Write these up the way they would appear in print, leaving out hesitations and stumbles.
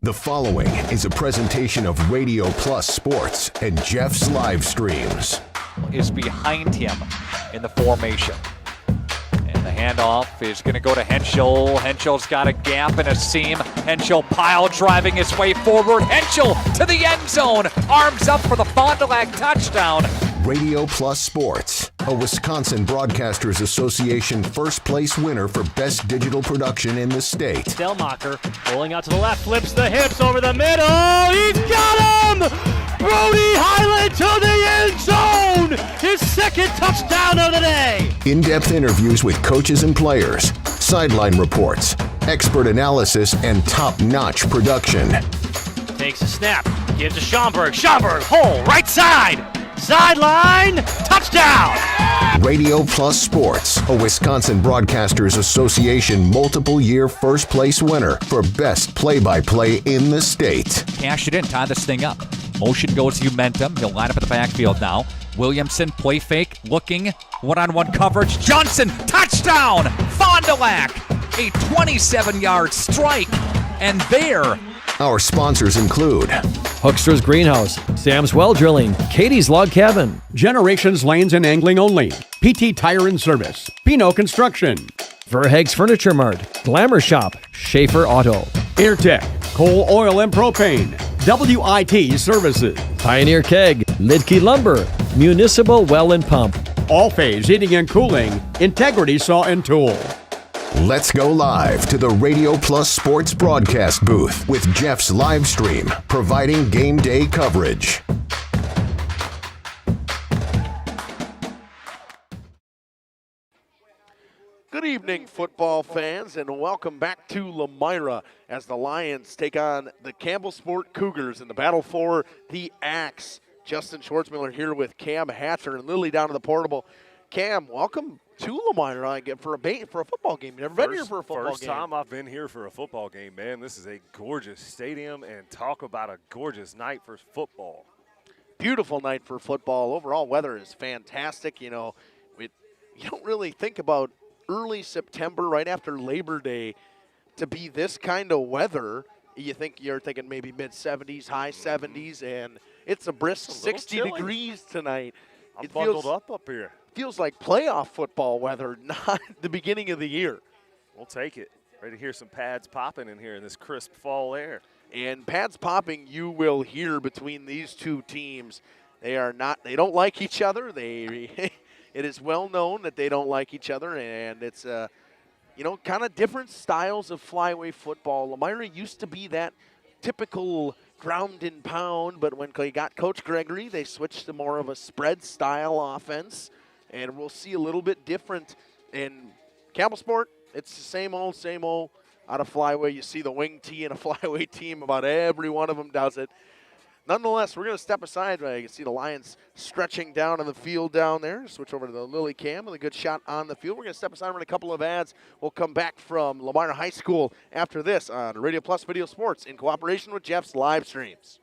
The following is a presentation of Radio Plus Sports and Jeff's Livestreams. Is behind him in the formation. And the handoff is going to go to Henschel. Henschel's got a gap and a seam. Henschel pile driving his way forward. Henschel to the end zone. Arms up for the Fond du Lac touchdown. Radio Plus Sports, a Wisconsin Broadcasters Association first place winner for best digital production in the state. Delmacher rolling out to the left, flips the hips over the middle. He's got him! Brody Highland to the end zone! His second touchdown of the day! In-depth interviews with coaches and players, sideline reports, expert analysis, and top-notch production. Takes a snap, gives to Schomburg. Schomburg, hole, right side! Sideline, touchdown! Radio Plus Sports, a Wisconsin Broadcasters Association multiple-year first-place winner for best play-by-play in the state. Cash it in, tie this thing up. Motion goes to Umentum. He'll line up at the backfield now. Williamson, play fake, looking, one-on-one coverage. Johnson, touchdown! Fond du Lac, a 27-yard strike. And there, our sponsors include Hoekstra's Greenhouse, Sam's Well Drilling, Katie's Log Cabin, Generations Lanes and Angling Only, PT Tire and Service, Pino Construction, Verheg's Furniture Mart, Glamour Shop, Schaefer Auto, Airtech, Coal, Oil and Propane, WIT Services, Pioneer Keg, Lidke Lumber, Municipal Well and Pump, All Phase Heating and Cooling, Integrity Saw and Tool. Let's go live to the Radio Plus Sports broadcast booth with Jeff's live stream, providing game day coverage. Good evening, football fans, and welcome back to Lomira as the Lions take on the Campbellsport Cougars in the battle for the Axe. Justin Schwartzmiller here with Cam Hatcher and Lily down to the portable. Cam, welcome to Lomira again for a football game. You've never been here for a football game. First time I've been here for a football game, man. This is a gorgeous stadium, and talk about a gorgeous night for football. Beautiful night for football. Overall weather is fantastic. You know, you don't really think about early September, right after Labor Day, to be this kind of weather. You're thinking maybe mid-70s, high 70s, and it's a brisk 60 degrees tonight. I'm bundled up here. Feels like playoff football weather, not the beginning of the year. We'll take it. Ready to hear some pads popping in here in this crisp fall air. And pads popping you will hear between these two teams. They don't like each other. It is well known that they don't like each other, and it's kind of different styles of flyway football. Lomira used to be that typical ground and pound, but when they got Coach Gregory, they switched to more of a spread style offense. And we'll see a little bit different in Campbellsport. It's the same old out of flyway. You see the wing tee and a flyway team. About every one of them does it. Nonetheless, we're going to step aside. You can see the Lions stretching down on the field down there. Switch over to the Lily Cam with a good shot on the field. We're going to step aside, run a couple of ads. We'll come back from Lomira High School after this on Radio Plus Video Sports in cooperation with Jeff's live streams.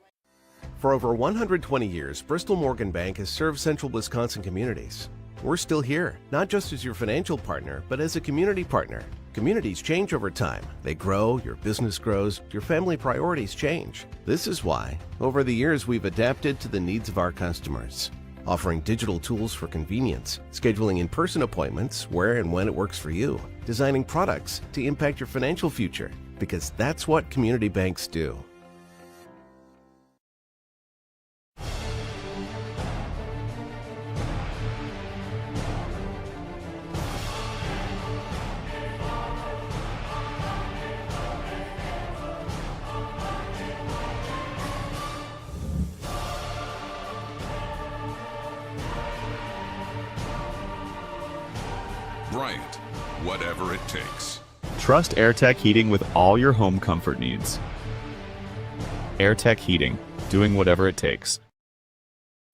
For over 120 years, Bristol Morgan Bank has served central Wisconsin communities. We're still here, not just as your financial partner, but as a community partner. Communities change over time. They grow, your business grows, your family priorities change. This is why, over the years, we've adapted to the needs of our customers, offering digital tools for convenience, scheduling in-person appointments where and when it works for you, designing products to impact your financial future, because that's what community banks do. Bryant, whatever it takes. Trust AirTech Heating with all your home comfort needs. AirTech Heating, doing whatever it takes.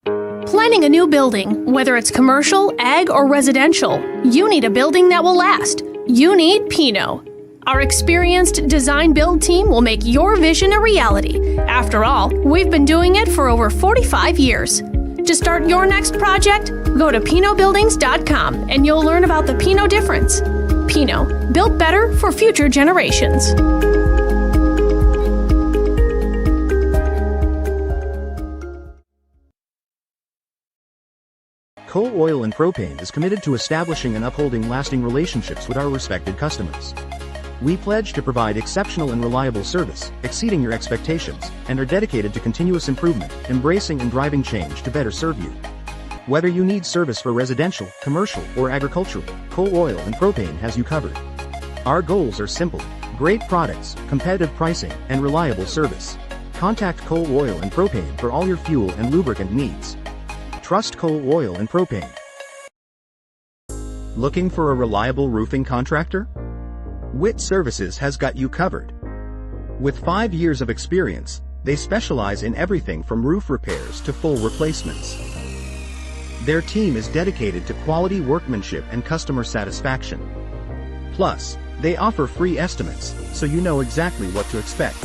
Planning a new building, whether it's commercial, ag, or residential, you need a building that will last. You need Pino. Our experienced design-build team will make your vision a reality. After all, we've been doing it for over 45 years. To start your next project, go to PinoBuildings.com and you'll learn about the Pino difference. Pino, built better for future generations. Coal Oil and Propane is committed to establishing and upholding lasting relationships with our respected customers. We pledge to provide exceptional and reliable service, exceeding your expectations, and are dedicated to continuous improvement, embracing and driving change to better serve you. Whether you need service for residential, commercial, or agricultural, Coal Oil and Propane has you covered. Our goals are simple: great products, competitive pricing, and reliable service. Contact Coal Oil and Propane for all your fuel and lubricant needs. Trust Coal Oil and Propane. Looking for a reliable roofing contractor? Witt Services has got you covered. With 5 years of experience, they specialize in everything from roof repairs to full replacements. Their team is dedicated to quality workmanship and customer satisfaction. Plus, they offer free estimates, so you know exactly what to expect.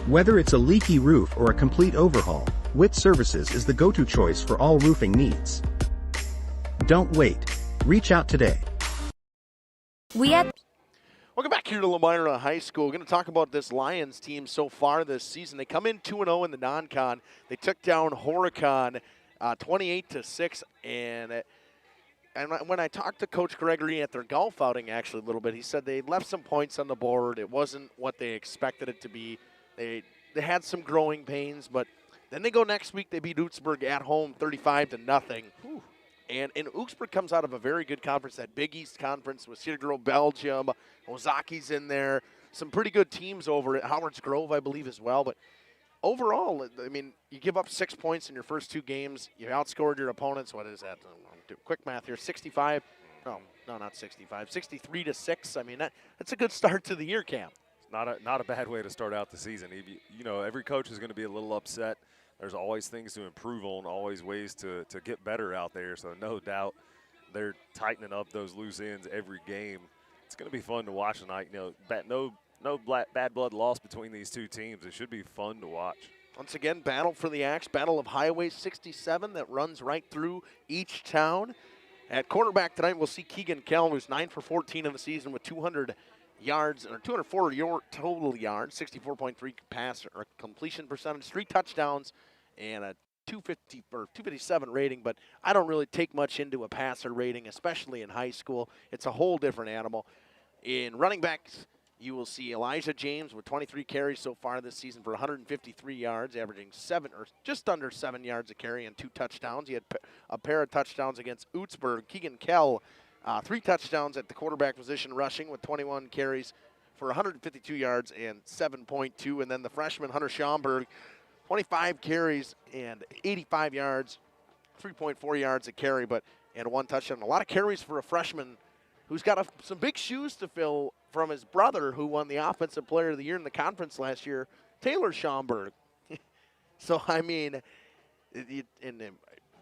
Whether it's a leaky roof or a complete overhaul, Witt Services is the go-to choice for all roofing needs. Don't wait. Reach out today. Welcome back here to Lomira High School. We're going to talk about this Lions team so far this season. They come in 2-0 in the non-con. They took down Horicon 28-6, and when I talked to Coach Gregory at their golf outing actually a little bit, he said they left some points on the board. It wasn't what they expected it to be. They had some growing pains, but then they go next week. They beat Augsburg at home 35-0. And Augsburg comes out of a very good conference, that Big East conference with Cedar Grove, Belgium. Ozaki's in there. Some pretty good teams over at Howard's Grove, I believe, as well. But overall, I mean, you give up 6 points in your first 2 games. You outscored your opponents. What is that? Do quick math here. 65. No, not 65. 63-6. I mean, that's a good start to the year, Cam. Not a bad way to start out the season. You know, every coach is going to be a little upset. There's always things to improve on, always ways to get better out there. So no doubt they're tightening up those loose ends every game. It's going to be fun to watch tonight. You know, no bad blood lost between these two teams. It should be fun to watch. Once again, battle for the axe, battle of Highway 67 that runs right through each town. At quarterback tonight, we'll see Keegan Kell, who's 9 for 14 in the season with 200 yards, or 204 total yards, 64.3 pass or completion percentage, 3 touchdowns, and a 250 or 257 rating. But I don't really take much into a passer rating, especially in high school. It's a whole different animal. In running backs, you will see Elijah James with 23 carries so far this season for 153 yards, averaging 7 or just under 7 yards a carry and 2 touchdowns. He had a pair of touchdowns against Augsburg. Keegan Kell, 3 touchdowns at the quarterback position, rushing with 21 carries for 152 yards and 7.2. And then the freshman Hunter Schaumburg, 25 carries and 85 yards, 3.4 yards a carry, and 1 touchdown. A lot of carries for a freshman who's got some big shoes to fill from his brother, who won the Offensive Player of the Year in the conference last year, Taylor Schaumburg. So, I mean,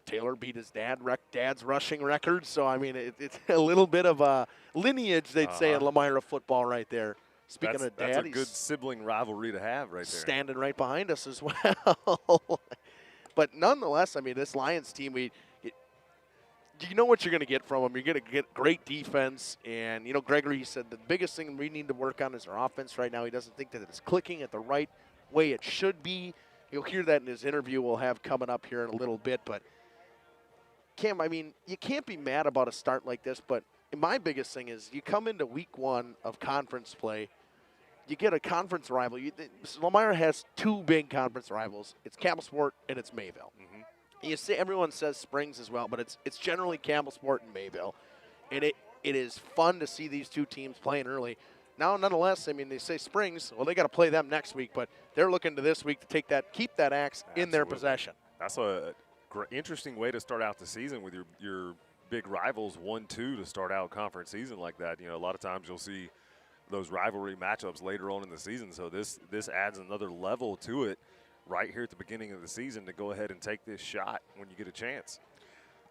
Taylor beat his dad's rushing record. So, I mean, it's a little bit of a lineage, they'd say, in Lomira football right there. Speaking of dad, that's a good sibling rivalry to have right there. Standing right behind us as well. But nonetheless, I mean, this Lions team, you know what you're going to get from them. You're going to get great defense. And, you know, Gregory said the biggest thing we need to work on is our offense right now. He doesn't think that it's clicking at the right way it should be. You'll hear that in his interview we'll have coming up here in a little bit. But, Cam, I mean, you can't be mad about a start like this. But my biggest thing is you come into week 1 of conference play, you get a conference rival. Lomira has 2 big conference rivals. It's Campbellsport and it's Mayville. Mm-hmm. You see, everyone says Springs as well, but it's generally Campbellsport and Mayville. And it is fun to see these 2 teams playing early. Now, nonetheless, I mean, they say Springs, well, they got to play them next week, but they're looking to this week to keep that axe in their possession. That's a interesting way to start out the season with your big rivals 1-2 to start out conference season like that. You know, a lot of times you'll see those rivalry matchups later on in the season. So this adds another level to it right here at the beginning of the season to go ahead and take this shot when you get a chance.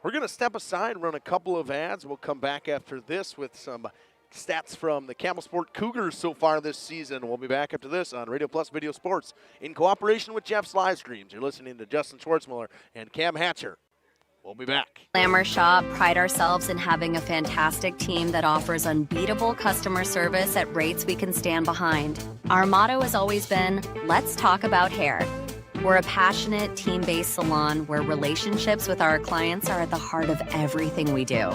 We're going to step aside, run a couple of ads. We'll come back after this with some stats from the Campbellsport Cougars so far this season. We'll be back after this on Radio Plus Video Sports in cooperation with Jeff's Livestreams. You're listening to Justin Schwartzmiller and Cam Hatcher. We'll be back. Glamour Shop pride ourselves in having a fantastic team that offers unbeatable customer service at rates we can stand behind. Our motto has always been, let's talk about hair. We're a passionate, team-based salon where relationships with our clients are at the heart of everything we do.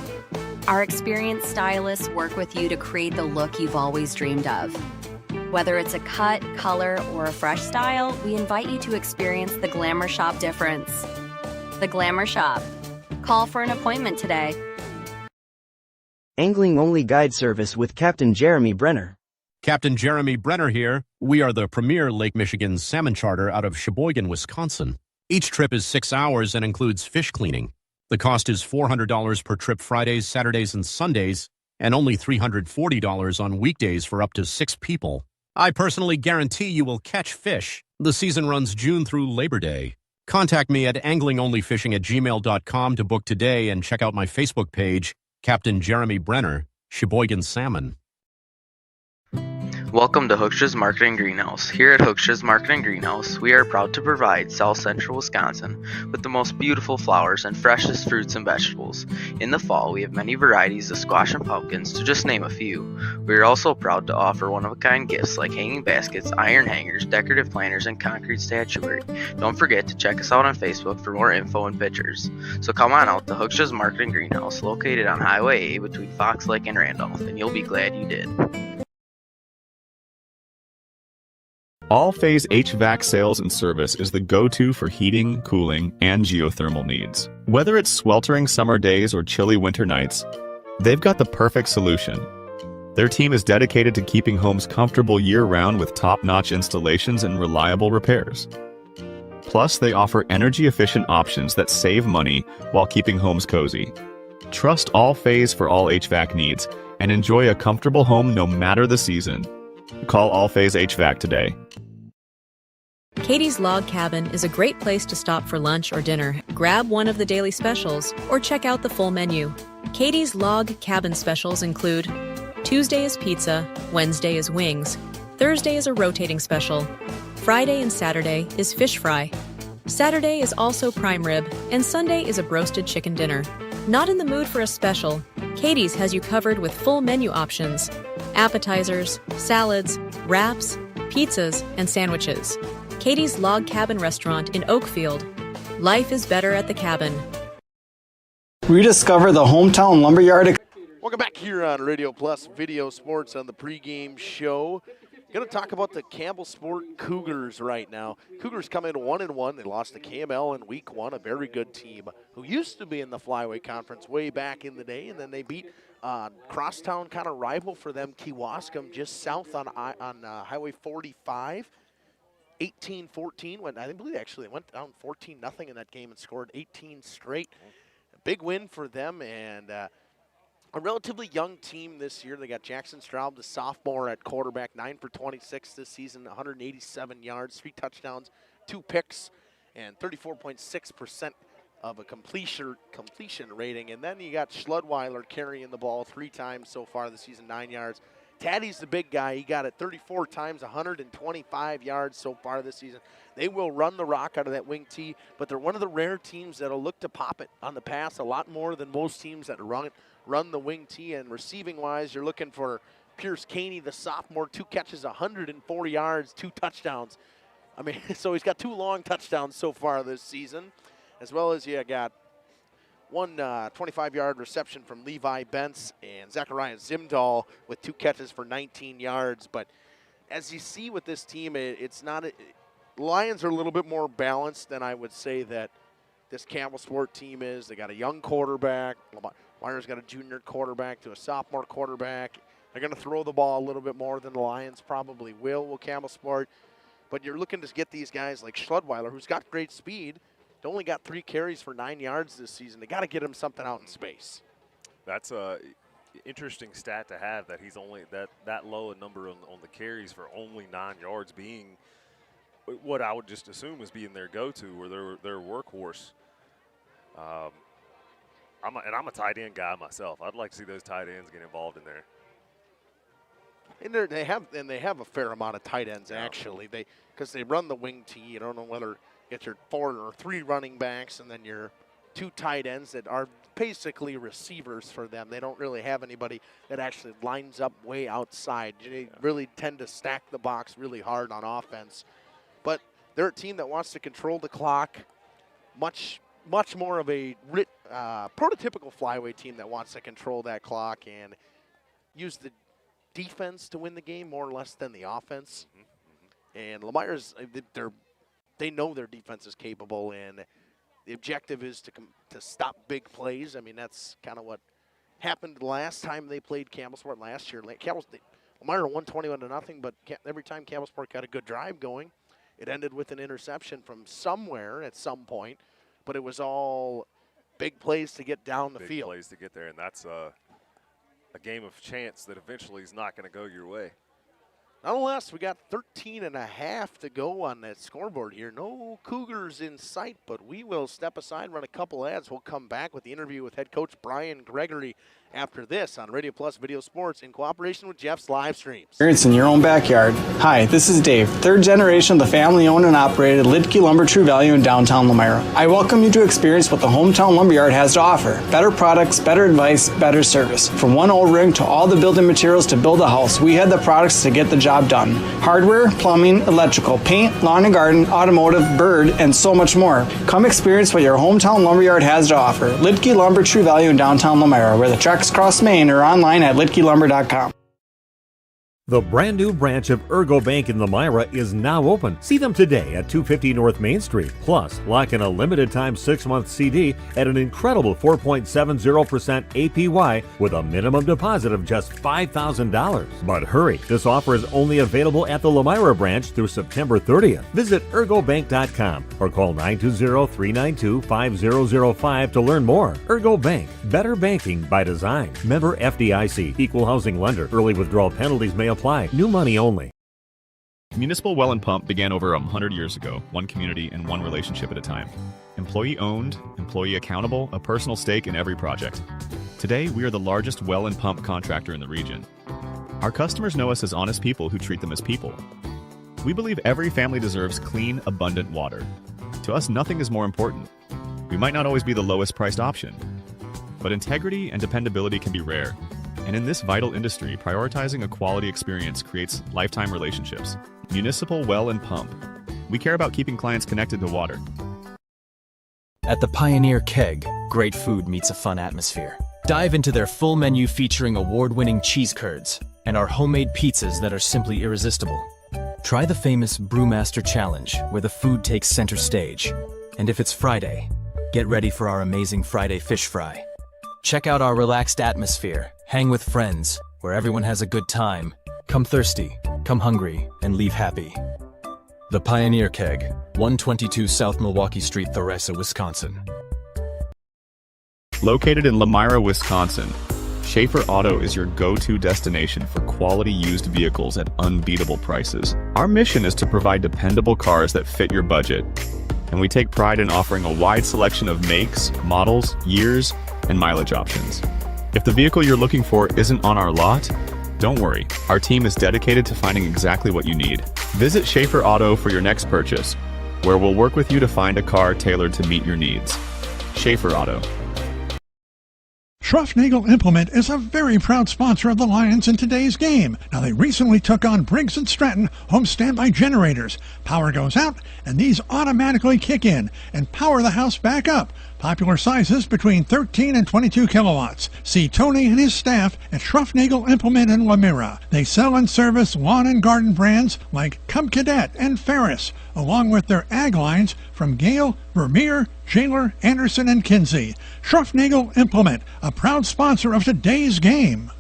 Our experienced stylists work with you to create the look you've always dreamed of. Whether it's a cut, color, or a fresh style, we invite you to experience the Glamour Shop difference. The Glamour Shop. Call for an appointment today. Angling-only guide service with Captain Jeremy Brenner. Captain Jeremy Brenner here. We are the premier Lake Michigan salmon charter out of Sheboygan, Wisconsin. Each trip is 6 hours and includes fish cleaning. The cost is $400 per trip Fridays, Saturdays, and Sundays, and only $340 on weekdays for up to 6 people. I personally guarantee you will catch fish. The season runs June through Labor Day. Contact me at anglingonlyfishing@gmail.com to book today and check out my Facebook page, Captain Jeremy Brenner, Sheboygan Salmon. Welcome to Hookstra's Marketing Greenhouse. Here at Hookstra's Marketing Greenhouse, we are proud to provide South Central Wisconsin with the most beautiful flowers and freshest fruits and vegetables. In the fall, we have many varieties of squash and pumpkins, to just name a few. We are also proud to offer one-of-a-kind gifts like hanging baskets, iron hangers, decorative planters, and concrete statuary. Don't forget to check us out on Facebook for more info and pictures. So come on out to Hookstra's Marketing Greenhouse, located on Highway A between Fox Lake and Randolph, and you'll be glad you did. All-Phase HVAC sales and service is the go-to for heating, cooling, and geothermal needs. Whether it's sweltering summer days or chilly winter nights, they've got the perfect solution. Their team is dedicated to keeping homes comfortable year-round with top-notch installations and reliable repairs. Plus, they offer energy-efficient options that save money while keeping homes cozy. Trust All-Phase for all HVAC needs and enjoy a comfortable home no matter the season. Call All-Phase HVAC today. Katie's Log Cabin is a great place to stop for lunch or dinner. Grab one of the daily specials or check out the full menu. Katie's Log Cabin specials include Tuesday is pizza, Wednesday is wings, Thursday is a rotating special, Friday and Saturday is fish fry, Saturday is also prime rib, and Sunday is a broasted chicken dinner. Not in the mood for a special? Katie's has you covered with full menu options, appetizers, salads, wraps, pizzas, and sandwiches. Katie's Log Cabin Restaurant in Oakfield. Life is better at the cabin. Rediscover the hometown lumberyard. Welcome back here on Radio Plus Video Sports on the pregame show. Going to talk about the Campbellsport Cougars right now. Cougars come in 1-1. They lost to KML in week 1, a very good team who used to be in the Flyway Conference way back in the day, and then they beat crosstown kind of rival for them, Kewaskum, just south on Highway 45. 18-14. I believe actually went down 14-0 in that game and scored 18 straight. A big win for them, and a relatively young team this year. They got Jackson Straub, the sophomore at quarterback, 9 for 26 this season, 187 yards, 3 touchdowns, 2 picks, and 34.6% of a completion rating. And then you got Schludweiler carrying the ball 3 times so far this season, 9 yards. Taddy's the big guy. He got it 34 times, 125 yards so far this season. They will run the rock out of that wing tee, but they're one of the rare teams that will look to pop it on the pass a lot more than most teams that run the wing tee. And receiving-wise, you're looking for Pierce Caney, the sophomore, 2 catches, 104 yards, 2 touchdowns. I mean, so he's got 2 long touchdowns so far this season, as well as you got one 25-yard reception from Levi Bentz and Zachariah Zimdahl with 2 catches for 19 yards. But as you see with this team, it's not Lions are a little bit more balanced than I would say that this Campbellsport team is. They got a young quarterback. Lions got a junior quarterback to a sophomore quarterback. They're going to throw the ball a little bit more than the Lions probably will Campbellsport. But you're looking to get these guys like Schludweiler, who's got great speed. Only got 3 carries for 9 yards this season. They got to get him something out in space. That's a interesting stat to have, that he's only that low a number on the carries for only 9 yards, being what I would just assume is being their go-to or their workhorse. I'm a tight end guy myself. I'd like to see those tight ends get involved in there. And they have a fair amount of tight ends actually. Because they run the wing tee. You don't know whether get your 4 or 3 running backs and then your 2 tight ends that are basically receivers for them. They don't really have anybody that actually lines up way outside. They really tend to stack the box really hard on offense. But they're a team that wants to control the clock, much more of a prototypical flyweight team that wants to control that clock and use the defense to win the game more or less than the offense. And Lomira's, they know their defense is capable, and the objective is to stop big plays. I mean, that's kind of what happened last time they played Campbellsport last year. Lomira won 21-0, but every time Campbellsport got a good drive going, it ended with an interception from somewhere at some point. But it was all big plays to get down the field. Big plays to get there, and that's a game of chance that eventually is not going to go your way. Nonetheless, we got 13.5 to go on that scoreboard here. No Cougars in sight, but we will step aside, run a couple ads. We'll come back with the interview with head coach Brian Gregory after this on Radio Plus Video Sports in cooperation with Jeff's Livestreams. Experience in your own backyard. Hi, this is Dave, third generation of the family-owned and operated Lidke Lumber True Value in downtown Lomira. I welcome you to experience what the Hometown Lumberyard has to offer. Better products, better advice, better service. From one O-ring to all the building materials to build a house, we had the products to get the job done. Hardware, plumbing, electrical, paint, lawn and garden, automotive, bird, and so much more. Come experience what your Hometown Lumberyard has to offer. Lidke Lumber True Value in downtown Lomira, where the tracks cross Main, or online at lidkelumber.com. The brand new branch of Ergo Bank in Lomira is now open. See them today at 250 North Main Street. Plus, lock in a limited time 6-month CD at an incredible 4.70% APY with a minimum deposit of just $5,000. But hurry, this offer is only available at the Lomira branch through September 30th. Visit ergobank.com or call 920-392-5005 to learn more. Ergo Bank, better banking by design. Member FDIC, equal housing lender. Early withdrawal penalties may apply. New money only. Municipal Well and Pump began over 100 years ago, one community and one relationship at a time. Employee owned, employee accountable, a personal stake in every project. Today, we are the largest well and pump contractor in the region. Our customers know us as honest people who treat them as people. We believe every family deserves clean, abundant water. To us, nothing is more important. We might not always be the lowest priced option, but integrity and dependability can be rare. And in this vital industry, prioritizing a quality experience creates lifetime relationships. Municipal Well and Pump. We care about keeping clients connected to water. At the Pioneer Keg, great food meets a fun atmosphere. Dive into their full menu featuring award-winning cheese curds and our homemade pizzas that are simply irresistible. Try the famous Brewmaster Challenge, where the food takes center stage. And if it's Friday, get ready for our amazing Friday fish fry. Check out our relaxed atmosphere. Hang with friends, where everyone has a good time. Come thirsty, come hungry, and leave happy. The Pioneer Keg, 122 South Milwaukee Street, Theresa, Wisconsin. Located in Lomira, Wisconsin, Schaefer Auto is your go-to destination for quality used vehicles at unbeatable prices. Our mission is to provide dependable cars that fit your budget, and we take pride in offering a wide selection of makes, models, years, and mileage options. If the vehicle you're looking for isn't on our lot, don't worry. Our team is dedicated to finding exactly what you need. Visit Schaefer Auto for your next purchase, where we'll work with you to find a car tailored to meet your needs. Schaefer Auto. Schruffnagel Implement is a very proud sponsor of the Lions in today's game. Now, they recently took on Briggs & Stratton home standby generators. Power goes out, and these automatically kick in and power the house back up. Popular sizes between 13 and 22 kilowatts. See Tony and his staff at Schruffnagel Implement in Lomira. They sell and service lawn and garden brands like Cub Cadet and Ferris, along with their ag lines from Gale, Vermeer, Shaler, Anderson, and Kinsey. Schruffnagel Implement, a proud sponsor of today's game.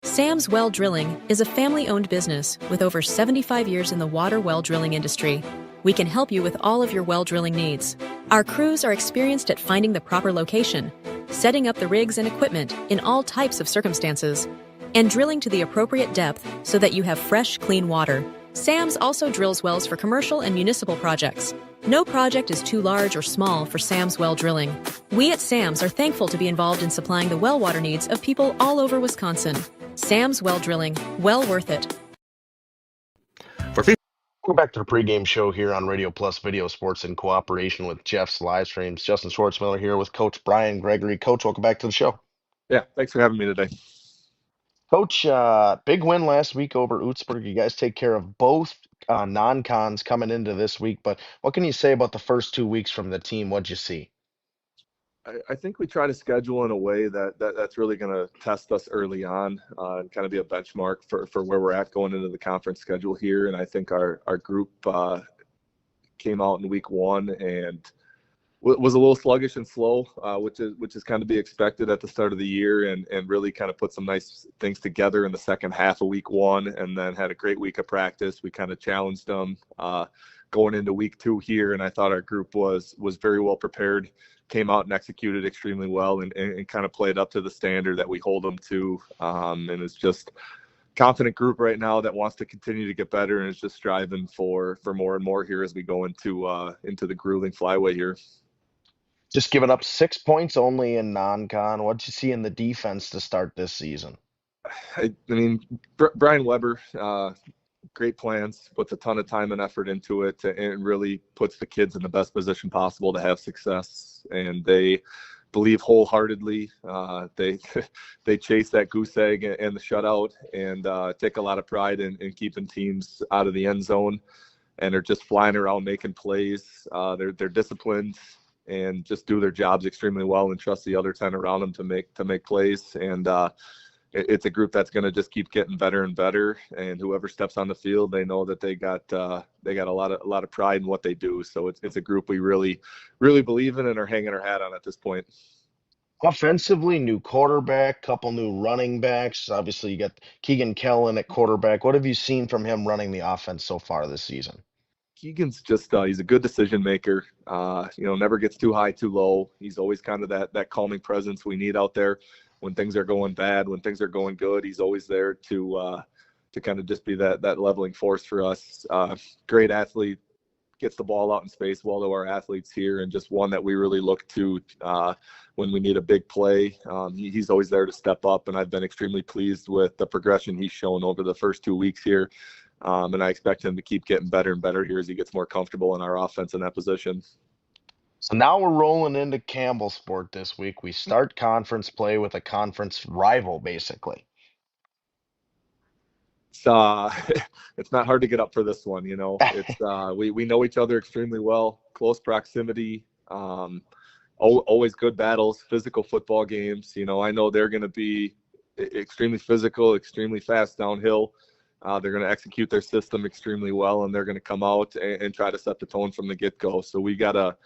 Sam's Well Drilling is a family-owned business with over 75 years in the water well drilling industry. We can help you with all of your well drilling needs. Our crews are experienced at finding the proper location, setting up the rigs and equipment in all types of circumstances, and drilling to the appropriate depth so that you have fresh, clean water. Sam's also drills wells for commercial and municipal projects. No project is too large or small for Sam's Well Drilling. We at Sam's are thankful to be involved in supplying the well water needs of people all over Wisconsin. Sam's Well Drilling, well worth it. Welcome back to the pregame show here on Radio Plus Video Sports in cooperation with Jeff's Livestreams. Justin Schwartzmiller here with Coach Brian Gregory. Coach, welcome back to the show. Yeah, thanks for having me today. Coach, big win last week over Utzberg. You guys take care of both non-cons coming into this week, but what can you say about the first 2 weeks from the team? What'd you see? I think we try to schedule in a way that's really going to test us early on and kind of be a benchmark for where we're at going into the conference schedule here. And I think our group came out in week 1 and was a little sluggish and slow, which is kind of be expected at the start of the year, and really kind of put some nice things together in the second half of week 1, and then had a great week of practice. We kind of challenged them going into week 2 here, and I thought our group was very well prepared, came out and executed extremely well, and kind of played up to the standard that we hold them to. And it's just confident group right now that wants to continue to get better, and is just striving for more and more here as we go into the grueling flyway here. Just giving up 6 points only in non-con. What'd you see in the defense to start this season? I mean, Brian Weber, great plans, puts a ton of time and effort into it, and really puts the kids in the best position possible to have success. And they believe wholeheartedly. They chase that goose egg and the shutout, and take a lot of pride in keeping teams out of the end zone, and are just flying around making plays. They're disciplined and just do their jobs extremely well, and trust the other 10 around them to make plays. And it's a group that's going to just keep getting better and better. And whoever steps on the field, they know that they got a lot of pride in what they do. So it's a group we really believe in and are hanging our hat on at this point. Offensively, new quarterback, couple new running backs. Obviously, you got Keegan Kellen at quarterback. What have you seen from him running the offense so far this season? Keegan's just he's a good decision maker. Never gets too high, too low. He's always kind of that calming presence we need out there when things are going bad, when things are going good. He's always there to kind of just be that leveling force for us. Great athlete, gets the ball out in space well to our athletes here, and just one that we really look to when we need a big play. He's always there to step up, and I've been extremely pleased with the progression he's shown over the first 2 weeks here. And I expect him to keep getting better and better here as he gets more comfortable in our offense in that position. So now we're rolling into Campbellsport this week. We start conference play with a conference rival, basically. It's not hard to get up for this one, you know. It's we know each other extremely well, close proximity, always good battles, physical football games. You know, I know they're going to be extremely physical, extremely fast downhill. They're going to execute their system extremely well, and they're going to come out and try to set the tone from the get-go. So we gotta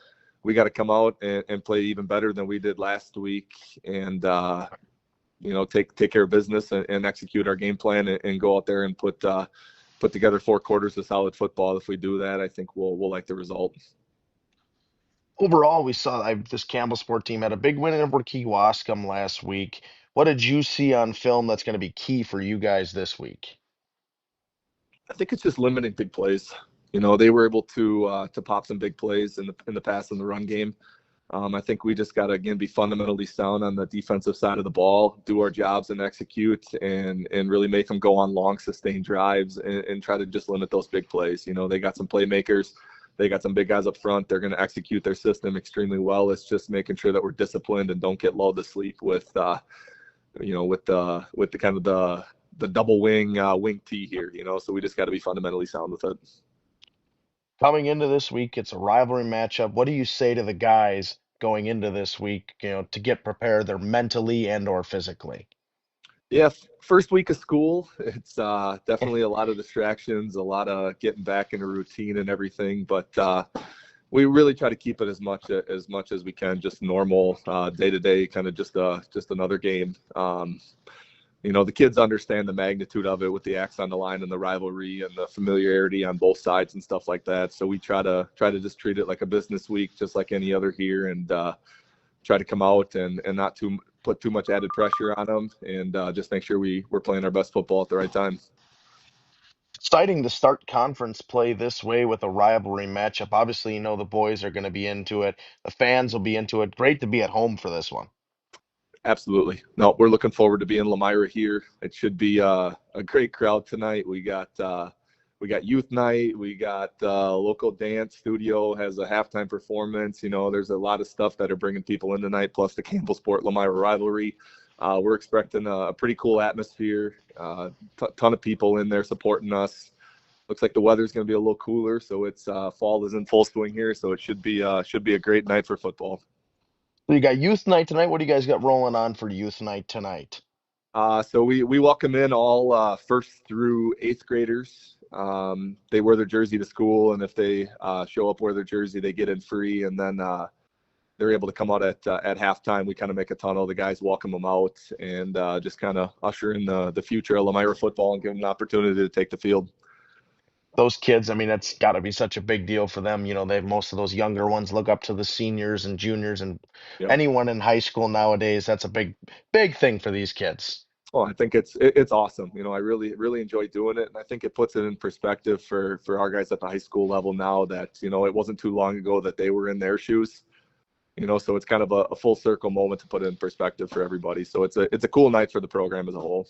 come out and play even better than we did last week, and take care of business and execute our game plan, and go out there and put together 4 quarters of solid football. If we do that, I think we'll like the result. Overall, we saw this Campbellsport team had a big win over Kewaskum last week. What did you see on film that's going to be key for you guys this week? I think it's just limiting big plays. You know, they were able to pop some big plays in the pass and the run game. I think we just got to, again, be fundamentally sound on the defensive side of the ball, do our jobs and execute, and really make them go on long, sustained drives, and try to just limit those big plays. You know, they got some playmakers. They got some big guys up front. They're going to execute their system extremely well. It's just making sure that we're disciplined and don't get lulled to sleep with the kind of the double wing T here, you know. So we just got to be fundamentally sound with it. Coming into this week, it's a rivalry matchup. What do you say to the guys going into this week, to get prepared, they're mentally and or physically? Yeah, first week of school, it's definitely a lot of distractions, a lot of getting back into routine and everything, but we really try to keep it as much as we can, just normal day-to-day, kind of just another game. The kids understand the magnitude of it with the axe on the line and the rivalry and the familiarity on both sides and stuff like that. So we try to just treat it like a business week, just like any other here, and try to come out and not put too much added pressure on them, and just make sure we're playing our best football at the right time. Exciting to start conference play this way with a rivalry matchup. Obviously, the boys are going to be into it. The fans will be into it. Great to be at home for this one. Absolutely. No, we're looking forward to being Lomira here. It should be a great crowd tonight. We got youth night. We got local dance studio has a halftime performance. There's a lot of stuff that are bringing people in tonight, plus the Campbellsport Lomira rivalry. We're expecting a pretty cool atmosphere. Ton of people in there supporting us. Looks like the weather's going to be a little cooler, so it's fall is in full swing here, so it should be a great night for football. So you got youth night tonight. What do you guys got rolling on for youth night tonight? So we welcome in all first through eighth graders. They wear their jersey to school, and if they show up wear their jersey, they get in free, and then they're able to come out at halftime. We kind of make a tunnel. The guys welcome them out and just kind of usher in the future of Lomira football and give them an opportunity to take the field. Those kids, I mean, that's got to be such a big deal for them. You know, they have most of those younger ones look up to the seniors and juniors and anyone in high school nowadays. That's a big thing for these kids. Oh, I think it's awesome. You know, I really enjoy doing it, and I think it puts it in perspective for our guys at the high school level now that, you know, it wasn't too long ago that they were in their shoes. You know, so it's kind of a full circle moment to put it in perspective for everybody. So it's a cool night for the program as a whole.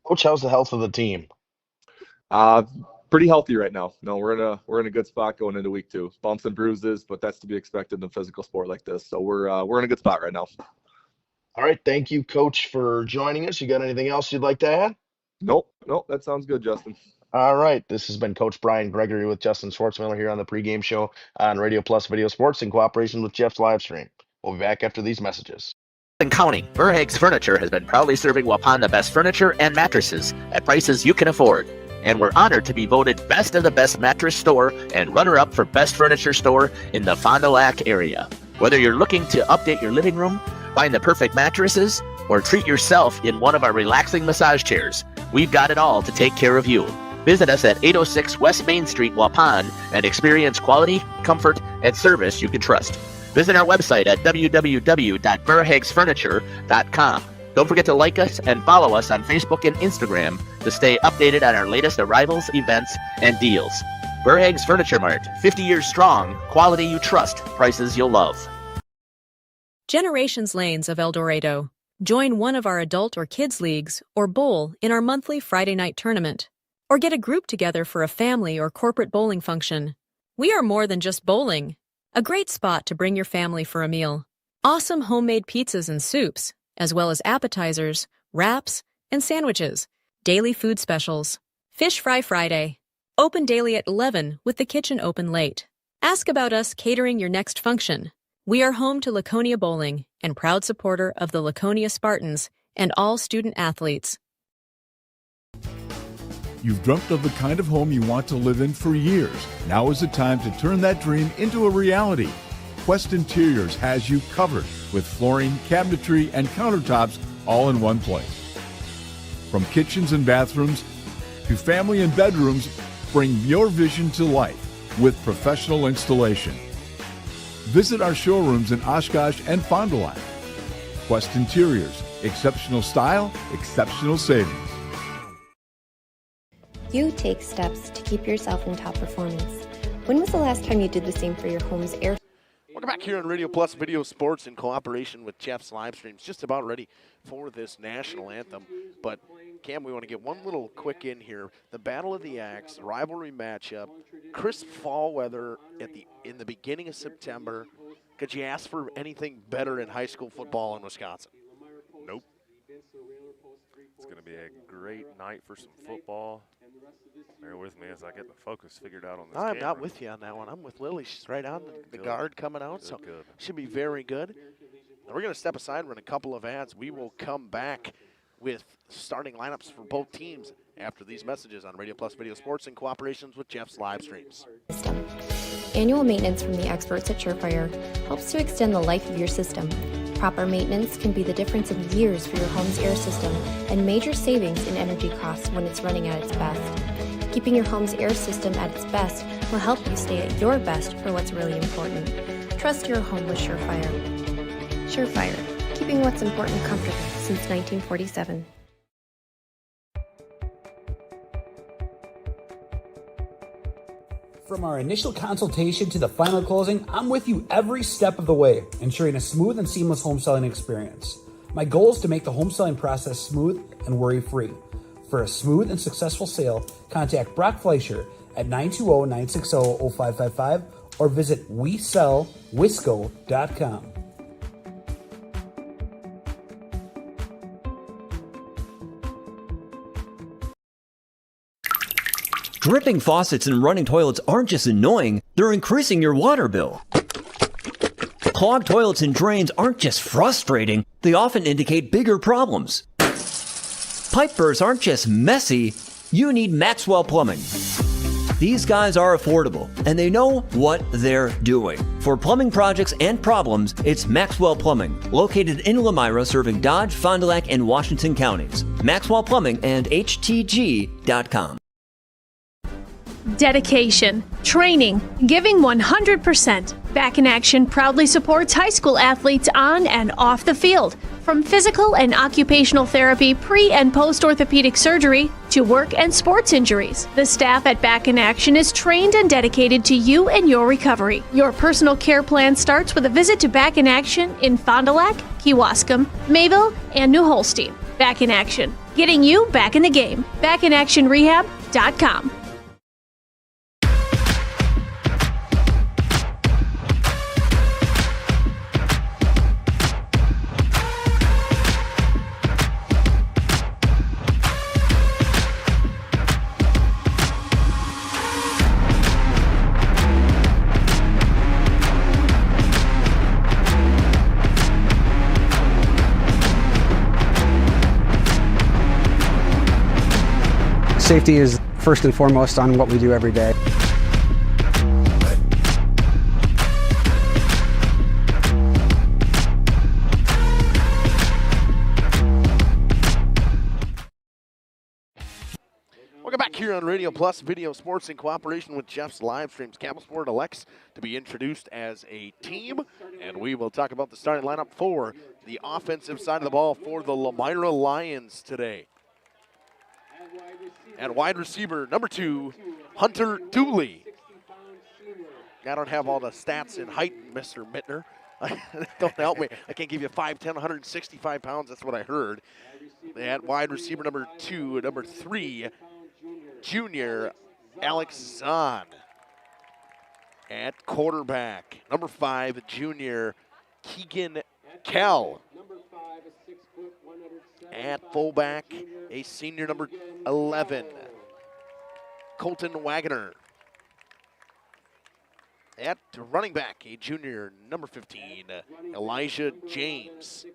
Coach, how's the health of the team? Pretty healthy right now. No, we're in a good spot going into week 2. Bumps and bruises, but that's to be expected in a physical sport like this. So we're in a good spot right now. All right, thank you, Coach, for joining us. You got anything else you'd like to add? Nope, that sounds good, Justin. All right, this has been Coach Brian Gregory with Justin Schwartzmiller here on the pregame show on Radio Plus Video Sports in cooperation with Jeff's Livestream. We'll be back after these messages. In County, Verhaeg's Furniture has been proudly serving Waupun the best furniture and mattresses at prices you can afford. And we're honored to be voted Best of the Best Mattress Store and runner-up for Best Furniture Store in the Fond du Lac area. Whether you're looking to update your living room, find the perfect mattresses, or treat yourself in one of our relaxing massage chairs, we've got it all to take care of you. Visit us at 806 West Main Street, Waupun, and experience quality, comfort, and service you can trust. Visit our website at www.verhaegsfurniture.com. Don't forget to like us and follow us on Facebook and Instagram to stay updated on our latest arrivals, events, and deals. Verhaeg's Furniture Mart, 50 years strong, quality you trust, prices you'll love. Generations Lanes of El Dorado. Join one of our adult or kids leagues or bowl in our monthly Friday night tournament. Or get a group together for a family or corporate bowling function. We are more than just bowling. A great spot to bring your family for a meal. Awesome homemade pizzas and soups, as well as appetizers, wraps, and sandwiches. Daily food specials. Fish Fry Friday. Open daily at 11 with the kitchen open late. Ask about us catering your next function. We are home to Laconia Bowling and proud supporter of the Laconia Spartans and all student athletes. You've dreamt of the kind of home you want to live in for years. Now is the time to turn that dream into a reality. Quest Interiors has you covered with flooring, cabinetry, and countertops all in one place. From kitchens and bathrooms to family and bedrooms, bring your vision to life with professional installation. Visit our showrooms in Oshkosh and Fond du Lac. Quest Interiors, exceptional style, exceptional savings. You take steps to keep yourself in top performance. When was the last time you did the same for your home's air? Welcome back here on Radio Plus Video Sports in cooperation with Jeff's Livestreams. Just about ready for this national anthem. But, Cam, we want to get one little quick in here. The Battle of the Axe, rivalry matchup, crisp fall weather in the beginning of September. Could you ask for anything better in high school football in Wisconsin? Nope. It's going to be a great night for some football. Bear with me as I get the focus figured out on this I'm camera. not with you on that one. I'm with Lily. She's right on the guard coming out, so good. Should be very good. And we're going to step aside, run a couple of ads. We will come back with starting lineups for both teams after these messages on Radio Plus Video Sports in cooperation with Jeff's Livestreams. Annual maintenance from the experts at Surefire helps to extend the life of your system. Proper maintenance can be the difference in years for your home's air system and major savings in energy costs when it's running at its best. Keeping your home's air system at its best will help you stay at your best for what's really important. Trust your home with Surefire. Surefire, keeping what's important comfortable since 1947. From our initial consultation to the final closing, I'm with you every step of the way, ensuring a smooth and seamless home selling experience. My goal is to make the home selling process smooth and worry-free. For a smooth and successful sale, contact Brock Fleischer at 920-960-0555 or visit WeSellWisco.com. Dripping faucets and running toilets aren't just annoying, they're increasing your water bill. Clogged toilets and drains aren't just frustrating, they often indicate bigger problems. Pipe bursts aren't just messy, you need Maxwell Plumbing. These guys are affordable, and they know what they're doing. For plumbing projects and problems, it's Maxwell Plumbing, located in Lomira, serving Dodge, Fond du Lac, and Washington counties. Maxwell Plumbing and HTG.com. Dedication, training, giving 100%. Back in Action proudly supports high school athletes on and off the field. From physical and occupational therapy, pre- and post-orthopedic surgery, to work and sports injuries. The staff at Back in Action is trained and dedicated to you and your recovery. Your personal care plan starts with a visit to Back in Action in Fond du Lac, Kewaskum, Mayville, and New Holstein. Back in Action, getting you back in the game. BackinActionRehab.com. Safety is first and foremost on what we do every day. Welcome back here on Radio Plus Video Sports in cooperation with Jeff's Livestreams. Campbellsport elects to be introduced as a team, and we will talk about the starting lineup for the offensive side of the ball for the Lomira Lions today. At wide receiver, number 2, Hunter Dooley. I don't have all the stats in height, Mr. Mittner. Don't help me. I can't give you 5'10", 165 pounds. That's what I heard. At wide receiver, number 2, number 3, junior Alex Zahn. At quarterback, number 5, junior Keegan Kell. At fullback, a senior number 11, Colton Wagner. At running back, a junior number 15, Elijah James.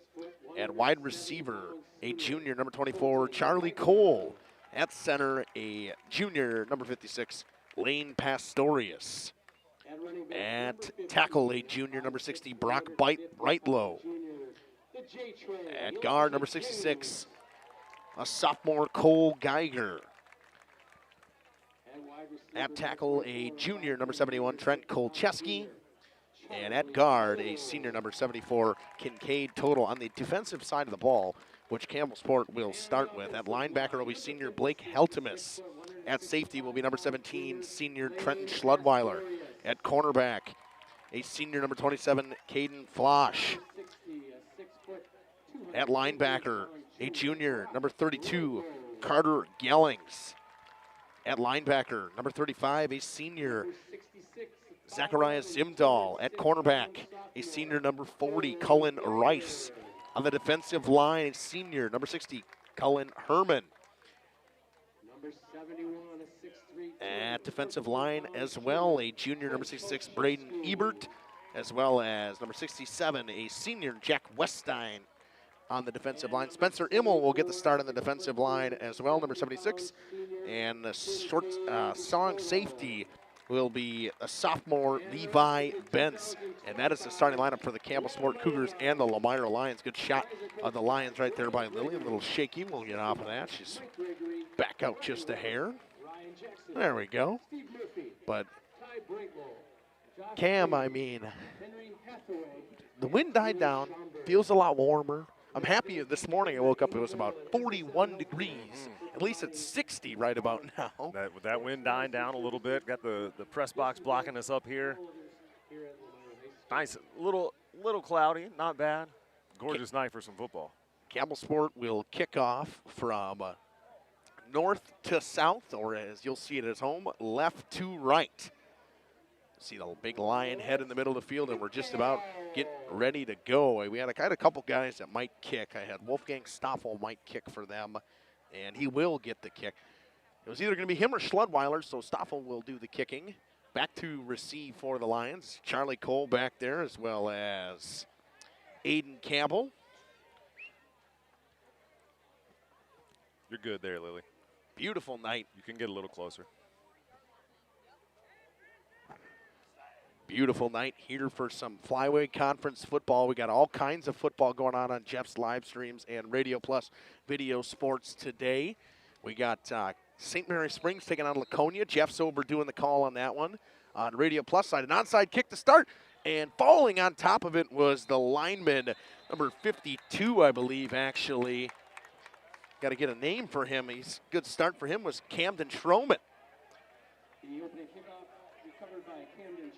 At wide receiver, a junior number 24, Charlie Cole. At center, a junior number 56, Lane Pastorius. At tackle, a junior number 60, Brock Brightlow. At guard, number 66, a sophomore, Cole Geiger. At tackle, a junior, number 71, Trent Kolcheski. And at guard, a senior, number 74, Kincaid Total. On the defensive side of the ball, which Campbellsport will start with, at linebacker will be senior Blake Heltemus. At safety will be number 17, senior Trenton Schludweiler. At cornerback, a senior, number 27, Caden Flosh. At linebacker, a junior, number 32, Carter Gellings. At linebacker, number 35, a senior, Zachariah Zimdahl. At cornerback, a senior, number 40, Cullen Rice. On the defensive line, a senior, number 60, Cullen Herman. At defensive line as well, a junior, number 66, Braden Ebert, as well as number 67, a senior, Jack Weststein. On the defensive line, Spencer Immel will get the start on the defensive line as well, number 76. And the short song safety will be a sophomore, Levi Bentz. And that is the starting lineup for the Campbellsport Cougars and the Lomira Lions. Good shot of the Lions right there by Lily. A little shaky. We'll get off of that. She's back out just a hair. There we go. But Cam, I mean, the wind died down. Feels a lot warmer. I'm happy this morning I woke up, it was about 41 degrees. At least it's 60 right about now. With that wind dying down a little bit, got the press box blocking us up here. Nice, little cloudy, not bad. Gorgeous night for some football. Campbellsport will kick off from north to south, or as you'll see it at home, left to right. See the big lion head in the middle of the field, and we're just about getting ready to go. I had a couple guys that might kick. I had Wolfgang Stoffel might kick for them, and he will get the kick. It was either going to be him or Schledweiler, so Stoffel will do the kicking. Back to receive for the Lions. Charlie Cole back there, as well as Aiden Campbell. You're good there, Lily. Beautiful night. You can get a little closer. Beautiful night here for some Flyweight Conference football. We got all kinds of football going on Jeff's live streams and Radio Plus Video Sports today. We got St. Mary Springs taking on Laconia. Jeff's over doing the call on that one. On Radio Plus side, an onside kick to start. And falling on top of it was the lineman, number 52, I believe, actually. Got to get a name for him. Good start for him was Camden Schroman. The opening kickoff recovered by Camden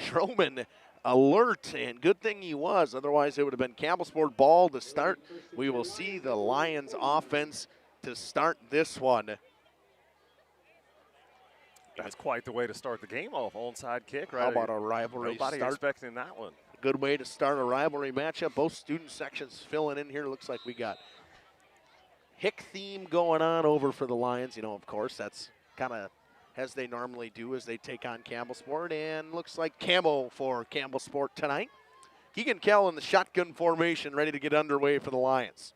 Schroman alert, and good thing he was. Otherwise, it would have been Campbellsport ball to start. We will see the Lions offense to start this one. That's quite the way to start the game off. Onside kick, right? How about a rivalry Nobody start? expecting that one. A good way to start a rivalry matchup. Both student sections filling in here. Looks like we got Hick theme going on over for the Lions. You know, of course, that's kind of as they normally do as they take on Campbellsport. And looks like Camo for Campbellsport tonight. Keegan Kell in the shotgun formation, ready to get underway for the Lions.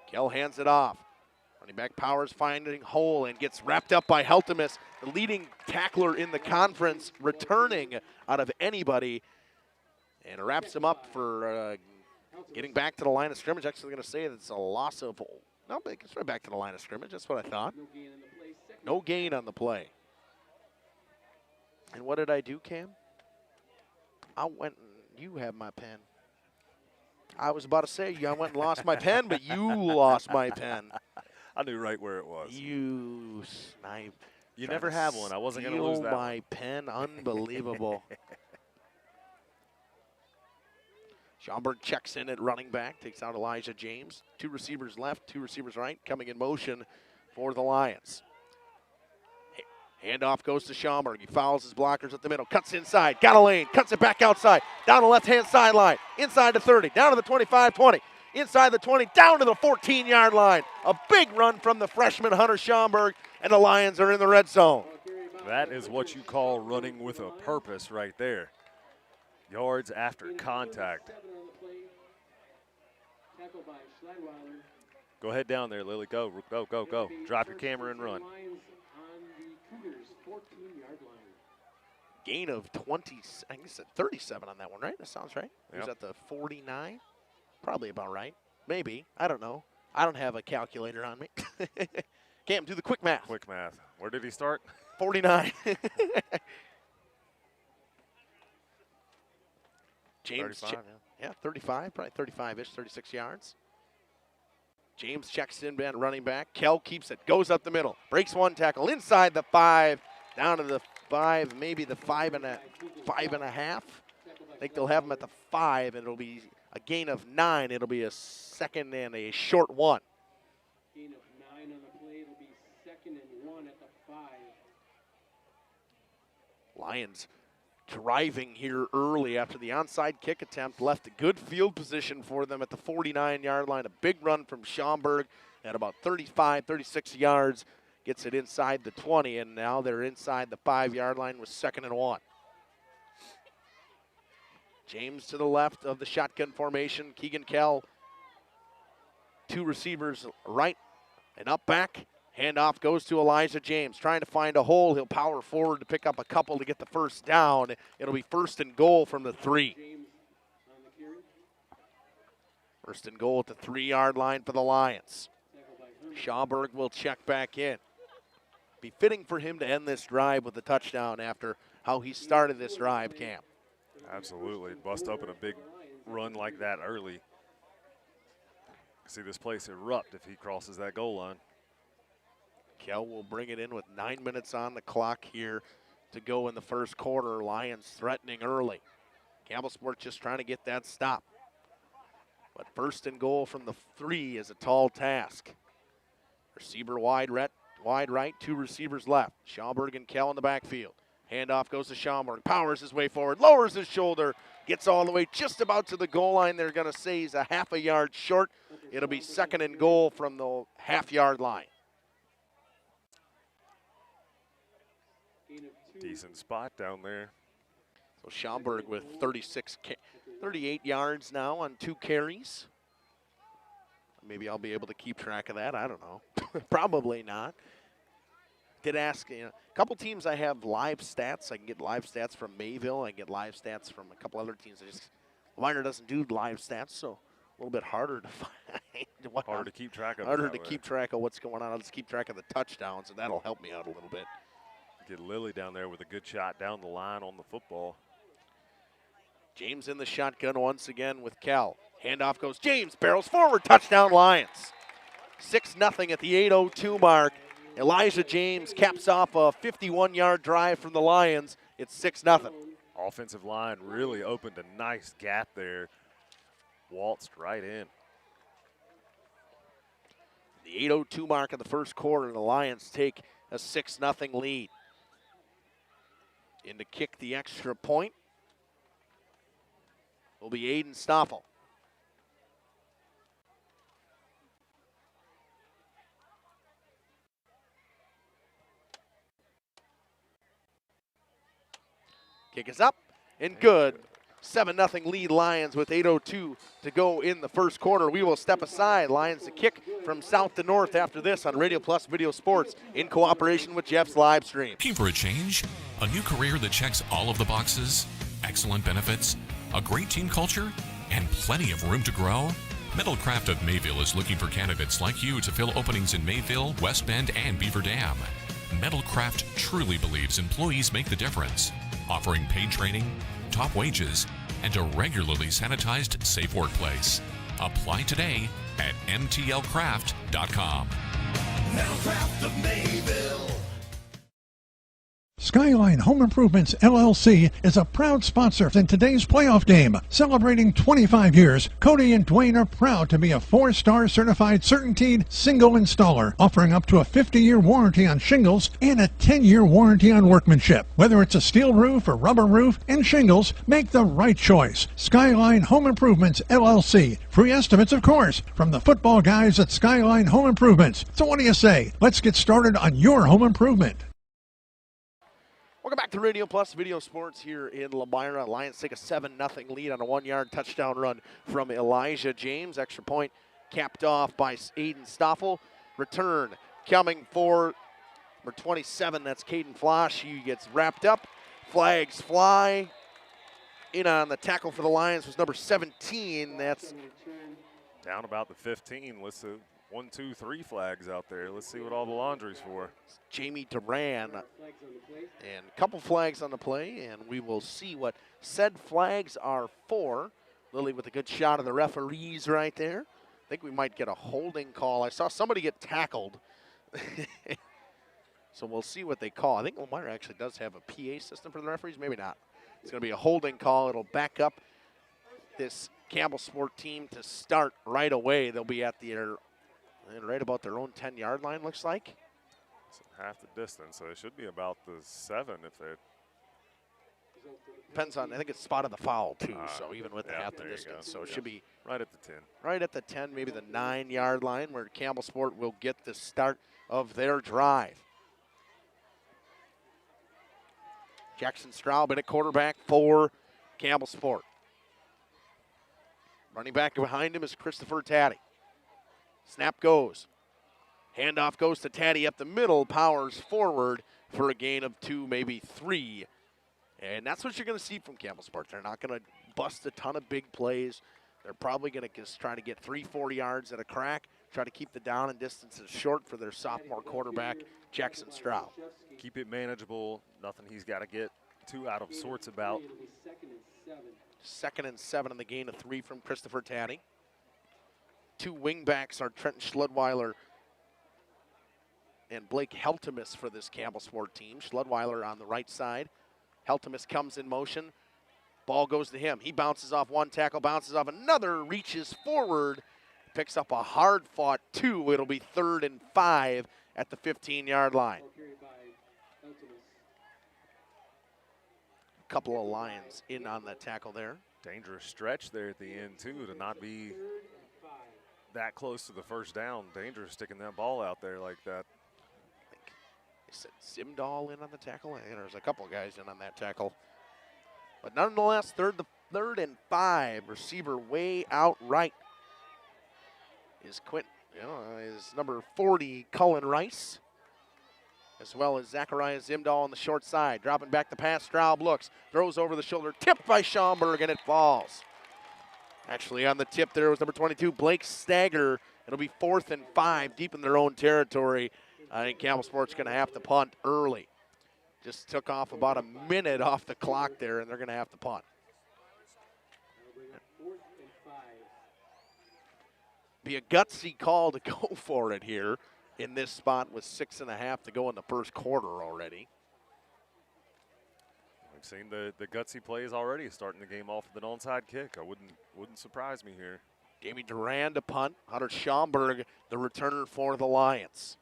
Kell hands it off. Running back Powers finding hole and gets wrapped up by Heltemus, the leading tackler in the conference, returning out of anybody. And wraps him up for getting back to the line of scrimmage. Actually going to say that it's a loss of, no, but it's right back to the line of scrimmage. That's what I thought. No gain on the play. And what did I do, Cam? I went and you have my pen. I was about to say, I went and lost my pen, but you lost my pen. I knew right where it was. You snipe. You never have one. I wasn't going to lose that my one. pen. Unbelievable. Schaumburg checks in at running back, takes out Elijah James. 2 receivers left, 2 receivers right, coming in motion for the Lions. Handoff goes to Schaumburg. He fouls his blockers at the middle. Cuts inside. Got a lane. Cuts it back outside. Down the left-hand sideline. Inside the 30. Down to the 25-20. Inside the 20. Down to the 14-yard line. A big run from the freshman Hunter Schaumburg. And the Lions are in the red zone. That is what you call running with a purpose right there. Yards after contact. Go ahead down there, Lily. Go, go, go, go. Drop your camera and run. Gain of 20, I guess 37 on that one, right? That sounds right. Yep. Was that the 49? Probably about right. Maybe. I don't know. I don't have a calculator on me. Cam, do the quick math. Quick math. Where did he start? 49. James, 35, yeah, 35, probably 35-ish, 36 yards. James checks in, running back. Kell keeps it, goes up the middle, breaks one tackle inside the 5, down to the 5, maybe the 5.5. I think they'll have him at the 5, and it'll be a gain of 9. It'll be a second and a short 1. Gain of 9 on the play. It'll be 2nd and 1 at the 5. Lions driving here early after the onside kick attempt, left a good field position for them at the 49-yard line. A big run from Schaumburg at about 35, 36 yards, gets it inside the 20, and now they're inside the 5-yard line with 2nd and 1. James to the left of the shotgun formation. Keegan Kell, 2 receivers right and up back. Handoff goes to Elijah James, trying to find a hole. He'll power forward to pick up a couple to get the first down. It'll be 1st and goal from the 3. 1st and goal at the 3-yard line for the Lions. Schaumburg will check back in. Be fitting for him to end this drive with a touchdown after how he started this drive, Cam. Absolutely. Bust open a big run like that early. See this place erupt if he crosses that goal line. Kell will bring it in with 9 minutes on the clock here to go in the first quarter. Lions threatening early. Campbellsport just trying to get that stop. But 1st and goal from the 3 is a tall task. Receiver wide right, 2 receivers left. Schaumburg and Kell in the backfield. Handoff goes to Schaumburg. Powers his way forward, lowers his shoulder, gets all the way just about to the goal line. They're going to say he's a half a yard short. It'll be 2nd and goal from the half-yard line. Decent spot down there. So Schaumburg with 38 yards now on 2 carries. Maybe I'll be able to keep track of that. I don't know. Probably not. Did ask, a couple teams I have live stats. I can get live stats from Mayville. I get live stats from a couple other teams. Lomira doesn't do live stats, so a little bit harder to find. Harder to keep track of. Harder to keep track of what's going on. I'll just keep track of the touchdowns, and that'll help me out a little bit. Get Lilly down there with a good shot down the line on the football. James in the shotgun once again with Cal. Handoff goes James, barrels forward, touchdown Lions. 6-0 at the 8:02 mark. Elijah James caps off a 51-yard drive from the Lions. It's 6-0. Offensive line really opened a nice gap there. Waltzed right in. The 8:02 mark of the first quarter, the Lions take a 6-0 lead. In to kick the extra point will be Aiden Stoffel. Kick is up and good. 7-0 lead Lions with 8:02 to go in the first quarter. We will step aside. Lions to kick from south to north after this on Radio Plus Video Sports in cooperation with Jeff's live stream. Looking for a change? A new career that checks all of the boxes? Excellent benefits? A great team culture? And plenty of room to grow? Metalcraft of Mayville is looking for candidates like you to fill openings in Mayville, West Bend, and Beaver Dam. Metalcraft truly believes employees make the difference, offering paid training, top wages, and a regularly sanitized, safe workplace. Apply today at mtlcraft.com. Metalcraft of Mayville. Skyline Home Improvements, LLC is a proud sponsor in today's playoff game. Celebrating 25 years, Cody and Dwayne are proud to be a 4-star certified CertainTeed single installer, offering up to a 50-year warranty on shingles and a 10-year warranty on workmanship. Whether it's a steel roof or rubber roof and shingles, make the right choice. Skyline Home Improvements, LLC. Free estimates, of course, from the football guys at Skyline Home Improvements. So what do you say? Let's get started on your home improvement. Welcome back to Radio Plus Video Sports here in Lomira. Lions take a 7-0 lead on a 1-yard touchdown run from Elijah James. Extra point capped off by Aiden Stoffel. Return coming for number 27. That's Caden Flosh. He gets wrapped up. Flags fly. In on the tackle for the Lions was number 17. That's down about the 15. Let's 1, 2, 3 flags out there. Let's see what all the laundry's for. Jamie Duran. And a couple flags on the play, and we will see what said flags are for. Lily with a good shot of the referees right there. I think we might get a holding call. I saw somebody get tackled. So we'll see what they call. I think Lomira actually does have a PA system for the referees. Maybe not. It's going to be a holding call. It'll back up this Campbellsport team to start right away. They'll be at right about their own 10-yard line, looks like. It's half the distance, so it should be about the 7 if they. Depends on, I think it's spotted the foul too, so even with the half the distance. So it should be right at the 10. Right at the 10, maybe the 9-yard line where Campbellsport will get the start of their drive. Jackson Straub in at quarterback for Campbellsport. Running back behind him is Christopher Taddy. Snap goes. Handoff goes to Taddy up the middle, powers forward for a gain of 2, maybe 3. And that's what you're going to see from Campbellsport. They're not going to bust a ton of big plays. They're probably going to just try to get 3-4 yards at a crack, try to keep the down and distances short for their sophomore quarterback, Jackson Straub. Keep it manageable. Nothing he's got to get too out of sorts about. 2nd and 7 in the gain of 3 from Christopher Taddy. 2 wingbacks are Trenton Schludweiler and Blake Heltemus for this Campbellsport team. Schludweiler on the right side. Heltemus comes in motion. Ball goes to him. He bounces off one tackle, bounces off another, reaches forward, picks up a hard-fought 2. It'll be 3rd and 5 at the 15-yard line. couple of Lions in on that tackle there. Dangerous stretch there at the end, too, to not be that close to the first down. Dangerous sticking that ball out there like that. They said Zimdahl in on the tackle. And there's a couple of guys in on that tackle. But nonetheless, third and 5. Receiver way out right is is number 40, Cullen Rice, as well as Zachariah Zimdahl on the short side. Dropping back the pass, Straub looks, throws over the shoulder, tipped by Schaumburg, and it falls. Actually, on the tip there was number 22, Blake Stagger. It'll be 4th and 5, deep in their own territory. I think Campbellsport's going to have to punt early. Just took off about a minute off the clock there, and they're going to have to punt. Be a gutsy call to go for it here in this spot with 6.5 to go in the first quarter already. We've seen the gutsy plays already, starting the game off with an onside kick. I wouldn't surprise me here. Jamie Duran to punt. Hunter Schaumburg, the returner for the Lions.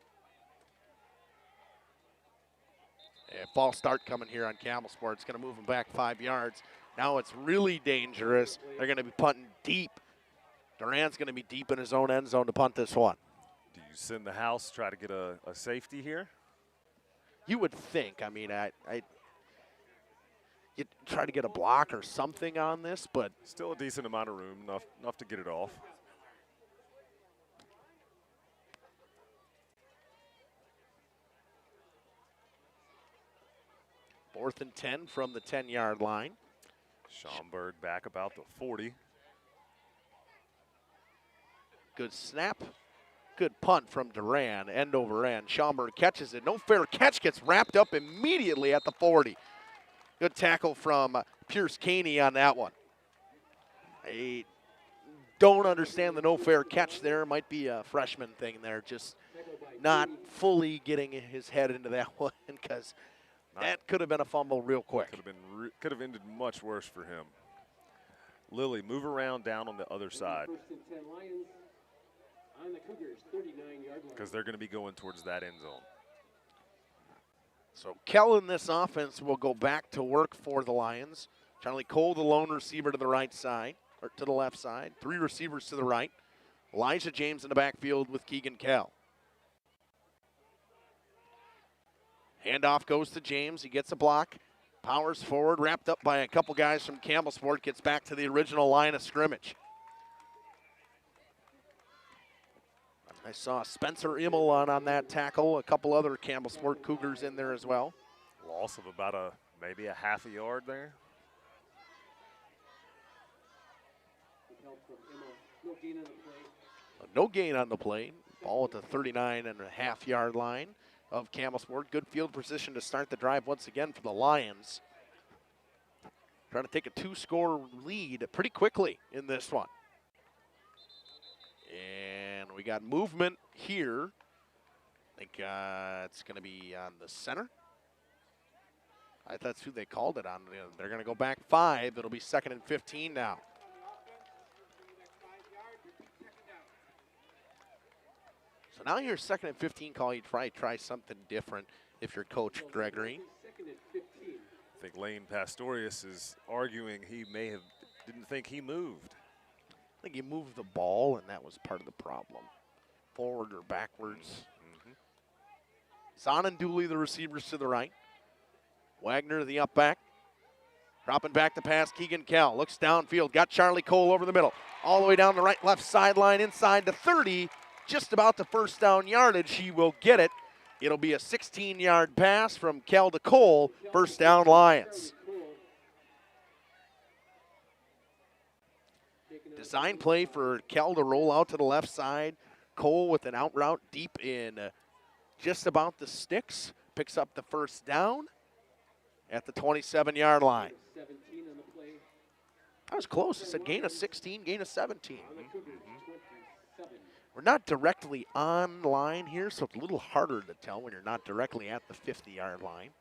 A false start coming here on Campbellsport. It's going to move them back 5 yards. Now it's really dangerous. They're going to be punting deep. Duran's going to be deep in his own end zone to punt this one. Do you send the house, try to get a safety here? You would think. I mean, you try to get a block or something on this, but still a decent amount of room, enough to get it off. Fourth and 10 from the 10-yard line. Schaumburg back about the 40. Good snap. Good punt from Duran, end over end. Schaumburg catches it. No fair catch, gets wrapped up immediately at the 40. Good tackle from Pierce Caney on that one. I don't understand the no fair catch there. Might be a freshman thing there, just not fully getting his head into that one because that could have been a fumble real quick. Could have ended much worse for him. Lilly, move around down on the other side. On the Cougars, 39-yard line. Because they're going to be going towards that end zone. So Kell in this offense will go back to work for the Lions. Charlie Cole, the lone receiver to the right side, or to the left side. 3 receivers to the right. Elijah James in the backfield with Keegan Kell. Handoff goes to James. He gets a block. Powers forward, wrapped up by a couple guys from Campbellsport. Gets back to the original line of scrimmage. I saw Spencer Immel on that tackle. A couple other Campbellsport Cougars in there as well. Loss of about maybe a half a yard there. No gain on the play. Ball at the 39.5-yard line of Campbellsport. Good field position to start the drive once again for the Lions. Trying to take a 2-score lead pretty quickly in this one. And we got movement here. I think it's going to be on the center. That's who they called it on. They're going to go back 5. It'll be 2nd and 15 now. So now your 2nd and 15 call, you try something different if you're Coach Gregory. I think Lane Pastorius is arguing he didn't think he moved. I think he moved the ball, and that was part of the problem. Forward or backwards. Zahn and Dooley, the receivers to the right. Wagner, the up back. Dropping back to pass, Keegan Kell. Looks downfield, got Charlie Cole over the middle. All the way down the right, left sideline, inside the 30. Just about the first down yardage. He will get it. It'll be a 16-yard pass from Kell to Cole. First down, Lions. Design play for Kell to roll out to the left side. Cole with an out route deep in just about the sticks. Picks up the first down at the 27-yard line. That was close. I said gain of 16, gain of 17. We're not directly on line here, so it's a little harder to tell when you're not directly at the 50-yard line.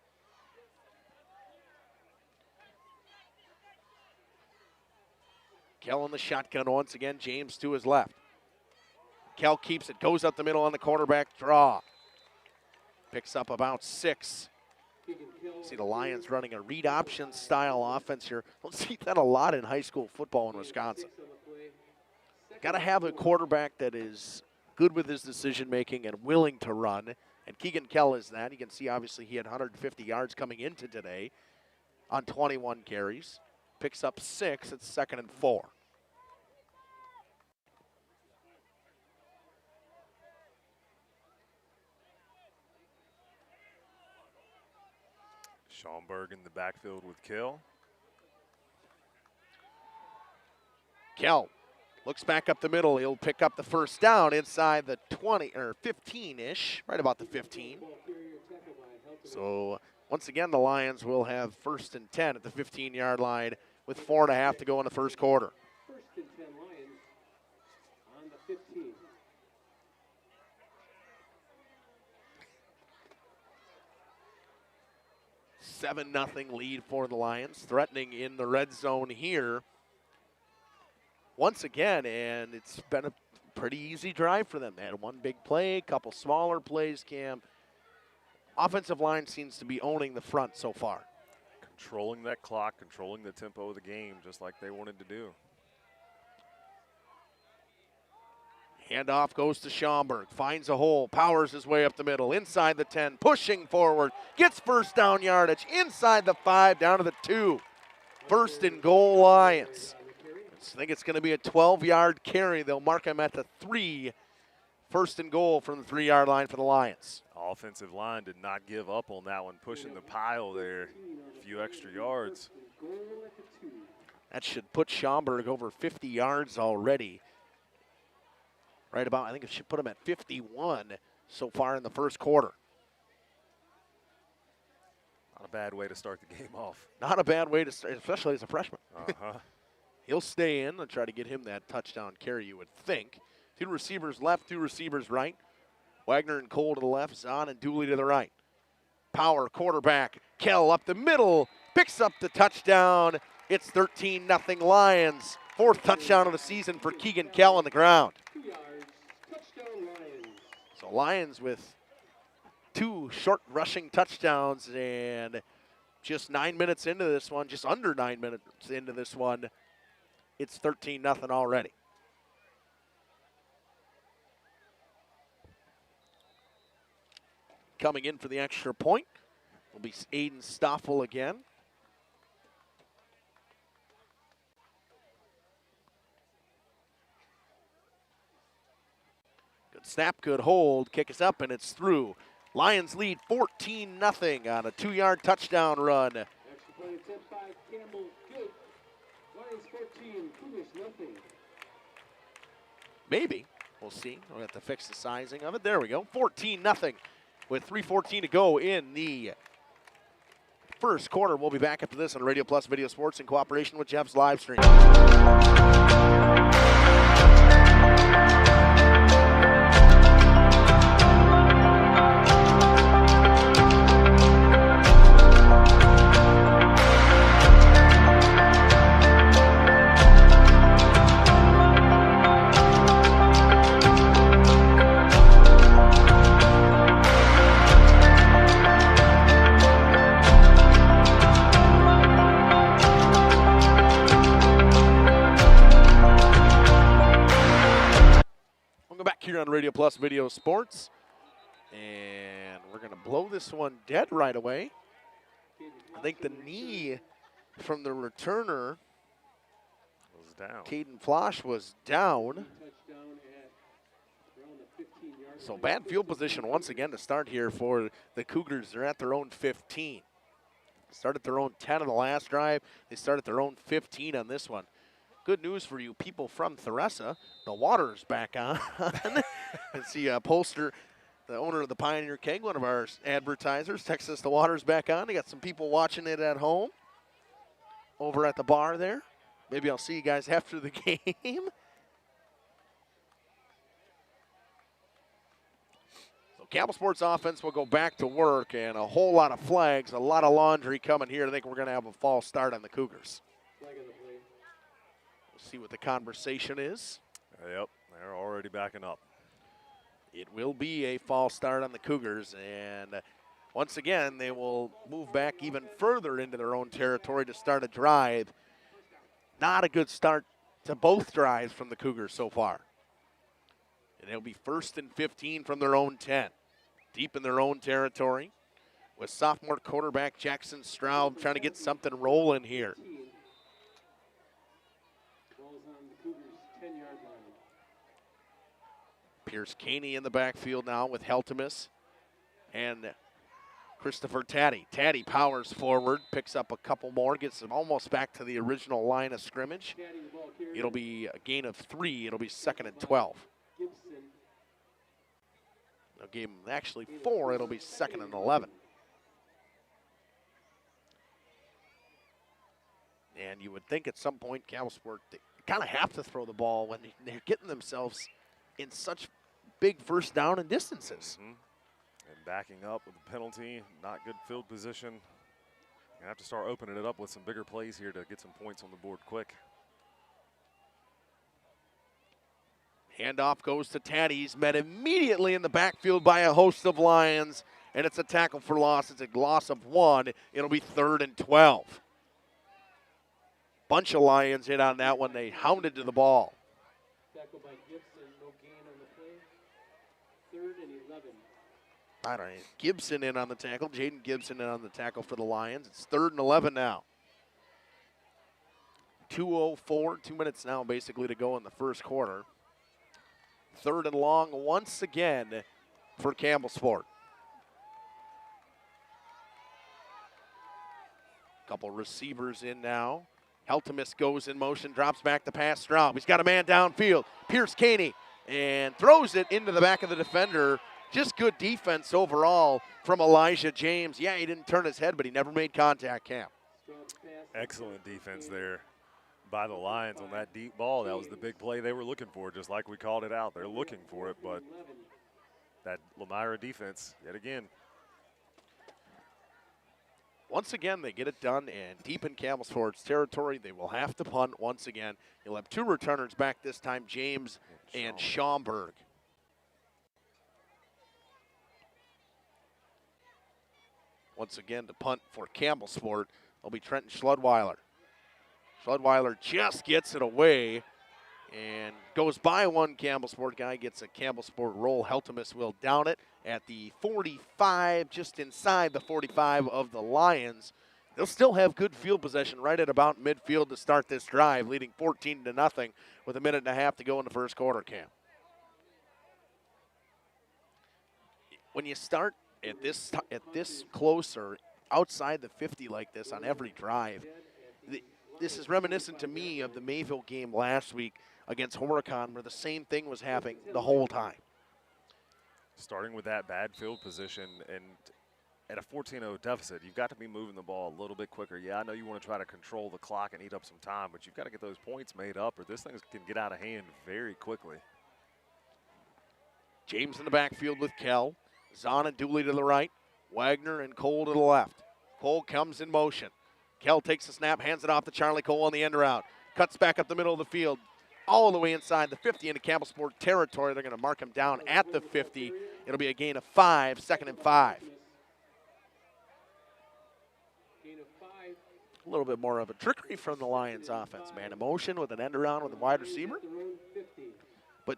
Kell in the shotgun once again. James to his left. Kell keeps it, goes up the middle on the quarterback draw. Picks up about 6 See the Lions running a read option style offense here. Don't see that a lot in high school football in Wisconsin. Got to have a quarterback that is good with his decision making and willing to run. And Keegan Kell is that. You can see obviously he had 150 yards coming into today on 21 carries. Picks up 6. It's 2nd and 4. Schaumburg in the backfield with Kell. Kell looks back up the middle. He'll pick up the first down inside the 20 or 15-ish, right about the 15. So once again, the Lions will have 1st and 10 at the 15-yard line with 4.5 to go in the first quarter. 1st and 10 Lions on the 15. $7-0 lead for the Lions, threatening in the red zone here once again, and it's been a pretty easy drive for them. They had one big play, a couple smaller plays, Cam. Offensive line seems to be owning the front so far. Controlling that clock, controlling the tempo of the game, just like they wanted to do. Handoff goes to Schaumburg, finds a hole, powers his way up the middle, inside the 10, pushing forward, gets first down yardage, inside the 5, down to the 2. 1st and goal, Lions. I think it's going to be a 12-yard carry. They'll mark him at the 3. 1st and goal from the 3-yard line for the Lions. Offensive line did not give up on that one, pushing the pile there, a few extra yards. That should put Schaumburg over 50 yards already. Right about, I think it should put him at 51 so far in the first quarter. Not a bad way to start the game off. Not a bad way to start, especially as a freshman. Uh-huh. He'll stay in and try to get him that touchdown carry, you would think. 2 receivers left, 2 receivers right. Wagner and Cole to the left, Zahn and Dooley to the right. Power, quarterback, Kell up the middle, picks up the touchdown. It's 13-0 Lions. 4th touchdown of the season for Keegan Kell on the ground. 2 yards, touchdown Lions. So Lions with 2 short rushing touchdowns, and just 9 minutes into this one, just under 9 minutes into this one, it's 13-0 already. Coming in for the extra point will be Aiden Stoffel again. Good snap, good hold, kick is up, and it's through. Lions lead 14-0 on a 2-yard touchdown run. Extra point attempt by Campbell, good. Lions 14, Cougars nothing. Maybe. We'll see. We'll have to fix the sizing of it. There we go. 14-0 with 3:14 to go in the first quarter. We'll be back after this on Radio Plus Video Sports in cooperation with Jeff's live stream. Here on Radio Plus Video Sports, and we're going to blow this one dead right away. I think the knee from the returner was down. Caden Flosh was down. So bad field position once again to start here for the Cougars. They're at their own 15. Started their own 10 on the last drive. They started their own 15 on this one. Good news for you people from Theresa. The water's back on. And see Polster, the owner of the Pioneer Keg, one of our advertisers, texts us the water's back on. They got some people watching it at home over at the bar there. Maybe I'll see you guys after the game. So Campbellsport's offense will go back to work, and a whole lot of flags, a lot of laundry coming here. I think we're going to have a false start on the Cougars. See what the conversation is. Yep, they're already backing up. It will be a false start on the Cougars, and Once again, they will move back even further into their own territory to start a drive. Not a good start to both drives from the Cougars so far. And it'll be 1st and 15 from their own 10. Deep in their own territory with sophomore quarterback Jackson Straub trying to get something rolling here. Ball's on the Cougars' 10-yard line. Pierce Caney in the backfield now with Heltemus and Christopher Taddy. Taddy powers forward, picks up a couple more, gets them almost back to the original line of scrimmage. It'll be a gain of 3. It'll be 2nd and 12. They'll give him actually 4. It'll be 2nd and 11. And you would think at some point Campbellsport, they kind of have to throw the ball when they're getting themselves in such big first down and distances. And backing up with a penalty, not good field position. You're going to have to start opening it up with some bigger plays here to get some points on the board quick. Handoff goes to Taddy. He's met immediately in the backfield by a host of Lions, and it's a tackle for loss. It's a loss of 1. It'll be 3rd and 12. Bunch of Lions in on that one. They hounded to the ball. Tackle by Gibson, no gain on the play. 3rd and 11. I don't know. Gibson in on the tackle. Jaden Gibson in on the tackle for the Lions. It's 3rd and 11 now. 2:04, 2 minutes now basically to go in the first quarter. 3rd and long once again for Campbellsport. Couple receivers in now. Heltemus goes in motion, drops back to pass Straub. He's got a man downfield. Pierce Caney and throws it into the back of the defender. Just good defense overall from Elijah James. Yeah, he didn't turn his head, but he never made contact, Cam. Excellent defense there by the Lions on that deep ball. That was the big play they were looking for, just like we called it out. They're looking for it, but that Lomira defense, yet again. Once again, they get it done, and deep in Campbellsport's territory, they will have to punt once again. You'll have 2 returners back this time, James and Schaumburg. Once again, to punt for Campbellsport will be Trenton Schludweiler. Schludweiler just gets it away and goes by one Campbellsport guy, gets a Campbellsport roll. Heltemus will down it at the 45, just inside the 45 of the Lions. They'll still have good field possession right at about midfield to start this drive, leading 14-0 with 1.5 minutes to go in the first quarter, Cam. When you start at this close or outside the 50 like this on every drive, this is reminiscent to me of the Mayville game last week against Horicon, where the same thing was happening the whole time. Starting with that bad field position and at a 14-0 deficit, you've got to be moving the ball a little bit quicker. Yeah, I know you want to try to control the clock and eat up some time, but you've got to get those points made up or this thing can get out of hand very quickly. James in the backfield with Kell. Zahn and Dooley to the right. Wagner and Cole to the left. Cole comes in motion. Kell takes the snap, hands it off to Charlie Cole on the end route. Cuts back up the middle of the field, all the way inside the 50 into Campbellsport territory. They're going to mark him down at the 50. It'll be a gain of 5, 2nd and 5. Gain of 5. A little bit more of a trickery from the Lions offense, man. In motion with an end around with a wide receiver. But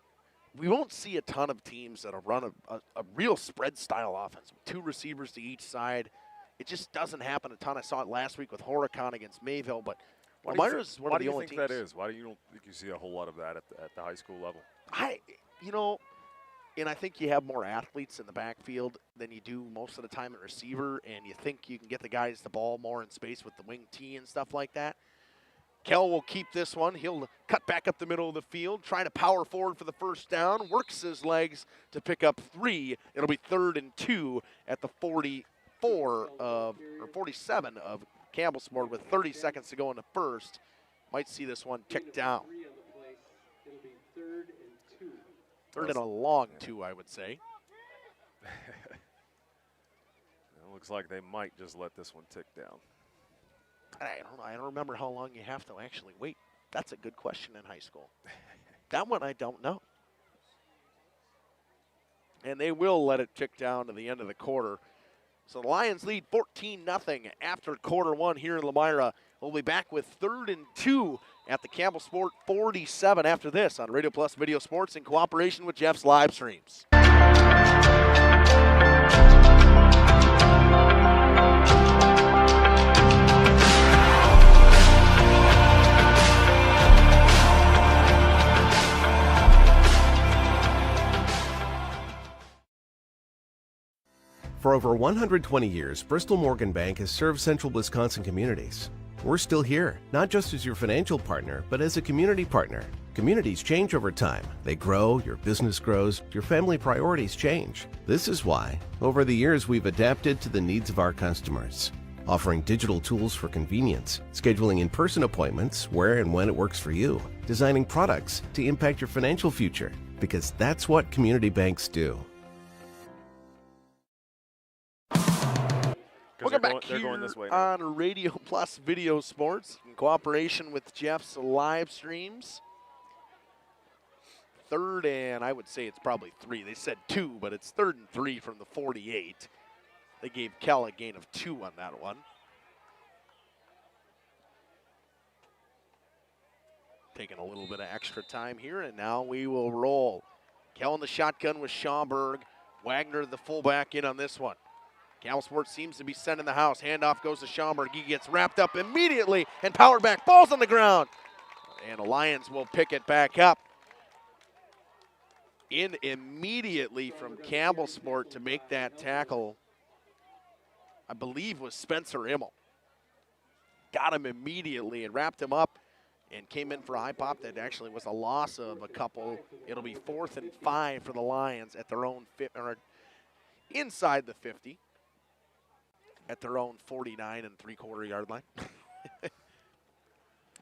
we won't see a ton of teams that'll run a real spread style offense with 2 receivers to each side. It just doesn't happen a ton. I saw it last week with Horicon against Mayville, but Lomira's one of the only teams. Why do you think that is? Why do you don't think you see a whole lot of that at the high school level? And I think you have more athletes in the backfield than you do most of the time at receiver, and you think you can get the guys the ball more in space with the wing T and stuff like that. Kell will keep this one. He'll cut back up the middle of the field, try to power forward for the first down, works his legs to pick up 3. It'll be 3rd and 2 at the 47 of Campbellsport with 30 seconds to go in the first. Might see this one tick down. It'll be 3rd and 2. 3rd and a long 2, I would say. It looks like they might just let this one tick down. I don't remember how long you have to actually wait. That's a good question in high school. That one I don't know. And they will let it tick down to the end of the quarter. So the Lions lead 14-0 after quarter one here in Lomira. We'll be back with 3rd and 2 at the Campbellsport 47 after this on Radio Plus Video Sports in cooperation with Jeff's Livestreams. For over 120 years, Bristol Morgan Bank has served central Wisconsin communities. We're still here, not just as your financial partner, but as a community partner. Communities change over time. They grow, your business grows, your family priorities change. This is why, over the years, we've adapted to the needs of our customers, offering digital tools for convenience, scheduling in-person appointments where and when it works for you, designing products to impact your financial future, because that's what community banks do. Welcome back here on Radio Plus Video Sports in cooperation with Jeff's Livestreams. 3rd and I would say it's probably 3. They said 2, but it's 3rd and 3 from the 48. They gave Cal a gain of 2 on that one. Taking a little bit of extra time here, and now we will roll. Cal in the shotgun with Schauberg. Wagner, the fullback, in on this one. Campbellsport seems to be sending the house. Handoff goes to Schauberg. He gets wrapped up immediately and powered back. Ball's on the ground. And the Lions will pick it back up. In immediately from Campbellsport to make that tackle, I believe, was Spencer Immel. Got him immediately and wrapped him up and came in for a high pop that actually was a loss of a couple. It'll be 4th and 5 for the Lions at their own inside the 50. At their own 49 and 3/4 yard line.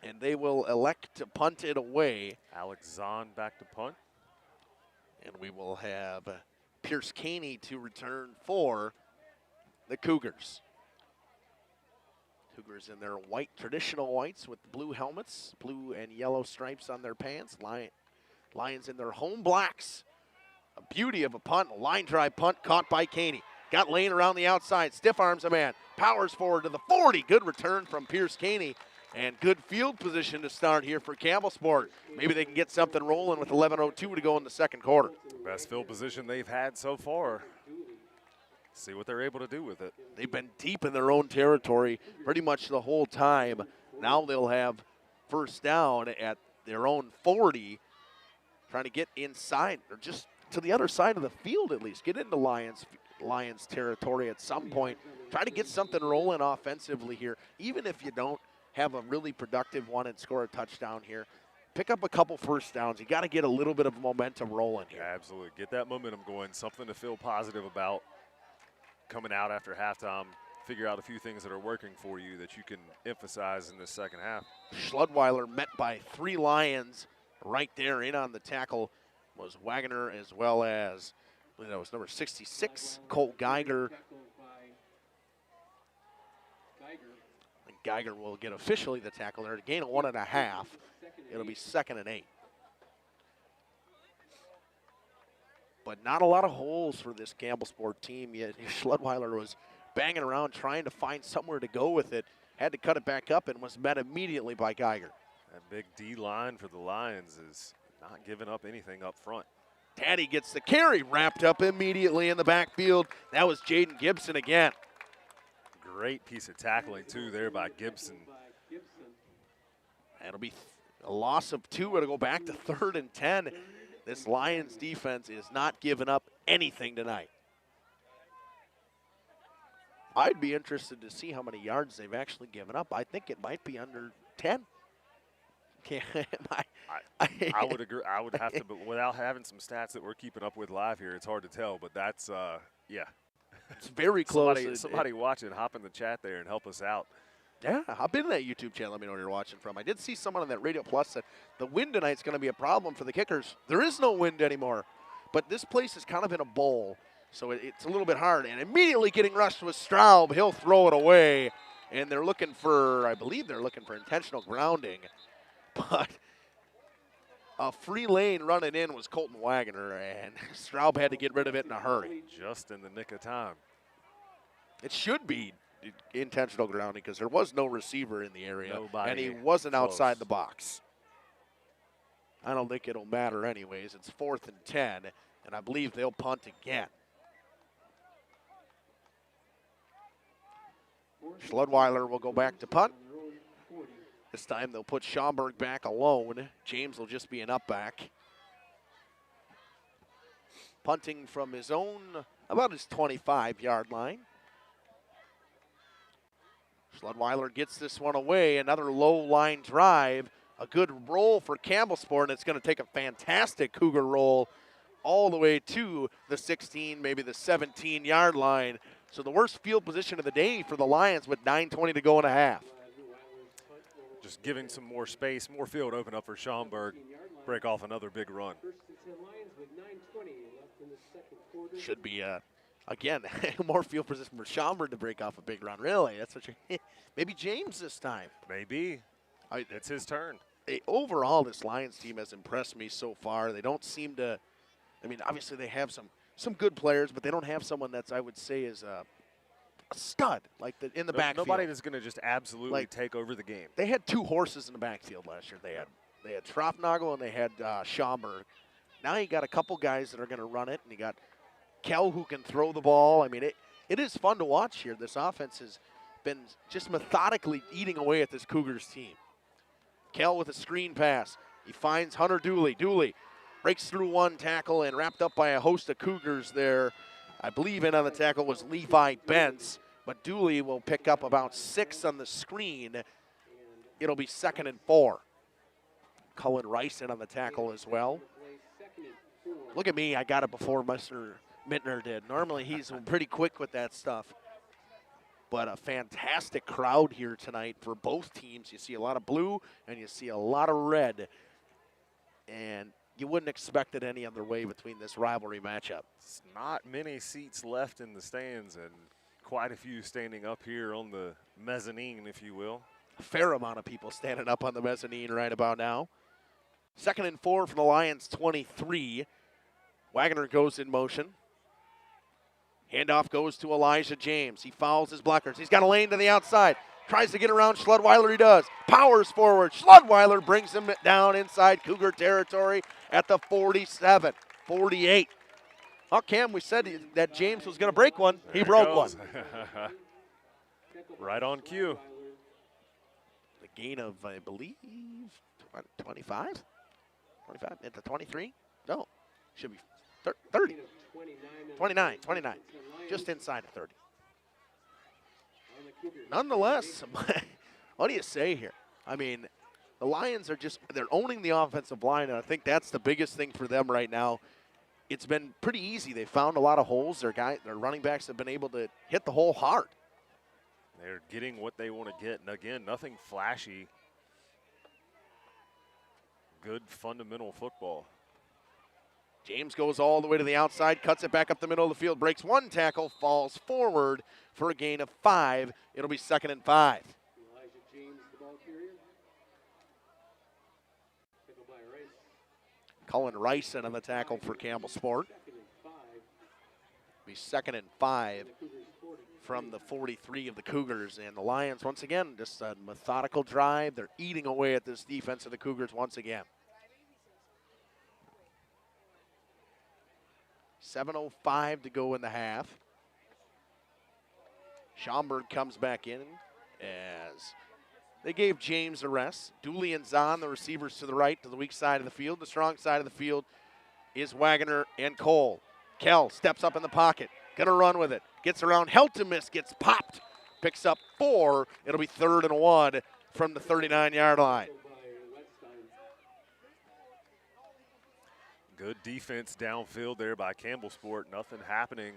And they will elect to punt it away. Alex Zahn back to punt. And we will have Pierce Caney to return for the Cougars. Cougars in their white, traditional whites with blue helmets, blue and yellow stripes on their pants. Lions in their home blacks. A beauty of a punt, a line drive punt caught by Caney. Got Lane around the outside, stiff arms a man, powers forward to the 40. Good return from Pierce Caney, and good field position to start here for Campbellsport. Maybe they can get something rolling with 11:02 to go in the second quarter. Best field position they've had so far. See what they're able to do with it. They've been deep in their own territory pretty much the whole time. Now they'll have first down at their own 40, trying to get inside, or just to the other side of the field at least. Get into Lions territory at some point. Try to get something rolling offensively here. Even if you don't have a really productive one and score a touchdown here, pick up a couple first downs. You got to get a little bit of momentum rolling here. Absolutely. Get that momentum going. Something to feel positive about coming out after halftime. Figure out a few things that are working for you that you can emphasize in the second half. Schludweiler met by 3 Lions right there. In on the tackle was Wagner, as well as it was number 66, Colt Geiger. And Geiger will get officially the tackle there. A gain of 1.5. It'll be 2nd and 8. But not a lot of holes for this Campbellsport team yet. Schludweiler was banging around trying to find somewhere to go with it. Had to cut it back up and was met immediately by Geiger. That big D line for the Lions is not giving up anything up front. Taddy gets the carry, wrapped up immediately in the backfield. That was Jaden Gibson again. Great piece of tackling, too, there by Gibson. That'll be a loss of 2. It'll go back to 3rd and 10. This Lions defense is not giving up anything tonight. I'd be interested to see how many yards they've actually given up. I think it might be under 10. I would agree. I would have to, but without having some stats that we're keeping up with live here, it's hard to tell. But that's, yeah. It's very close. Somebody watching, hop in the chat there and help us out. Yeah, hop into that YouTube channel. Let me know where you're watching from. I did see someone on that Radio Plus said the wind tonight's going to be a problem for the Kickers. There is no wind anymore. But this place is kind of in a bowl, so it's a little bit hard. And immediately getting rushed with Straub. He'll throw it away. And they're looking for, I believe they're looking for intentional grounding. But a free lane running in was Colton Wagner, and Straub had to get rid of it in a hurry. Just in the nick of time. It should be intentional grounding because there was no receiver in the area, Nobody and he wasn't close. outside the box. I don't think it'll matter anyways. It's 4th and 10, and I believe they'll punt again. Schludweiler will go back to punt. This time they'll put Schaumburg back alone. James will just be an up back. Punting from his own, about his 25-yard line. Schludweiler gets this one away. Another low line drive. A good roll for Campbellsport, and it's going to take a fantastic Cougar roll all the way to the 16, maybe the 17-yard line. So the worst field position of the day for the Lions with 9:20 to go in a half. Just giving some more space, more field open up for Schaumburg. Break off another big run. Should be, again, more field position for Schaumburg to break off a big run. Really? That's what you're – maybe James this time. Maybe. It's his turn. Overall, this Lions team has impressed me so far. They don't seem to – I mean, obviously they have some good players, but they don't have someone that's, I would say, is a stud like in the backfield. Nobody that's going to just absolutely take over the game. They had two horses in the backfield last year. They had Schroffnagel and they had Schaumburg. Now you got a couple guys that are going to run it, and you got Kell who can throw the ball. I mean, it is fun to watch here. This offense has been just methodically eating away at this Cougars team. Kell with a screen pass. He finds Hunter Dooley. Dooley breaks through one tackle and wrapped up by a host of Cougars there. I believe in on the tackle was Levi Bentz, but Dooley will pick up about 6 on the screen. It'll be 2nd and 4. Cullen Rice in on the tackle as well. Look at me, I got it before Mr. Mittner did. Normally he's pretty quick with that stuff. But a fantastic crowd here tonight for both teams. You see a lot of blue and you see a lot of red. And you wouldn't expect it any other way between this rivalry matchup. It's not many seats left in the stands and quite a few standing up here on the mezzanine, if you will. A fair amount of people standing up on the mezzanine right about now. 2nd and 4 for the Lions, 23. Wagner goes in motion. Handoff goes to Elijah James. He fouls his blockers. He's got a lane to the outside. Tries to get around Schludweiler. He does. Powers forward. Schludweiler brings him down inside Cougar territory at the 47, 48. Oh, Cam, we said that James was going to break one. He broke one. Right on cue. The gain of, I believe, 25? 25 at the 23? No, should be 30. 29. Just inside of 30. Nonetheless, what do you say here? I mean, the Lions are they're owning the offensive line, and I think that's the biggest thing for them right now. It's been pretty easy. They found a lot of holes. Their running backs have been able to hit the hole hard. They're getting what they want to get. And again, nothing flashy. Good fundamental football. James goes all the way to the outside, cuts it back up the middle of the field, breaks one tackle, falls forward for a gain of 5. It'll be 2nd and 5. Elijah James, the ball carrier. Tackled by Rice. Cullen Rice in on the tackle for Campbellsport. Be 2nd and 5 from the 43 of the Cougars. And the Lions, once again, just a methodical drive. They're eating away at this defense of the Cougars once again. 7:05 to go in the half. Schaumburg comes back in as they gave James a rest. Dooley and Zahn, the receivers to the right, to the weak side of the field. The strong side of the field is Wagner and Cole. Kell steps up in the pocket, gonna run with it. Gets around, Heltemis gets popped. Picks up 4. It'll be 3rd and 1 from the 39-yard line. Good defense downfield there by Campbellsport. Nothing happening.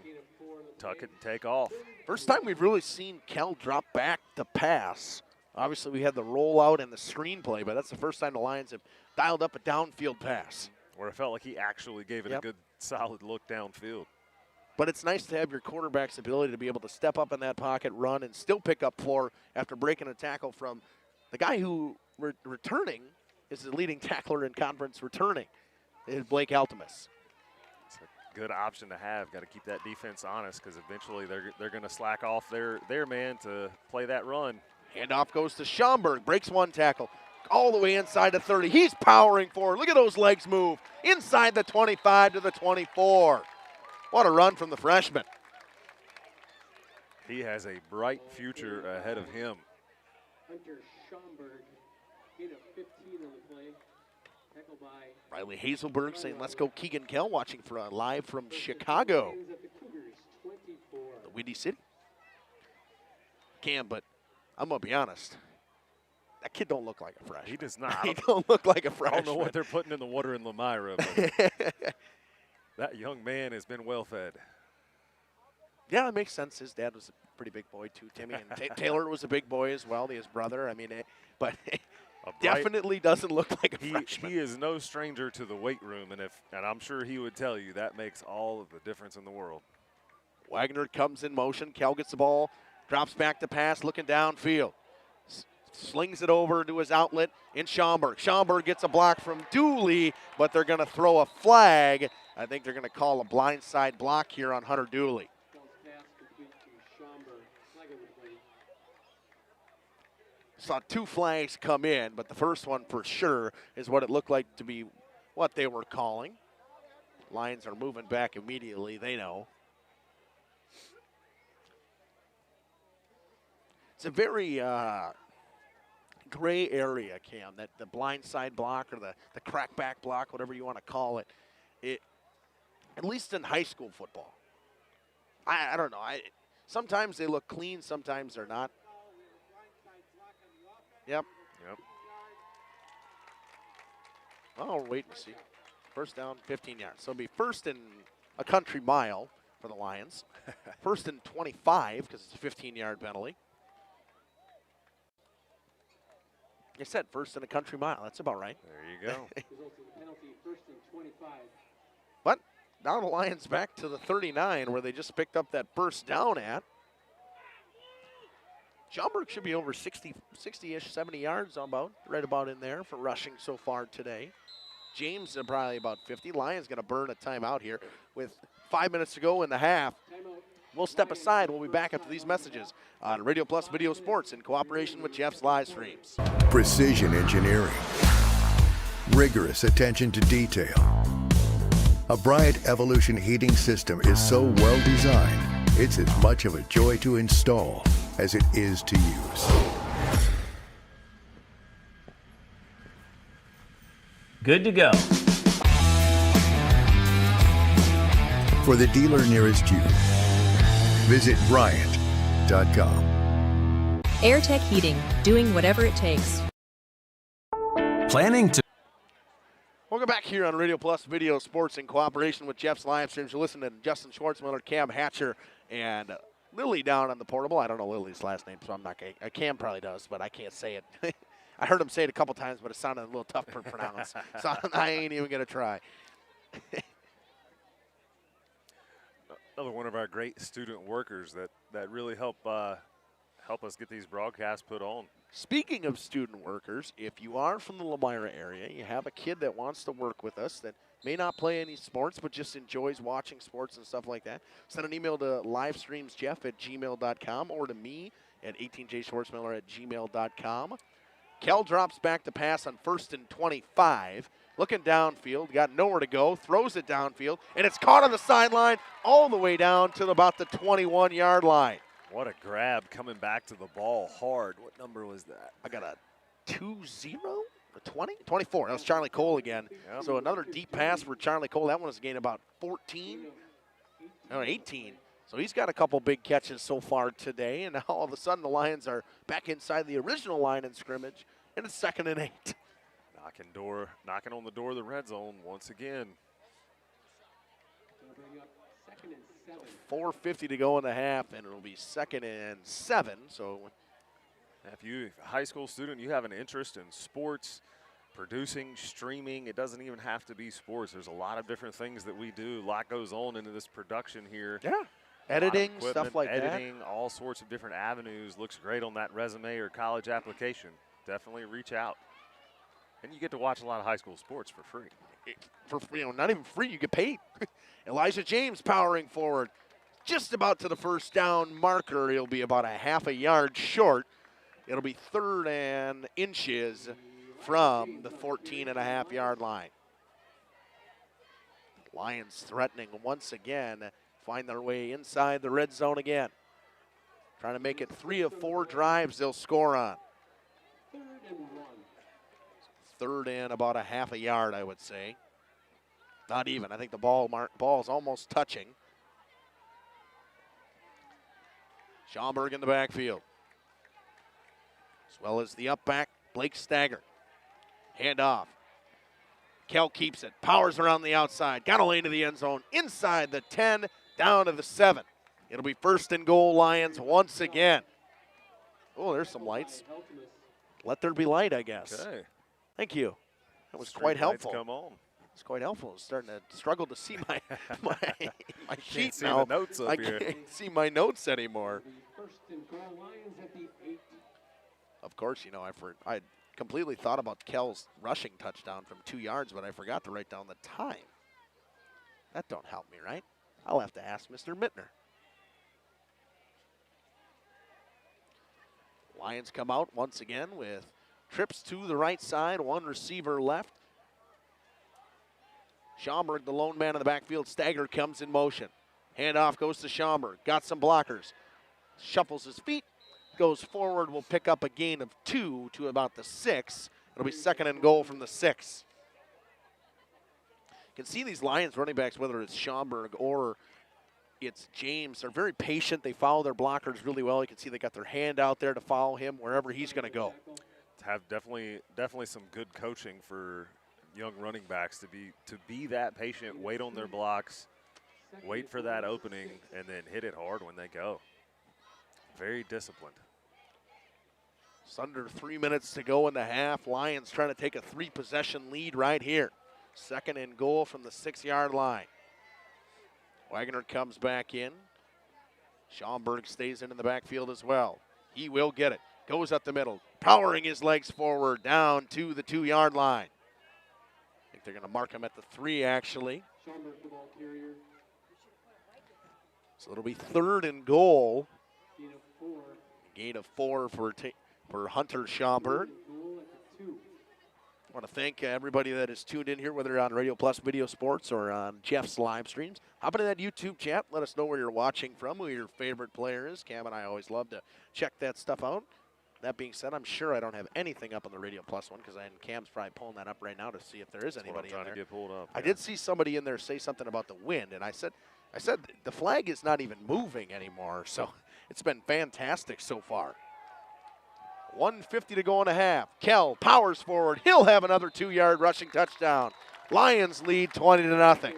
Tuck it and take off. First time we've really seen Kell drop back to pass. Obviously, we had the rollout and the screenplay, but that's the first time the Lions have dialed up a downfield pass. Where it felt like he actually gave it a good, solid look downfield. But it's nice to have your quarterback's ability to be able to step up in that pocket, run, and still pick up floor after breaking a tackle from the guy who returning is the leading tackler in conference returning. Is Blake Heltemis. good option to have. Got to keep that defense honest because eventually they're going to slack off their man to play that run. Handoff goes to Schaumburg, breaks one tackle, all the way inside the 30. He's powering forward. Look at those legs move. Inside the 25 to the 24. What a run from the freshman. He has a bright future ahead of him. Hunter Schaumburg, gain of 15 on the play. Tackled by Riley Hazelberg saying, let's go Keegan Kell, watching for live from Chicago. The Windy City. Cam, but I'm going to be honest. That kid don't look like a freshman. He does not. He don't look like a freshman. I don't know what they're putting in the water in Lomira, but that young man has been well fed. Yeah, it makes sense. His dad was a pretty big boy too, Timmy. And Taylor was a big boy as well, his brother. I mean, but definitely doesn't look like a freshman. He is no stranger to the weight room, and I'm sure he would tell you that makes all of the difference in the world. Wagner comes in motion. Cal gets the ball, drops back to pass, looking downfield. Slings it over to his outlet in Schaumburg. Schaumburg gets a block from Dooley, but they're going to throw a flag. I think they're going to call a blindside block here on Hunter Dooley. Saw two flags come in, but the first one for sure is what it looked like to be what they were calling. Lions are moving back immediately, they know. It's a very gray area, Cam, that the blindside block or the crackback block, whatever you want to call it. At least in high school football. I don't know. Sometimes they look clean, sometimes they're not. Yep. Well, we'll wait and see. First down, 15 yards. So it'll be first in a country mile for the Lions. First and 25 because it's a 15-yard penalty. I said first in a country mile. That's about right. There you go. penalty, first and 25. But now the Lions back to the 39 where they just picked up that first down at. Schaumburg should be over 60-ish, 70 yards right about in there for rushing so far today. James probably about 50. Lions going to burn a timeout here with 5 minutes to go in the half. We'll step aside. We'll be back after these messages on Radio Plus Video Sports in cooperation with Jeff's Livestreams. Precision engineering. Rigorous attention to detail. A Bryant Evolution heating system is so well designed, it's as much of a joy to install as it is to use. Good to go. For the dealer nearest you, visit Bryant.com. AirTech Heating, doing whatever it takes. Planning to. Welcome back here on Radio Plus Video Sports in cooperation with Jeff's Livestreams. You're listening to Justin Schwartzmiller, Cam Hatcher, and Lily down on the portable. I don't know Lily's last name, so I'm not going to. Cam probably does, but I can't say it. I heard him say it a couple times, but it sounded a little tough to pronounce. So I ain't even going to try. Another one of our great student workers that really help us get these broadcasts put on. Speaking of student workers, if you are from the Lomira area, you have a kid that wants to work with us that may not play any sports but just enjoys watching sports and stuff like that, send an email to livestreamsjeff@gmail.com or to me at 18jschwartzmiller@gmail.com. Kell drops back to pass on first and 25. Looking downfield, got nowhere to go, throws it downfield, and it's caught on the sideline all the way down to about the 21-yard line. What a grab coming back to the ball hard. What number was that? I got a 20, a 20, 24. That was Charlie Cole again. Yep. So another deep pass for Charlie Cole. That one was a gain about 18. So he's got a couple big catches so far today, and now all of a sudden the Lions are back inside the original line in scrimmage, and it's 2nd and 8. Knocking on the door of the red zone once again. 4:50 to go in the half, and it'll be 2nd and 7. So if you're a high school student, you have an interest in sports, producing, streaming, it doesn't even have to be sports. There's a lot of different things that we do. A lot goes on into this production here. Yeah. Editing, stuff like that. Editing, all sorts of different avenues. Looks great on that resume or college application. Definitely reach out. And you get to watch a lot of high school sports for free. Not even free, you get paid. Elijah James powering forward, just about to the first down marker. He'll be about a half a yard short. It'll be 3rd and inches from the 14.5-yard line. Lions threatening once again, find their way inside the red zone again. Trying to make it 3 of 4 drives they'll score on. 3rd and about a half a yard, I would say. Not even. I think the ball's almost touching. Schaumburg in the backfield. As well as the up back, Blake Stagger. Hand off. Kell keeps it. Powers around the outside. Got a lane to the end zone. Inside the 10, down to the 7. It'll be 1st and goal, Lions once again. Oh, there's some lights. Let there be light, I guess. Okay. Thank you. That was quite helpful. Come on. It's quite helpful. I'm starting to struggle to see my sheet Can't see now. the notes up I here. can't see my notes anymore. 1st and goal, Lions at the 8. Of course, I completely thought about Kell's rushing touchdown from 2 yards, but I forgot to write down the time. That don't help me, right? I'll have to ask Mr. Mittner. Lions come out once again with trips to the right side, 1 receiver left. Schaumburg, the lone man in the backfield. Stagger comes in motion. Handoff goes to Schaumburg. Got some blockers. Shuffles his feet. Goes forward. Will pick up a gain of 2 to about the 6. It'll be 2nd and goal from the 6. You can see these Lions running backs, whether it's Schaumburg or it's James, they're very patient. They follow their blockers really well. You can see they got their hand out there to follow him wherever he's going to go. Have definitely some good coaching for young running backs to be that patient, wait on their blocks, wait for that opening, and then hit it hard when they go. Very disciplined. It's under 3 minutes to go in the half. Lions trying to take a 3-possession lead right here. 2nd and goal from the 6-yard line. Wagner comes back in. Schaumburg stays in the backfield as well. He will get it. Goes up the middle, powering his legs forward down to the 2-yard line. I think they're going to mark him at the 3, actually. So it'll be 3rd and goal. Gain of 4 for Hunter Schaumburg. I want to thank everybody that is tuned in here, whether on Radio Plus Video Sports or on Jeff's live streams. Hop into that YouTube chat. Let us know where you're watching from, who your favorite player is. Cam and I always love to check that stuff out. That being said, I'm sure I don't have anything up on the Radio Plus one because Cam's probably pulling that up right now to see if there is anybody in there. To get pulled up. I did see somebody in there say something about the wind, and I said the flag is not even moving anymore, so it's been fantastic so far. 1:50 to go in a half. Kell powers forward. He'll have another 2-yard rushing touchdown. Lions lead 20-0.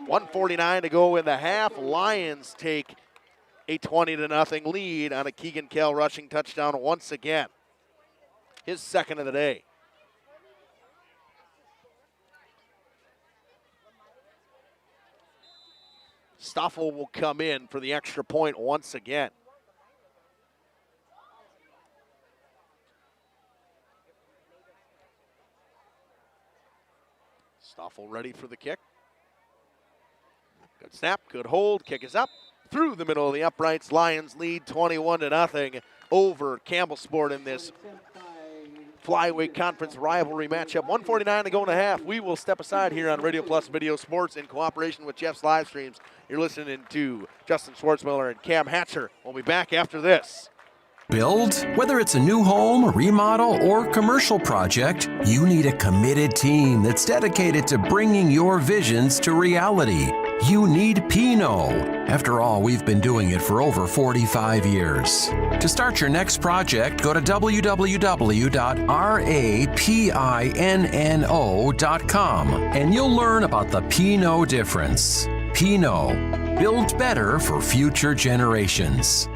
1:49 to go in the half. Lions take a 20-0 lead on a Keegan Kell rushing touchdown once again. His 2nd of the day. Stoffel will come in for the extra point once again. Stoffel ready for the kick. Good snap, good hold, kick is up. Through the middle of the uprights, Lions lead 21-0 over Campbellsport in this flyweight conference rivalry matchup. 1:49 to go in the half. We will step aside here on Radio Plus Video Sports in cooperation with Jeff's live streams. You're listening to Justin Schwartzmiller and Cam Hatcher. We'll be back after this. Build? Whether it's a new home, remodel, or commercial project, you need a committed team that's dedicated to bringing your visions to reality. You need Pinot. After all, we've been doing it for over 45 years. To start your next project, go to www.rapinno.com and you'll learn about the Pinot difference. Pinot, build better for future generations.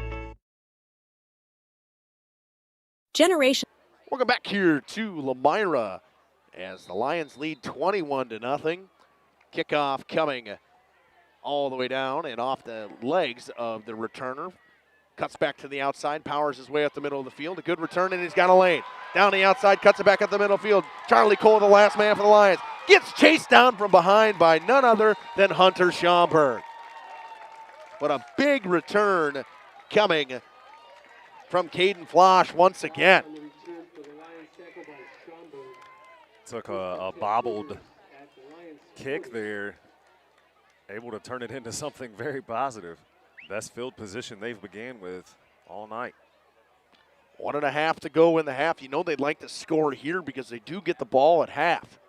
Welcome back here to Lomira as the Lions lead 21-0. Kickoff coming all the way down and off the legs of the returner Cuts back to the outside, powers his way up the middle of the field. A good return, and he's got a lane. Down the outside, cuts it back up the middle field. Charlie Cole, the last man for the Lions, gets chased down from behind by none other than Hunter Schomburg. But a big return coming from Caden Flosh once again. Took a bobbled kick there, able to turn it into something very positive. Best field position they've began with all night. 1.5 to go in the half. You know they'd like to score here because they do get the ball at half.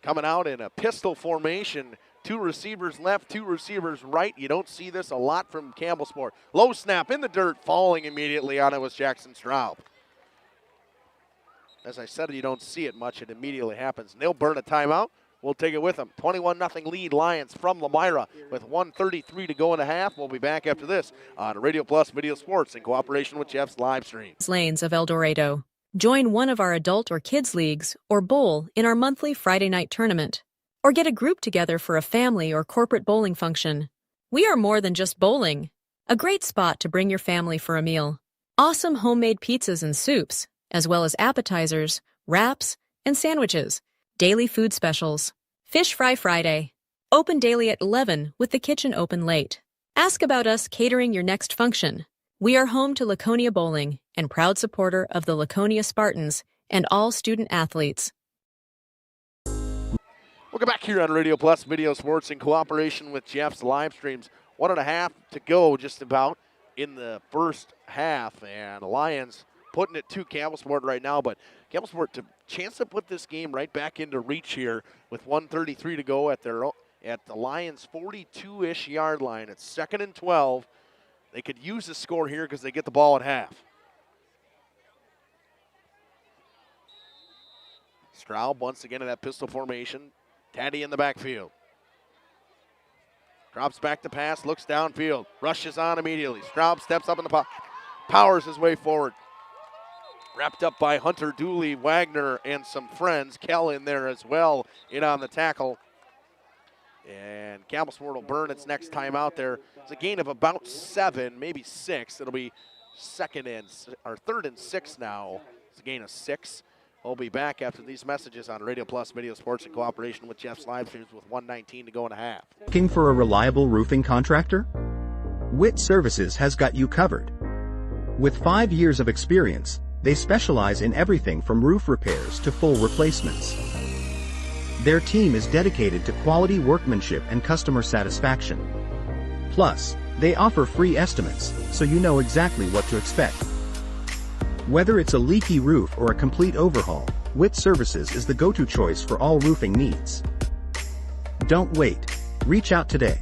Coming out in a pistol formation. 2 receivers left, 2 receivers right. You don't see this a lot from Campbellsport. Low snap in the dirt, falling immediately on it was Jackson Straub. As I said, you don't see it much. It immediately happens. And they'll burn a timeout. We'll take it with them. 21-0 lead Lions from Lomira with 1:33 to go in the half. We'll be back after this on Radio Plus Video Sports in cooperation with Jeff's Livestreams. Lanes of El Dorado. Join one of our adult or kids leagues or bowl in our monthly Friday night tournament. Or get a group together for a family or corporate bowling function. We are more than just bowling. A great spot to bring your family for a meal. Awesome homemade pizzas and soups, as well as appetizers, wraps, and sandwiches. Daily food specials. Fish Fry Friday. Open daily at 11 with the kitchen open late. Ask about us catering your next function. We are home to Laconia Bowling and proud supporter of the Laconia Spartans and all student athletes. Welcome back here on Radio Plus Video Sports in cooperation with Jeff's Livestreams. 1.5 to go just about in the first half. And the Lions putting it to Campbellsport right now. But Campbellsport to chance to put this game right back into reach here with 1:33 to go at the Lions' 42-ish yard line. It's 2nd and 12. They could use the score here because they get the ball at half. Straub once again in that pistol formation. Taddy in the backfield. Drops back to pass, looks downfield, rushes on immediately. Straub steps up in the pocket, powers his way forward. Wrapped up by Hunter Dooley, Wagner, and some friends. Kell in there as well, in on the tackle. And Campbellsport will burn its next time out there. It's a gain of about 7, maybe 6. It'll be 3rd and 6 now. It's a gain of 6. We'll be back after these messages on Radio Plus Video Sports in cooperation with Jeff's Livestreams with 1:19 to go in a half. Looking for a reliable roofing contractor? Witt Services has got you covered. With 5 years of experience, they specialize in everything from roof repairs to full replacements. Their team is dedicated to quality workmanship and customer satisfaction. Plus, they offer free estimates, so you know exactly what to expect. Whether it's a leaky roof or a complete overhaul, Witt Services is the go-to choice for all roofing needs. Don't wait. Reach out today.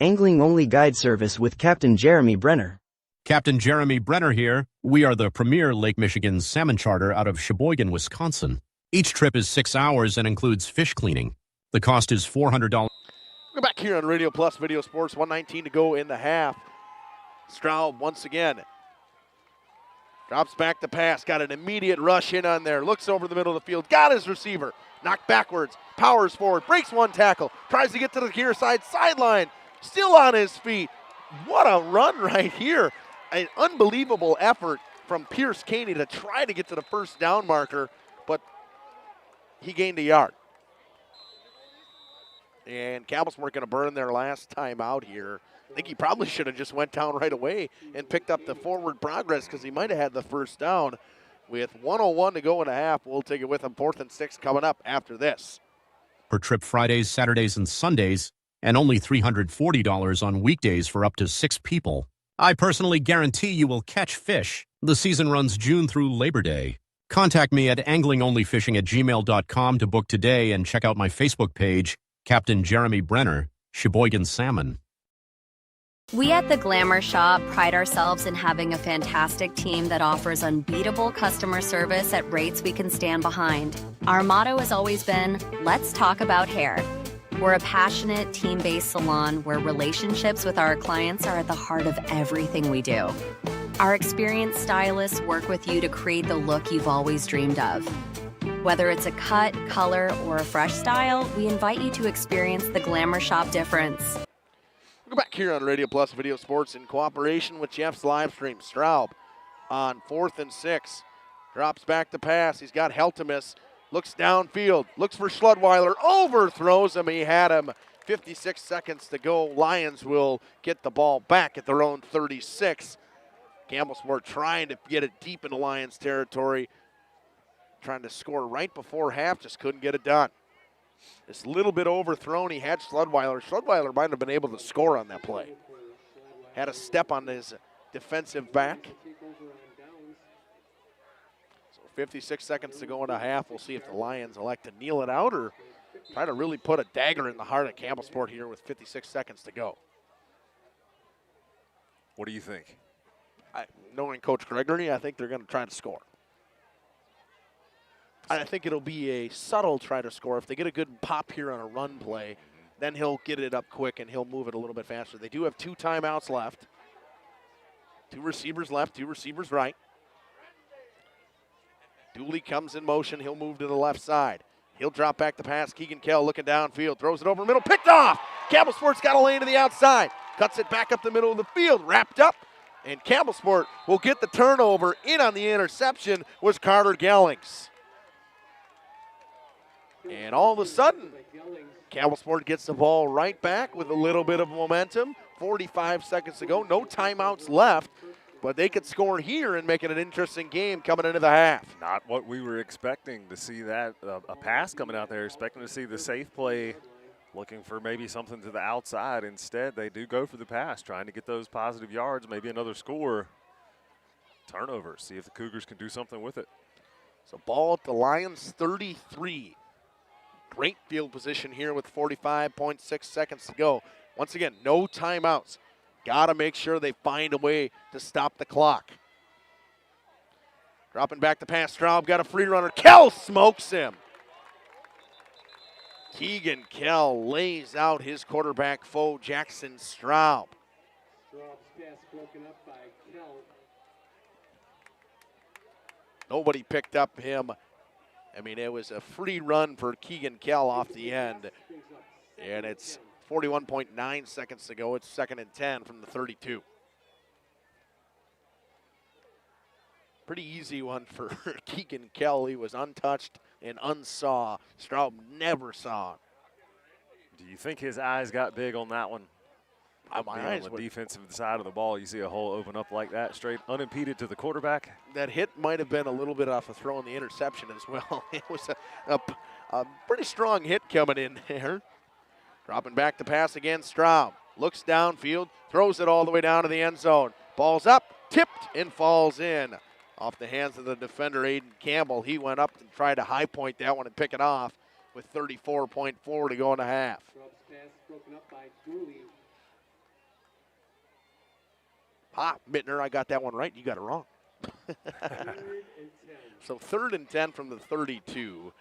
Angling-only guide service with Captain Jeremy Brenner. Captain Jeremy Brenner here. We are the premier Lake Michigan salmon charter out of Sheboygan, Wisconsin. Each trip is 6 hours and includes fish cleaning. The cost is $400. We're back here on Radio Plus Video Sports, 1:19 to go in the half. Straub once again. Drops back to pass, got an immediate rush in on there, looks over the middle of the field, got his receiver, knocked backwards, powers forward, breaks one tackle, tries to get to the near side sideline, still on his feet. What a run right here. An unbelievable effort from Pierce Caney to try to get to the first down marker, but he gained a yard. And Campbellsport going to burn their last time out here. I think he probably should have just went down right away and picked up the forward progress because he might have had the first down. With 1:01 to go in a half, we'll take it with him. 4th and 6 coming up after this. Per trip Fridays, Saturdays, and Sundays, and only $340 on weekdays for up to 6 people. I personally guarantee you will catch fish. The season runs June through Labor Day. Contact me at anglingonlyfishing@gmail.com to book today and check out my Facebook page, Captain Jeremy Brenner, Sheboygan Salmon. We at The Glamour Shop pride ourselves in having a fantastic team that offers unbeatable customer service at rates we can stand behind. Our motto has always been, let's talk about hair. We're a passionate, team-based salon where relationships with our clients are at the heart of everything we do. Our experienced stylists work with you to create the look you've always dreamed of. Whether it's a cut, color, or a fresh style, we invite you to experience the Glamour Shop difference. We're back here on Radio Plus Video Sports in cooperation with Jeff's Livestream. Straub on 4th and 6. Drops back to pass. He's got Heltemus. Looks downfield. Looks for Schludweiler. Overthrows him. He had him. 56 seconds to go. Lions will get the ball back at their own 36. Campbellsport trying to get it deep into Lions territory. Trying to score right before half. Just couldn't get it done. This little bit overthrown. He had Schludweiler. Schludweiler might have been able to score on that play. Had a step on his defensive back. So 56 seconds to go in a half. We'll see if the Lions elect to kneel it out or try to really put a dagger in the heart of Campbellsport here with 56 seconds to go. What do you think? Knowing Coach Gregory, I think they're going to try to score. I think it'll be a subtle try to score. If they get a good pop here on a run play, then he'll get it up quick and he'll move it a little bit faster. They do have 2 timeouts left. 2 receivers left, 2 receivers right. Dooley comes in motion. He'll move to the left side. He'll drop back the pass. Keegan Kell looking downfield. Throws it over the middle. Picked off. Campbellsport's got a lane to the outside. Cuts it back up the middle of the field. Wrapped up. And Campbellsport will get the turnover. In on the interception was Carter Gellings. And all of a sudden, Campbellsport gets the ball right back with a little bit of momentum. 45 seconds to go. No timeouts left. But they could score here and make it an interesting game coming into the half. Not what we were expecting to see that, a pass coming out there, expecting to see the safe play, looking for maybe something to the outside. Instead, they do go for the pass, trying to get those positive yards, maybe another score. Turnover, see if the Cougars can do something with it. So ball at the Lions 33. Great field position here with 45.6 seconds to go. Once again, no timeouts. Got to make sure they find a way to stop the clock. Dropping back the pass. Straub got a free runner. Kell smokes him. Keegan Kell lays out his quarterback foe, Jackson Straub. Straub's pass broken up by Kell. Nobody picked up him. I mean, it was a free run for Keegan Kell off the end. And it's 41.9 seconds to go. It's 2nd and 10 from the 32. Pretty easy one for Keegan Kell. He was untouched and unsaw. Straub never saw him. Do you think his eyes got big on that one? My eyes on the defensive side of the ball, you see a hole open up like that, straight unimpeded to the quarterback. That hit might have been a little bit off of throwing the interception as well. It was a pretty strong hit coming in there. Dropping back to pass again, Straub. Looks downfield, throws it all the way down to the end zone. Ball's up, tipped, and falls in. Off the hands of the defender, Aiden Campbell. He went up and tried to high point that one and pick it off with 34.4 to go in the half. Straub's pass broken up by Dooley. Mittner, I got that one right. You got it wrong. So 3rd and 10 from the 32.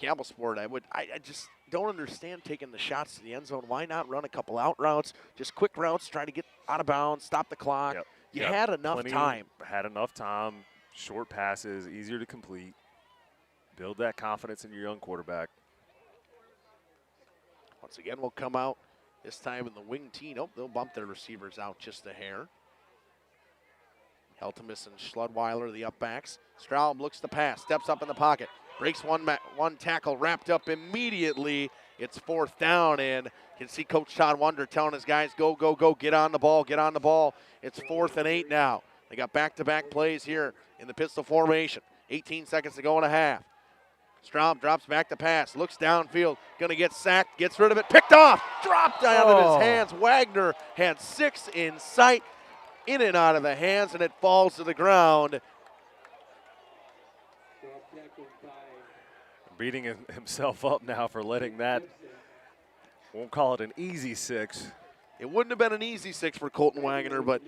Campbellsport, I just don't understand taking the shots to the end zone. Why not run a couple out routes, just quick routes, try to get out of bounds, stop the clock. You had enough time. Had enough time, short passes, easier to complete. Build that confidence in your young quarterback. Once again, we'll come out this time in the wing tee. Nope, they'll bump their receivers out just a hair. Heltemus and Schludweiler, the up backs. Straub looks to pass, steps up in the pocket. Breaks one tackle, wrapped up immediately. It's 4th down, and you can see Coach Todd Wunder telling his guys, go, go, go, get on the ball, get on the ball. It's 4th and 8 now. They got back-to-back plays here in the pistol formation. 18 seconds to go in a half. Straub drops back to pass, looks downfield, going to get sacked, gets rid of it, picked off, dropped out of his hands. Wagner had 6 in sight, in and out of the hands, and it falls to the ground. Beating himself up now for letting that, won't call it an easy 6. It wouldn't have been an easy 6 for Colton Wagner, but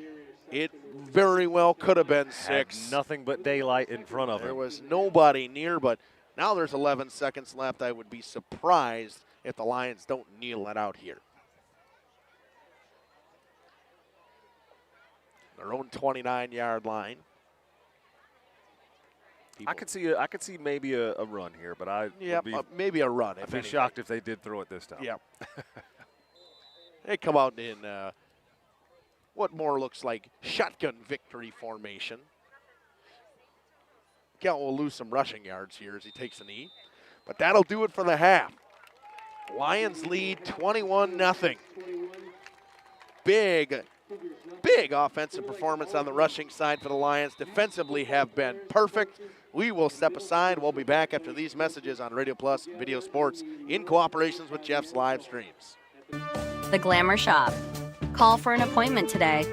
it very well could have been 6. Had nothing but daylight in front of him. There was nobody near, but now there's 11 seconds left. I would be surprised if the Lions don't kneel it out here. Their own 29-yard line. people. I could see maybe a run here, but I'd maybe a run. I'd be shocked if they did throw it this time. Yeah. They come out in what more looks like shotgun victory formation. Kent will lose some rushing yards here as he takes a knee, but that'll do it for the half. Lions lead 21-0. Big offensive performance on the rushing side for the Lions. Defensively have been perfect. We will step aside. We'll be back after these messages on Radio Plus Video Sports in cooperation with Jeff's live streams. The Glamour Shop. Call for an appointment today.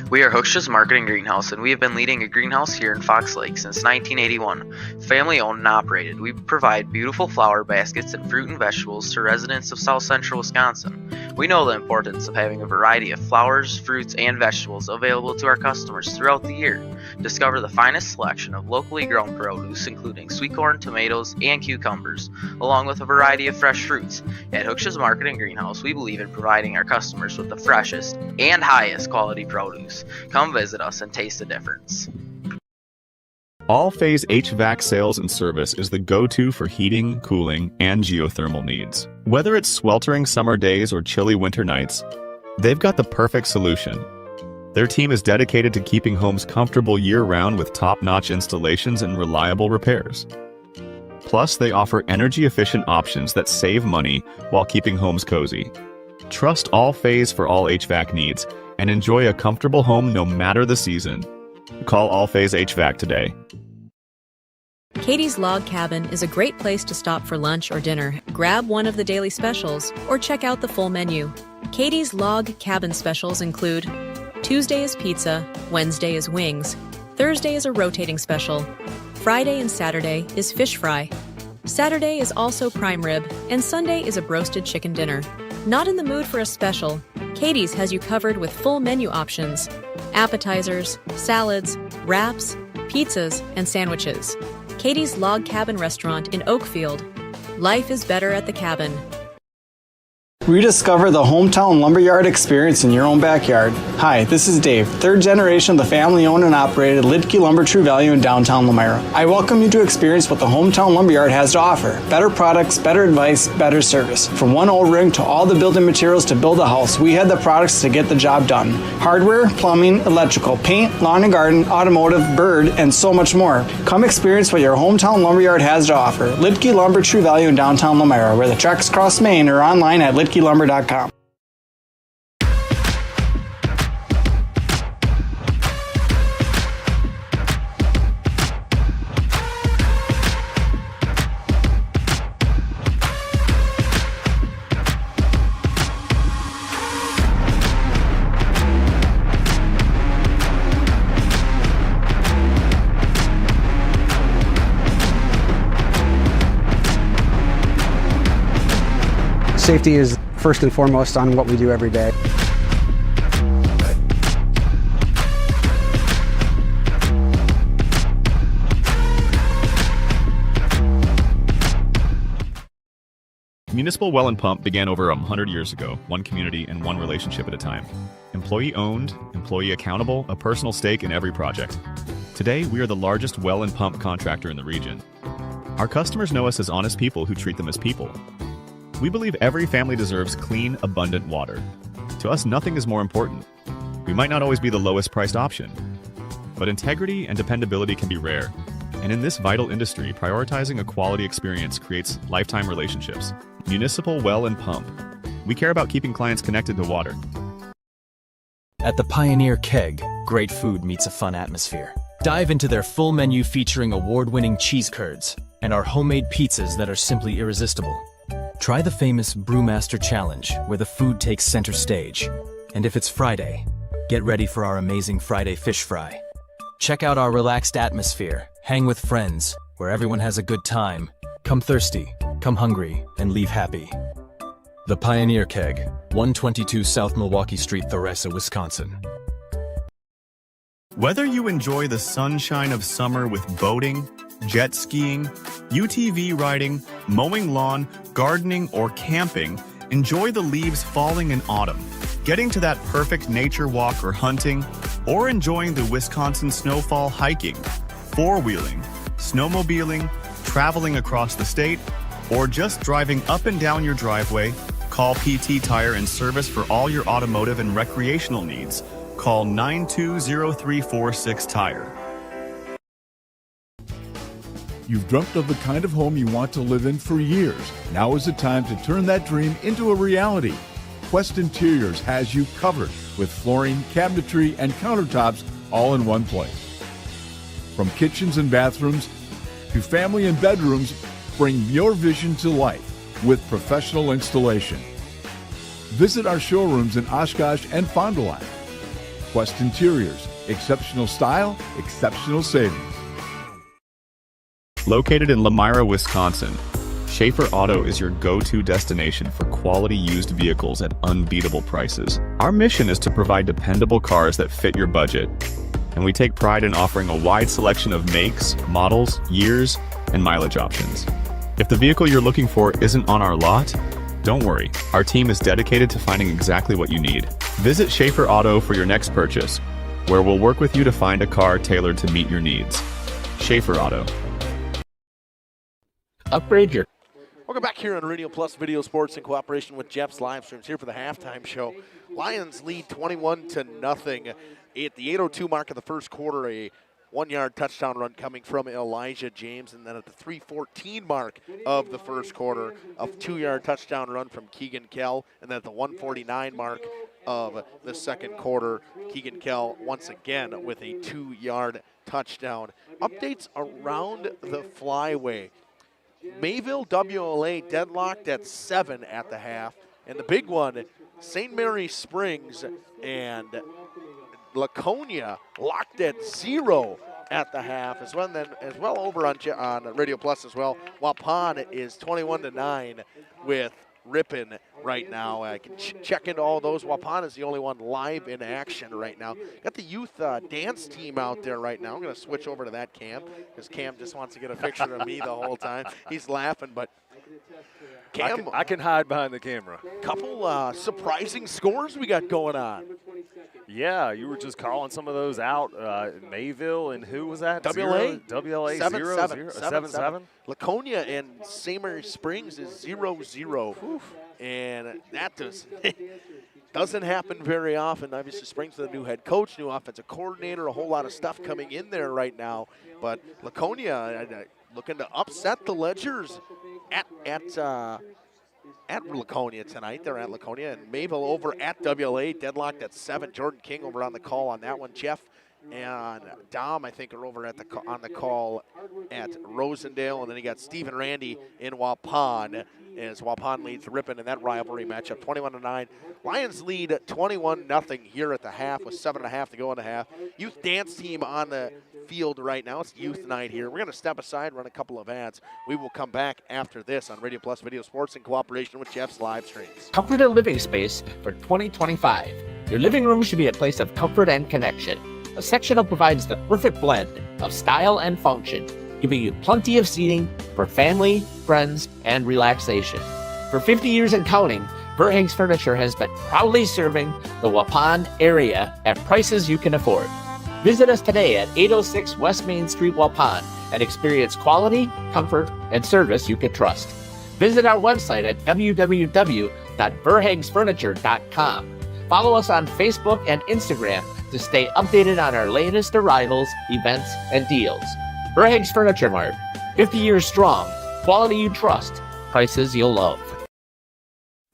We are Hooksha's Marketing Greenhouse, and we have been leading a greenhouse here in Fox Lake since 1981. Family owned and operated, we provide beautiful flower baskets and fruit and vegetables to residents of South Central Wisconsin. We know the importance of having a variety of flowers, fruits, and vegetables available to our customers throughout the year. Discover the finest selection of locally grown produce, including sweet corn, tomatoes, and cucumbers, along with a variety of fresh fruits. At Hooksha's Marketing Greenhouse, we believe in providing our customers with the freshest and highest quality produce. Come visit us and taste the difference. All Phase HVAC sales and service is the go-to for heating, cooling, and geothermal needs. Whether it's sweltering summer days or chilly winter nights, they've got the perfect solution. Their team is dedicated to keeping homes comfortable year-round with top-notch installations and reliable repairs. Plus, they offer energy-efficient options that save money while keeping homes cozy. Trust All Phase for all HVAC needs and enjoy a comfortable home no matter the season. Call All Phase HVAC today. Katie's Log Cabin is a great place to stop for lunch or dinner. Grab one of the daily specials or check out the full menu. Katie's Log Cabin specials include Tuesday is pizza, Wednesday is wings, Thursday is a rotating special, Friday and Saturday is fish fry, Saturday is also prime rib, and Sunday is a broasted chicken dinner. Not in the mood for a special? Katie's has you covered with full menu options, appetizers, salads, wraps, pizzas, and sandwiches. Katie's Log Cabin Restaurant in Oakfield. Life is better at the cabin. Rediscover the hometown lumberyard experience in your own backyard. Hi, this is Dave, third generation of the family-owned and operated Lidke Lumber True Value in downtown Lomira. I welcome you to experience what the hometown lumberyard has to offer. Better products, better advice, better service. From one O-ring to all the building materials to build a house, we had the products to get the job done. Hardware, plumbing, electrical, paint, lawn and garden, automotive, bird, and so much more. Come experience what your hometown lumberyard has to offer. Lidke Lumber True Value in downtown Lomira, where the tracks cross Main, or online at lidkelumber.com. Safety is first and foremost on what we do every day. Municipal Well and Pump began over 100 years ago, one community and one relationship at a time. Employee owned, employee accountable, a personal stake in every project. Today, we are the largest well and pump contractor in the region. Our customers know us as honest people who treat them as people. We believe every family deserves clean, abundant water. To us, nothing is more important. We might not always be the lowest priced option, but integrity and dependability can be rare. And in this vital industry, prioritizing a quality experience creates lifetime relationships. Municipal Well and Pump. We care about keeping clients connected to water. At the Pioneer Keg, great food meets a fun atmosphere. Dive into their full menu featuring award-winning cheese curds and our homemade pizzas that are simply irresistible. Try the famous Brewmaster Challenge, where the food takes center stage. And if it's Friday, get ready for our amazing Friday fish fry. Check out our relaxed atmosphere, hang with friends, where everyone has a good time. Come thirsty, come hungry, and leave happy. The Pioneer Keg, 122 South Milwaukee Street, Theresa, Wisconsin. Whether you enjoy the sunshine of summer with boating, jet skiing, UTV riding, mowing lawn, gardening, or camping, enjoy the leaves falling in autumn. Getting to that perfect nature walk or hunting, or enjoying the Wisconsin snowfall hiking, four-wheeling, snowmobiling, traveling across the state, or just driving up and down your driveway, call PT Tire and Service for all your automotive and recreational needs. Call 920-346-TIRE. You've dreamt of the kind of home you want to live in for years. Now is the time to turn that dream into a reality. Quest Interiors has you covered with flooring, cabinetry, and countertops all in one place. From kitchens and bathrooms to family and bedrooms, bring your vision to life with professional installation. Visit our showrooms in Oshkosh and Fond du Lac. Quest Interiors, exceptional style, exceptional savings. Located in Lomira, Wisconsin, Schaefer Auto is your go-to destination for quality used vehicles at unbeatable prices. Our mission is to provide dependable cars that fit your budget, and we take pride in offering a wide selection of makes, models, years, and mileage options. If the vehicle you're looking for isn't on our lot, don't worry. Our team is dedicated to finding exactly what you need. Visit Schaefer Auto for your next purchase, where we'll work with you to find a car tailored to meet your needs. Schaefer Auto. Upgrade your... Welcome back here on Radio Plus Video Sports in cooperation with Jeff's Livestreams here for the halftime show. Lions lead 21-0 at the 8:02 mark of the first quarter. A 1-yard touchdown run coming from Elijah James, and then at the 3:14 mark of the first quarter, a 2-yard touchdown run from Keegan Kell, and then at the 1:49 mark of the second quarter, Keegan Kell once again with a 2-yard touchdown. Updates around the flyway. Mayville WLA deadlocked at 7 at the half, and the big one, St. Mary Springs and Laconia locked at 0 at the half as well. And then as well over on Radio Plus as well, Waupun is 21-9 with Ripon right now. I can check into all those. Waupun is the only one live in action right now. Got the youth dance team out there right now. I'm going to switch over to that Cam because Cam just wants to get a picture of me the whole time. He's laughing, but Cam, I can hide behind the camera. Couple surprising scores we got going on. Yeah, you were just calling some of those out. Mayville and who was that? WLA? WLA 7-7. Laconia and St. Mary Springs is 0-0. And that doesn't happen very often. Obviously, Springs with a new head coach, new offensive coordinator, a whole lot of stuff coming in there right now. But Laconia looking to upset the Ledgers at Laconia tonight. They're at Laconia, and Mayville over at WLA, deadlocked at 7. Jordan King over on the call on that one. Jeff and Dom, I think, are over at on the call at Rosendale, and then you got Steve and Randy in Waupun as Waupun leads Ripon in that rivalry matchup, 21-9. Lions lead 21-0 here at the half with 7.5 to go in the half. Youth dance team on the field right now. It's youth night here. We're going to step aside, run a couple of ads. We will come back after this on Radio Plus Video Sports in cooperation with Jeff's Livestreams. Comfort and living space for 2025. Your living room should be a place of comfort and connection. A sectional provides the perfect blend of style and function, giving you plenty of seating for family, friends, and relaxation. For 50 years and counting, Verhaeg's Furniture has been proudly serving the Waupun area at prices you can afford. Visit us today at 806 West Main Street, Waupun, and experience quality, comfort, and service you can trust. Visit our website at www.verhaegsfurniture.com. Follow us on Facebook and Instagram to stay updated on our latest arrivals, events, and deals. Verhaeg's Furniture Mart, 50 years strong, quality you trust, prices you'll love.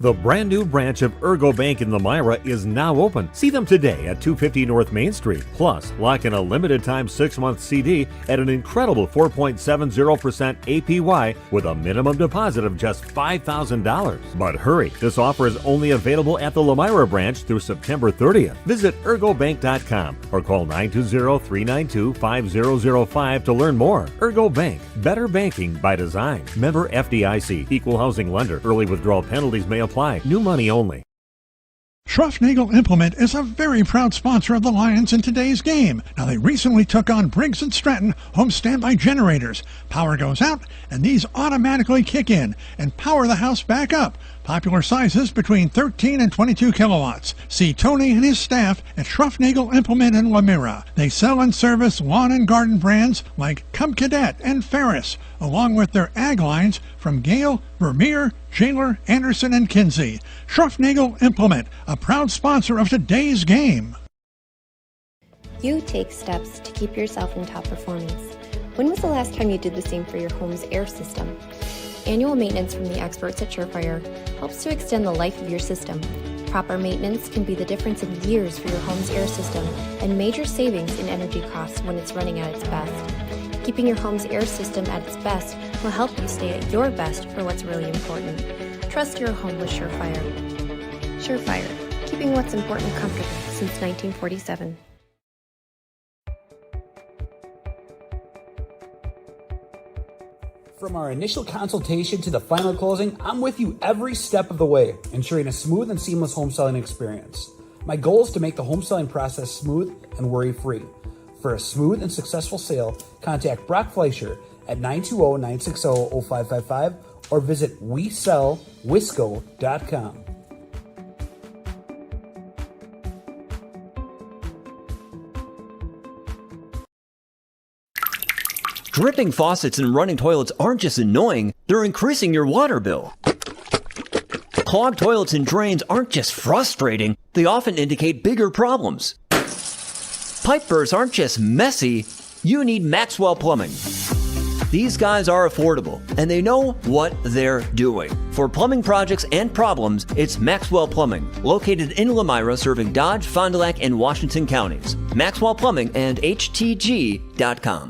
The brand new branch of Ergo Bank in Lomira is now open. See them today at 250 North Main Street. Plus, lock in a limited time 6-month CD at an incredible 4.70% APY with a minimum deposit of just $5,000. But hurry, this offer is only available at the Lomira branch through September 30th. Visit ergobank.com or call 920-392-5005 to learn more. Ergo Bank, better banking by design. Member FDIC, equal housing lender. Early withdrawal penalties may apply. New money only. Schruffnagel Implement is a very proud sponsor of the Lions in today's game. Now, they recently took on Briggs & Stratton home standby generators. Power goes out, and these automatically kick in and power the house back up. Popular sizes between 13 and 22 kilowatts. See Tony and his staff at Schruffnagel Implement in Lomira. They sell and service lawn and garden brands like Cub Cadet and Ferris, along with their ag lines from Gale, Vermeer, Jailer, Anderson, and Kinsey. Schruffnagel Implement, a proud sponsor of today's game. You take steps to keep yourself in top performance. When was the last time you did the same for your home's air system? Annual maintenance from the experts at Surefire helps to extend the life of your system. Proper maintenance can be the difference in years for your home's air system and major savings in energy costs when it's running at its best. Keeping your home's air system at its best will help you stay at your best for what's really important. Trust your home with Surefire. Surefire, keeping what's important comfortable since 1947. From our initial consultation to the final closing, I'm with you every step of the way, ensuring a smooth and seamless home selling experience. My goal is to make the home selling process smooth and worry-free. For a smooth and successful sale, contact Brock Fleischer at 920-960-0555 or visit WeSellWisco.com. Dripping faucets and running toilets aren't just annoying, they're increasing your water bill. Clogged toilets and drains aren't just frustrating, they often indicate bigger problems. Pipe bursts aren't just messy, you need Maxwell Plumbing. These guys are affordable, and they know what they're doing. For plumbing projects and problems, it's Maxwell Plumbing, located in Lomira, serving Dodge, Fond du Lac, and Washington counties. Maxwell Plumbing and HTG.com.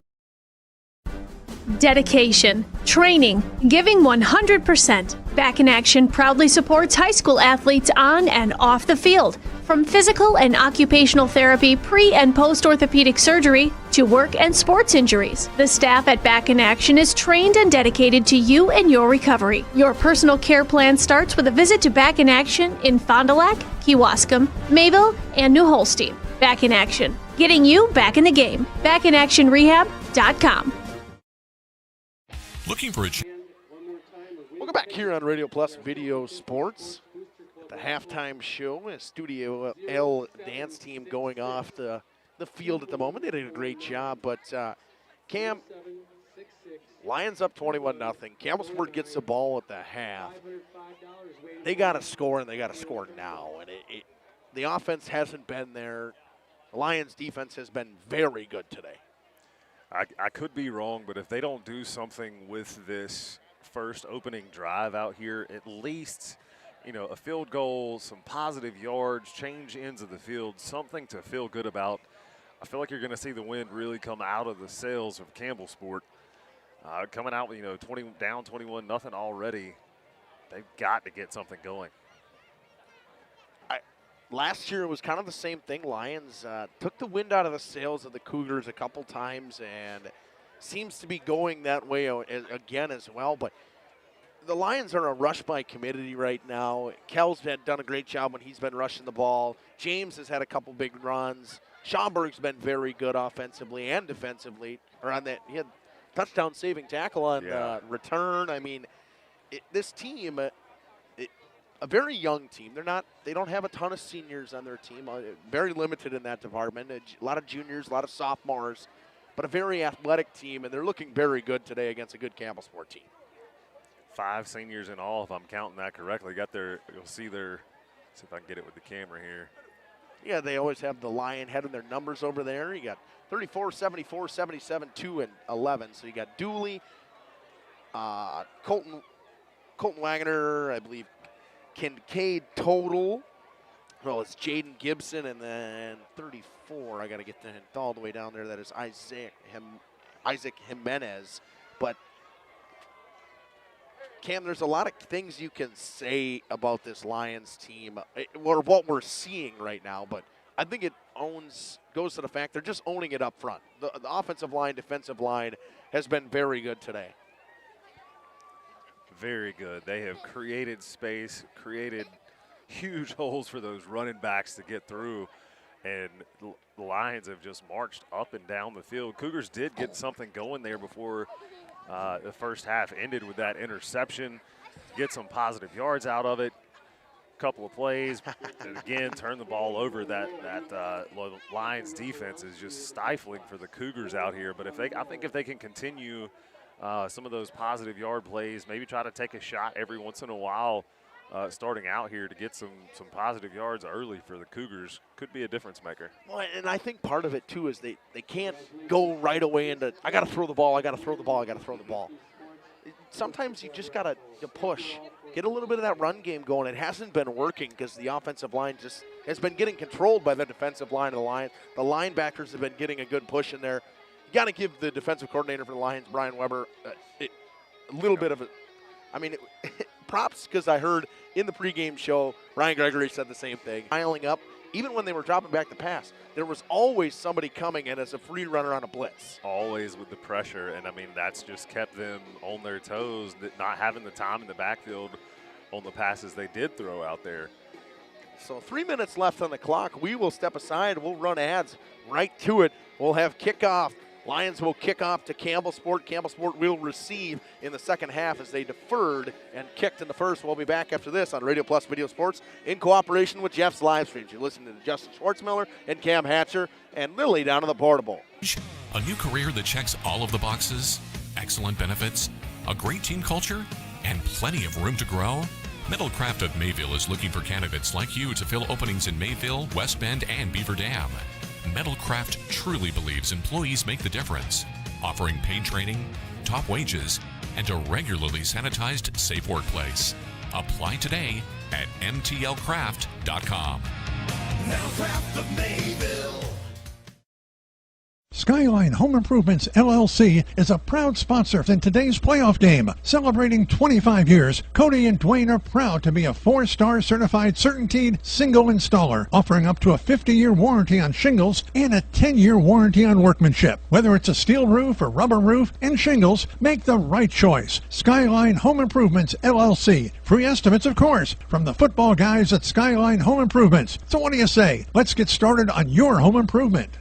Dedication, training, giving 100%. Back in Action proudly supports high school athletes on and off the field. From physical and occupational therapy, pre- and post-orthopedic surgery, to work and sports injuries. The staff at Back in Action is trained and dedicated to you and your recovery. Your personal care plan starts with a visit to Back in Action in Fond du Lac, Kewaskum, Mayville, and New Holstein. Back in Action, getting you back in the game. BackinActionRehab.com. Looking for a Welcome back here on Radio Plus Video Sports. At the halftime show, a Studio L dance team going off the field at the moment. They did a great job, but Cam, Lions up 21-0. Campbellsport gets the ball at the half. They got to score, and they got to score now. And the offense hasn't been there. The Lions' defense has been very good today. I could be wrong, but if they don't do something with this first opening drive out here, at least, a field goal, some positive yards, change ends of the field, something to feel good about. I feel like you're going to see the wind really come out of the sails of Campbellsport. Coming out, 20 down 21-0 already. They've got to get something going. Last year it was kind of the same thing. Lions took the wind out of the sails of the Cougars a couple times, and seems to be going that way again as well. But the Lions are a rush by committee right now. Kel's had done a great job when he's been rushing the ball. James has had a couple big runs. Schaumburg's been very good offensively and defensively. He had touchdown saving tackle on return. I mean, this team. A very young team. They don't have a ton of seniors on their team. Very limited in that department. A lot of juniors, a lot of sophomores, but a very athletic team, and they're looking very good today against a good Campbellsport team. 5 seniors in all, if I'm counting that correctly. You'll see see if I can get it with the camera here. Yeah, they always have the Lion head in their numbers over there. You got 34, 74, 77, 2, and 11. So you got Dooley, Colton Wagner, I believe, Kincaid total. Well, it's Jaden Gibson, and then 34. I got to get all the way down there. That is Isaac Jimenez. But Cam, there's a lot of things you can say about this Lions team, or what we're seeing right now. But I think it goes to the fact they're just owning it up front. The offensive line, defensive line has been very good today. Very good. They have created space, created huge holes for those running backs to get through, and the Lions have just marched up and down the field. Cougars did get something going there before the first half ended with that interception. get some positive yards out of it, couple of plays, and again, turn the ball over. That Lions defense is just stifling for the Cougars out here. But I think if they can continue some of those positive yard plays, maybe try to take a shot every once in a while, starting out here to get some positive yards early for the Cougars, could be a difference maker. Well, and I think part of it too is they can't go right away into I got to throw the ball, I got to throw the ball, I got to throw the ball. Sometimes you just got to push. Get a little bit of that run game going. It hasn't been working because the offensive line just has been getting controlled by the defensive line of the Lions. The linebackers have been getting a good push in there. You got to give the defensive coordinator for the Lions, Brian Weber, a little bit of props, because I heard in the pregame show, Ryan Gregory said the same thing. Piling up, even when they were dropping back the pass, there was always somebody coming in as a free runner on a blitz. Always with the pressure, and I mean, that's just kept them on their toes, not having the time in the backfield on the passes they did throw out there. So 3 minutes left on the clock. We will step aside. We'll run ads right to it. We'll have kickoff. Lions will kick off to Campbellsport. Campbellsport will receive in the second half as they deferred and kicked in the first. We'll be back after this on Radio Plus Video Sports in cooperation with Jeff's Livestreams. You're listening to Justin Schwartzmiller and Cam Hatcher and Lily down on the portable. A new career that checks all of the boxes, excellent benefits, a great team culture, and plenty of room to grow? Metalcraft of Mayville is looking for candidates like you to fill openings in Mayville, West Bend, and Beaver Dam. Metalcraft truly believes employees make the difference, offering paid training, top wages, and a regularly sanitized, safe workplace. Apply today at mtlcraft.com. Metalcraft of Mayville. Skyline Home Improvements, LLC is a proud sponsor in today's playoff game. Celebrating 25 years, Cody and Dwayne are proud to be a 4-star certified CertainTeed single installer, offering up to a 50-year warranty on shingles and a 10-year warranty on workmanship. Whether it's a steel roof or rubber roof and shingles, make the right choice. Skyline Home Improvements, LLC. Free estimates, of course, from the football guys at Skyline Home Improvements. So what do you say? Let's get started on your home improvement.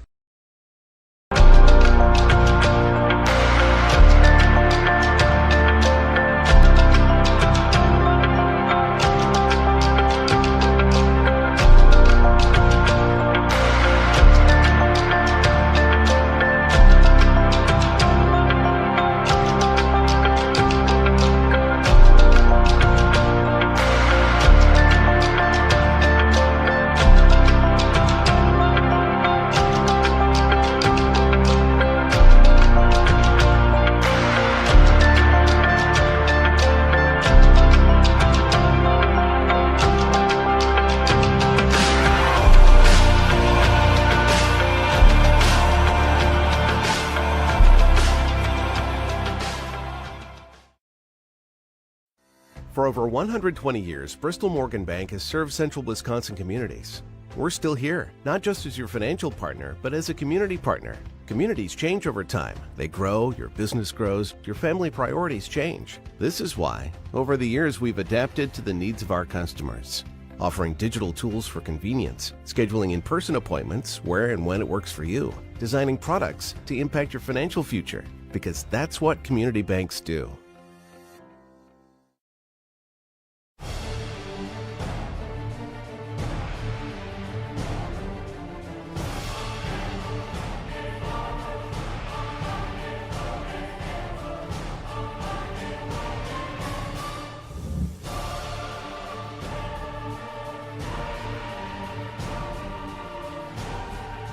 For over 120 years, Bristol Morgan Bank has served central Wisconsin communities. We're still here, not just as your financial partner, but as a community partner. Communities change over time. They grow, your business grows, your family priorities change. This is why, over the years, we've adapted to the needs of our customers, offering digital tools for convenience, scheduling in-person appointments where and when it works for you, designing products to impact your financial future, because that's what community banks do.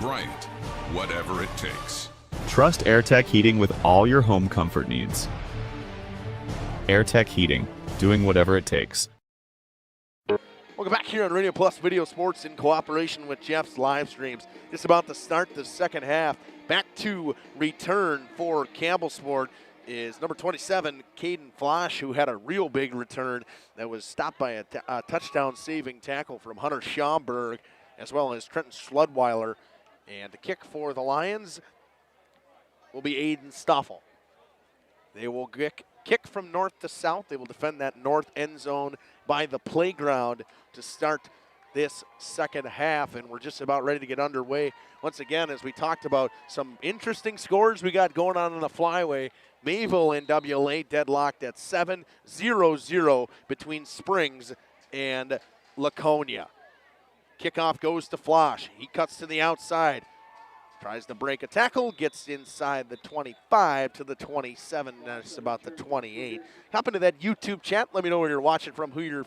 Right, whatever it takes. Trust AirTech Heating with all your home comfort needs. AirTech Heating, doing whatever it takes. Welcome back here on Radio Plus Video Sports in cooperation with Jeff's Livestreams. It's about to start the second half. Back to return for Campbellsport is number 27, Caden Flosh, who had a real big return that was stopped by a touchdown-saving tackle from Hunter Schaumburg, as well as Trenton Schludweiler. And the kick for the Lions will be Aiden Stoffel. They will kick from north to south. They will defend that north end zone by the playground to start this second half, and we're just about ready to get underway. Once again, as we talked about some interesting scores we got going on in the flyway, Mayville and WLA deadlocked at 7-0-0 between Springs and Laconia. Kickoff goes to Flosh. He cuts to the outside. Tries to break a tackle, gets inside the 25 to the 27, that's about the 28. Hop into that YouTube chat. Let me know where you're watching from, who your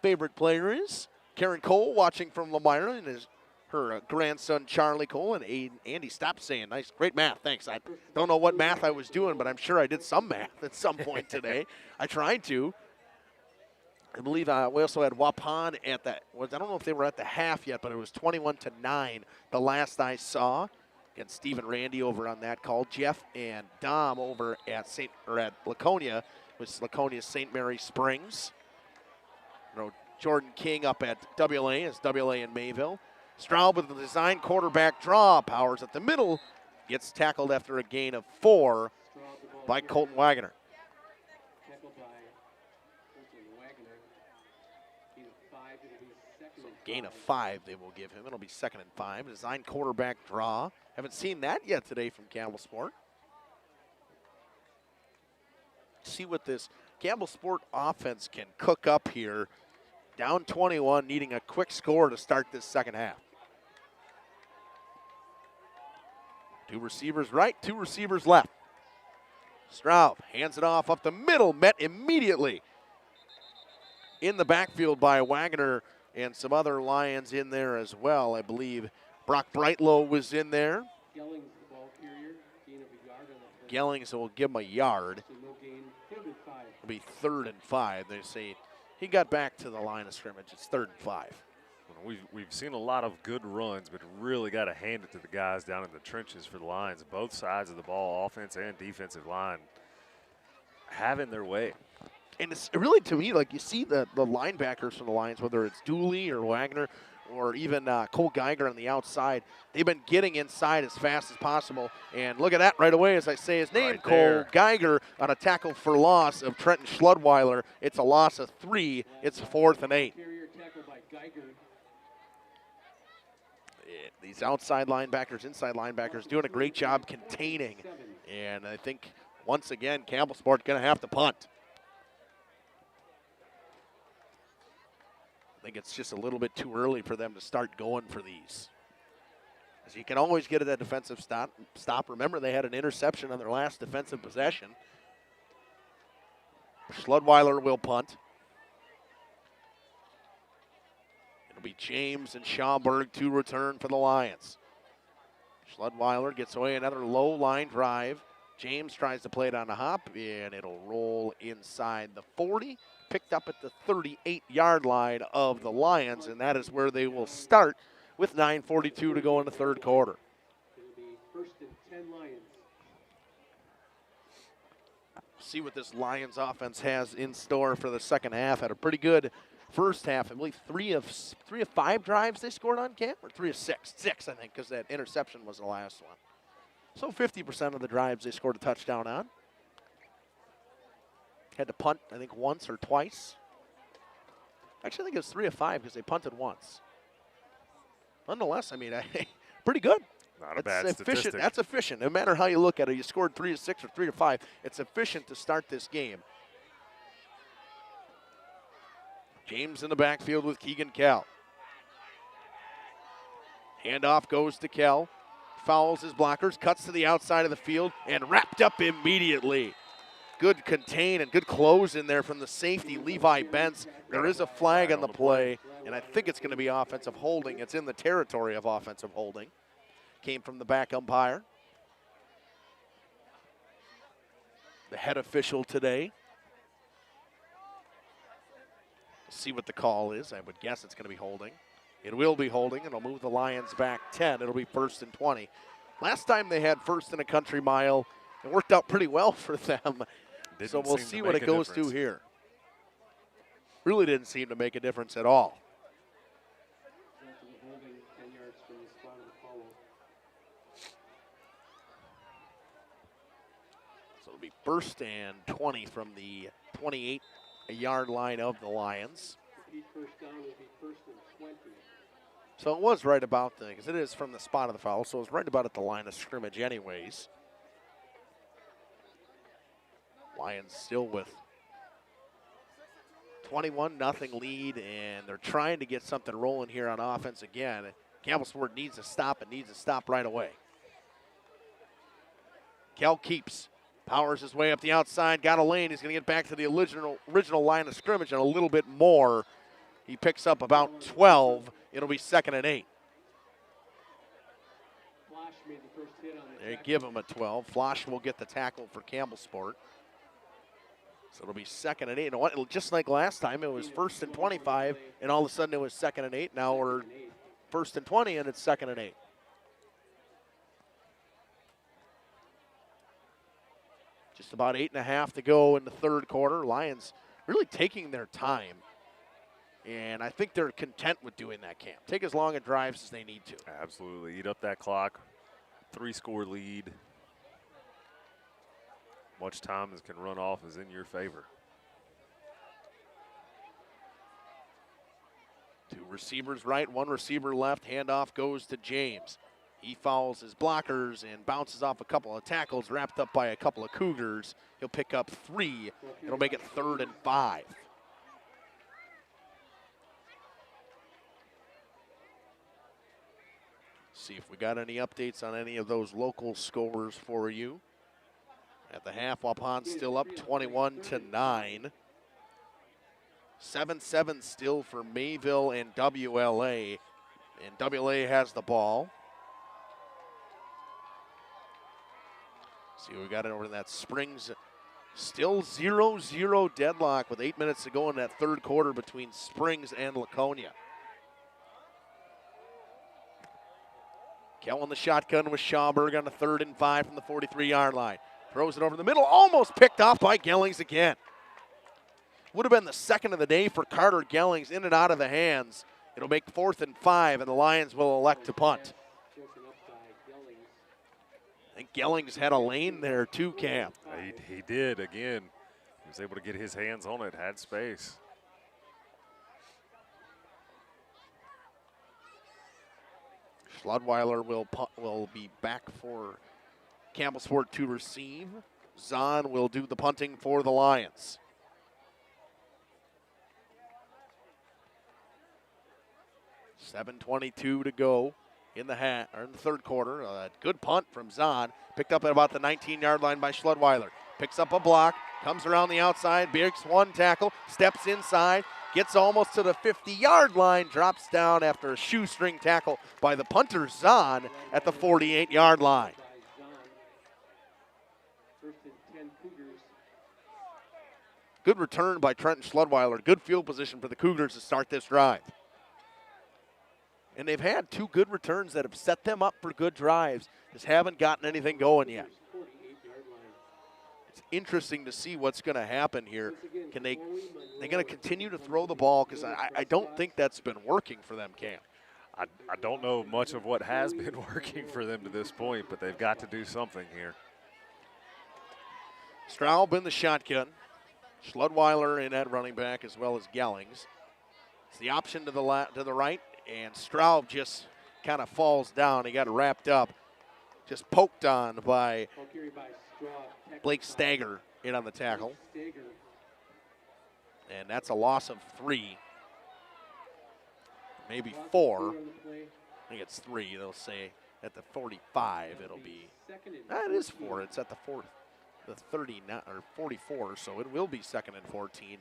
favorite player is. Karen Cole watching from Lomira and her grandson Charlie Cole, and Andy, stop saying nice, great math, thanks. I don't know what math I was doing, but I'm sure I did some math at some point today. I tried to. I believe we also had Waupun at that. I don't know if they were at the half yet, but it was 21-9 the last I saw. Again, Steve and Randy over on that call. Jeff and Dom over at Laconia, which is Laconia's St. Mary Springs. Jordan King up at WLA as WLA in Mayville. Straub with the design quarterback draw, powers at the middle, gets tackled after a gain of 4 by Colton Wagoner. So gain of 5 they will give him. It'll be 2nd and 5. Design quarterback draw. Haven't seen that yet today from Campbellsport. See what this Campbellsport offense can cook up here. Down 21, needing a quick score to start this second half. 2 receivers right, 2 receivers left. Straub hands it off up the middle, met immediately in the backfield by Wagoner and some other Lions in there as well. I believe Brock Brightlow was in there. Gellings, the ball carrier, gain of a yard on the Gellings will give him a yard. So no gain, 3rd and 5. It'll be 3rd and 5. They say he got back to the line of scrimmage. It's 3rd and 5. We've seen a lot of good runs, but really got to hand it to the guys down in the trenches for the Lions. Both sides of the ball, offense and defensive line, having their way. And it's really, to me, like you see the linebackers from the Lions, whether it's Dooley or Wagner or even Cole Geiger on the outside, they've been getting inside as fast as possible. And look at that right away as I say his name, right Cole there. Geiger on a tackle for loss of Trenton Schludweiler. It's a loss of 3. It's 4th and 8. Carrier tackle by Geiger. These outside linebackers, inside linebackers doing a great job containing. And I think, once again, Campbellsport going to have to punt. I think it's just a little bit too early for them to start going for these. As you can always get at that defensive stop. Remember, they had an interception on their last defensive possession. Schludweiler will punt. It'll be James and Schaumburg to return for the Lions. Schludweiler gets away another low line drive. James tries to play it on a hop, and it'll roll inside the 40. Picked up at the 38-yard line of the Lions, and that is where they will start with 9:42 to go in the 3rd quarter. It'll be 1st and 10 Lions. See what this Lions offense has in store for the second half. Had a pretty good first half. I believe 3 of 5 drives they scored on Camp, or 3 of 6. 6, I think, because that interception was the last one. So 50% of the drives they scored a touchdown on. Had to punt, I think, once or twice. Actually, I think it was 3 of 5 because they punted once. Nonetheless, I mean, pretty good. Not a bad efficient. statistic. That's efficient. No matter how you look at it, you scored 3 of 6 or 3 of 5. It's efficient to start this game. James in the backfield with Keegan Kell. Handoff goes to Kell. Fouls his blockers, cuts to the outside of the field, and wrapped up immediately. Good contain and good close in there from the safety, Levi Bentz. There is a flag on the play, and I think it's going to be offensive holding. It's in the territory of offensive holding. Came from the back umpire. The head official today. See what the call is. I would guess it's going to be holding. It will be holding. It'll move the Lions back 10. It'll be 1st and 20. Last time they had 1st and a country mile, it worked out pretty well for them. So we'll see what it goes to here. Really didn't seem to make a difference at all. Holding 10 yards from the spot of the follow. So it'll be 1st and 20 from the 28-yard line of the Lions. Repeat first down will be 1st and 20. So it was right about the, because it is from the spot of the foul, so it was right about at the line of scrimmage anyways. Lions still with 21-0 lead, and they're trying to get something rolling here on offense again. Campbellsport needs to stop and needs to stop right away. Kell keeps, powers his way up the outside, got a lane. He's going to get back to the original line of scrimmage and a little bit more. He picks up about 12. It'll be 2nd and 8. Flosh made the first hit on the They give him a 12. Flosh will get the tackle for Campbellsport. So it'll be 2nd and 8. And just like last time, it was 1st and 25, and all of a sudden it was 2nd and 8. Now we're 1st and 20, and it's 2nd and 8. Just about 8.5 to go in the third quarter. Lions really taking their time. And I think they're content with doing that, Cam. Take as long a drives as they need to. Absolutely. Eat up that clock. 3-score lead. Much time as can run off is in your favor. 2 receivers right, 1 receiver left. Handoff goes to James. He fouls his blockers and bounces off a couple of tackles, wrapped up by a couple of Cougars. He'll pick up 3. It'll make it 3rd and 5. See if we got any updates on any of those local scores for you. At the half, Waupun still up 21-9. 7-7 still for Mayville and WLA. And WLA has the ball. See, we got it over in that Springs. Still 0-0 deadlock with 8 minutes to go in that third quarter between Springs and Laconia. Kell on the shotgun with Schauberg on the 3rd and 5 from the 43-yard line. Throws it over the middle, almost picked off by Gellings again. Would have been the second of the day for Carter Gellings, in and out of the hands. It'll make 4th and 5, and the Lions will elect to punt. I think Gellings had a lane there too, Cam. He did, again. He was able to get his hands on it, had space. Schludweiler will be back for Campbellsport to receive. Zahn will do the punting for the Lions. .7:22 to go in the third quarter. A good punt from Zahn. Picked up at about the 19-yard line by Schludweiler. Picks up a block, comes around the outside, breaks 1 tackle, steps inside, gets almost to the 50-yard line, drops down after a shoestring tackle by the punter Zahn at the 48-yard line. 1st and 10 Cougars. Good return by Trenton Schludweiler. Good field position for the Cougars to start this drive. And they've had 2 good returns that have set them up for good drives. Just haven't gotten anything going yet. It's interesting to see what's going to happen here. They're going to continue to throw the ball? Because I don't think that's been working for them, Cam. I don't know much of what has been working for them to this point, but they've got to do something here. Straub in the shotgun. Schludweiler in at running back as well as Gellings. It's the option to the right, and Straub just kind of falls down. He got wrapped up, just poked on by Blake Stager in on the tackle. And that's a loss of 3, maybe 4. I think it's 3. They'll say at the 45 it'll be. It is 4. It's at the 39 or 44, so it will be 2nd and 14.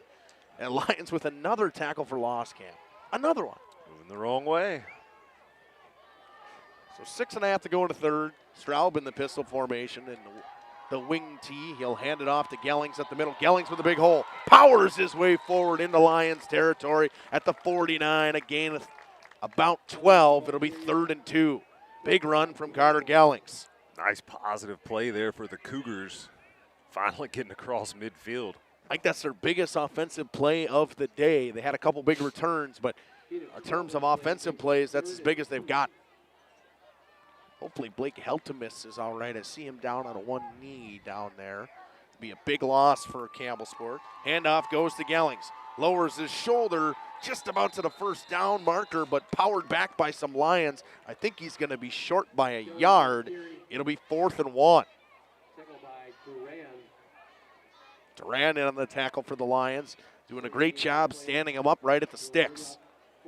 And Lions with another tackle for loss, Cam. Another one. Moving the wrong way. So 6.5 to go in the third. Straub in the pistol formation and the wing tee. He'll hand it off to Gellings at the middle. Gellings with a big hole. Powers his way forward into Lions territory at the 49. A gain of about 12. It'll be 3rd and 2. Big run from Carter Gellings. Nice positive play there for the Cougars. Finally getting across midfield. I think that's their biggest offensive play of the day. They had a couple big returns, but in terms of offensive plays, that's as big as they've got. Hopefully Blake Heltemis is all right. I see him down on one knee down there. Be a big loss for Campbellsport. Handoff goes to Gellings. lowers his shoulder just about to the first down marker, but powered back by some Lions. I think he's going to be short by a yard. It'll be 4th and 1. Duran in on the tackle for the Lions, doing a great job standing him up right at the sticks.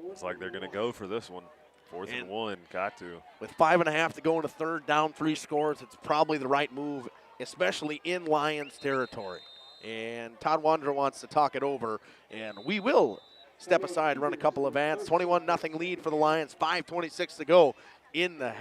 Looks like they're going to go for this one. 4th and 1, got to. With 5.5 to go in the third, down 3 scores, it's probably the right move, especially in Lions territory. And Todd Wanderer wants to talk it over, and we will step aside, run a couple of ads. 21-0 lead for the Lions, 5:26 to go in the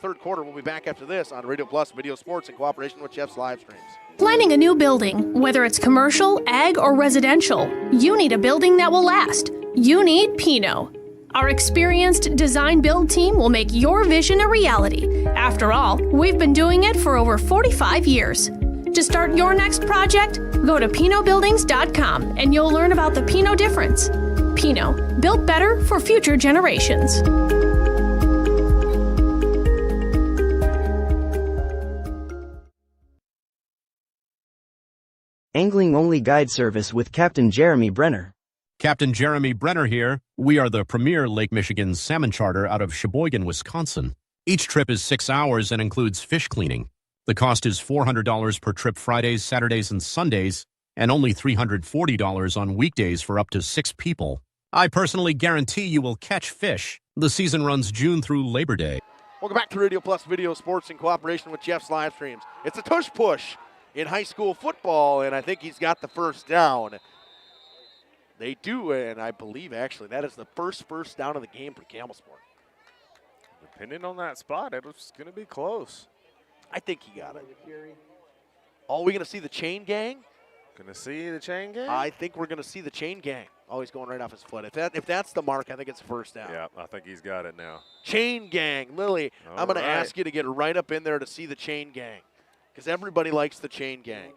third quarter. We'll be back after this on Radio Plus Video Sports in cooperation with Jeff's Livestreams. Planning a new building, whether it's commercial, ag, or residential, you need a building that will last. You need Pino. Our experienced design-build team will make your vision a reality. After all, we've been doing it for over 45 years. To start your next project, go to PinoBuildings.com and you'll learn about the Pino difference. Pino, built better for future generations. Angling-only guide service with Captain Jeremy Brenner. Captain Jeremy Brenner here. We are the premier Lake Michigan salmon charter out of Sheboygan, Wisconsin. Each trip is 6 hours and includes fish cleaning. The cost is $400 per trip Fridays, Saturdays, and Sundays, and only $340 on weekdays for up to 6 people. I personally guarantee you will catch fish. The season runs June through Labor Day. Welcome back to Radio Plus Video Sports in cooperation with Jeff's Livestreams. It's a tush push in high school football, and I think he's got the first down. They do, and I believe actually that is the first down of the game for Campbellsport. Depending on that spot, it's going to be close. I think he got it. Oh, we going to see the chain gang? Going to see the chain gang? I think we're going to see the chain gang. Oh, he's going right off his foot. If that's the mark, I think it's first down. Yeah, I think he's got it now. Chain gang. Lily, I'm going to ask you to get right up in there to see the chain gang because everybody likes the chain gang.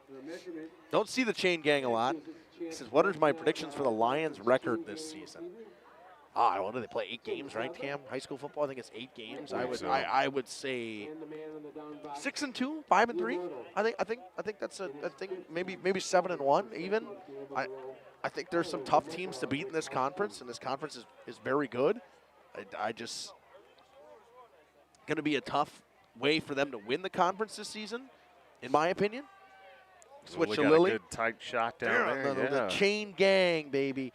Don't see the chain gang a lot. He says, what are my predictions for the Lions record this season? What do they play? 8 games, right, Cam? High school football, I think it's 8 games. I would say 6-2, 5-3. I think that's maybe 7-1 even. I think there's some tough teams to beat in this conference, and this conference is very good. I just going to be a tough way for them to win the conference this season, in my opinion. Switch to Lily. A good tight shot down there. The chain gang, baby.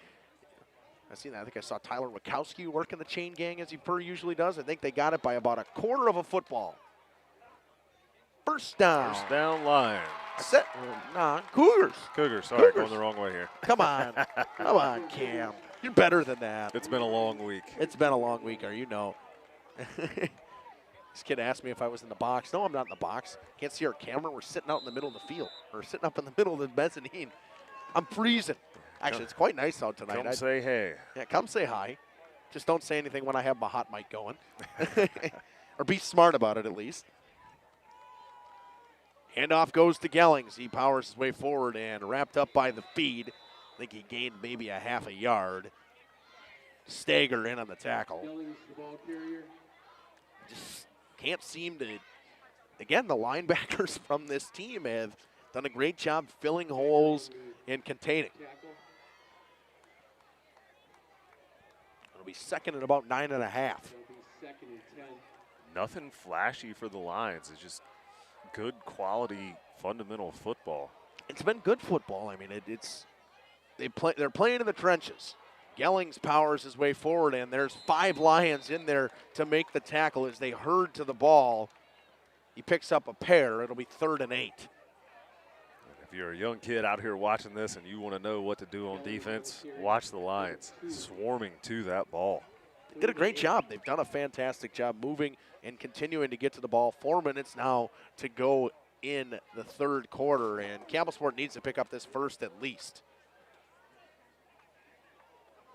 I seen that. I think I saw Tyler Wachowski working the chain gang as he usually does. I think they got it by about a quarter of a football. First down. First down, Lions. Cougars. Cougars. Sorry, going the wrong way here. Come on. Come on, Cam. You're better than that. It's been a long week. It's been a long week, you know. This kid asked me if I was in the box. No, I'm not in the box. Can't see our camera. We're sitting out in the middle of the field. Or sitting up in the middle of the mezzanine. I'm freezing. Actually, it's quite nice out tonight. Come say hey. Yeah, come say hi. Just don't say anything when I have my hot mic going. Or be smart about it at least. Handoff goes to Gellings. He powers his way forward and wrapped up by the feed. I think he gained maybe a half a yard. Stager in on the tackle. Just can't seem to. Again, the linebackers from this team have done a great job filling holes and containing. It'll be second and about 9.5. Nothing flashy for the Lions. It's just good quality fundamental football. It's been good football. I mean, they're playing in the trenches. Gellings powers his way forward, and there's 5 Lions in there to make the tackle as they herd to the ball. He picks up a pair. It'll be 3rd and 8. If you're a young kid out here watching this and you want to know what to do on defense, watch the Lions swarming to that ball. They did a great job. They've done a fantastic job moving and continuing to get to the ball. 4 minutes now to go in the third quarter, and Campbellsport needs to pick up this first at least.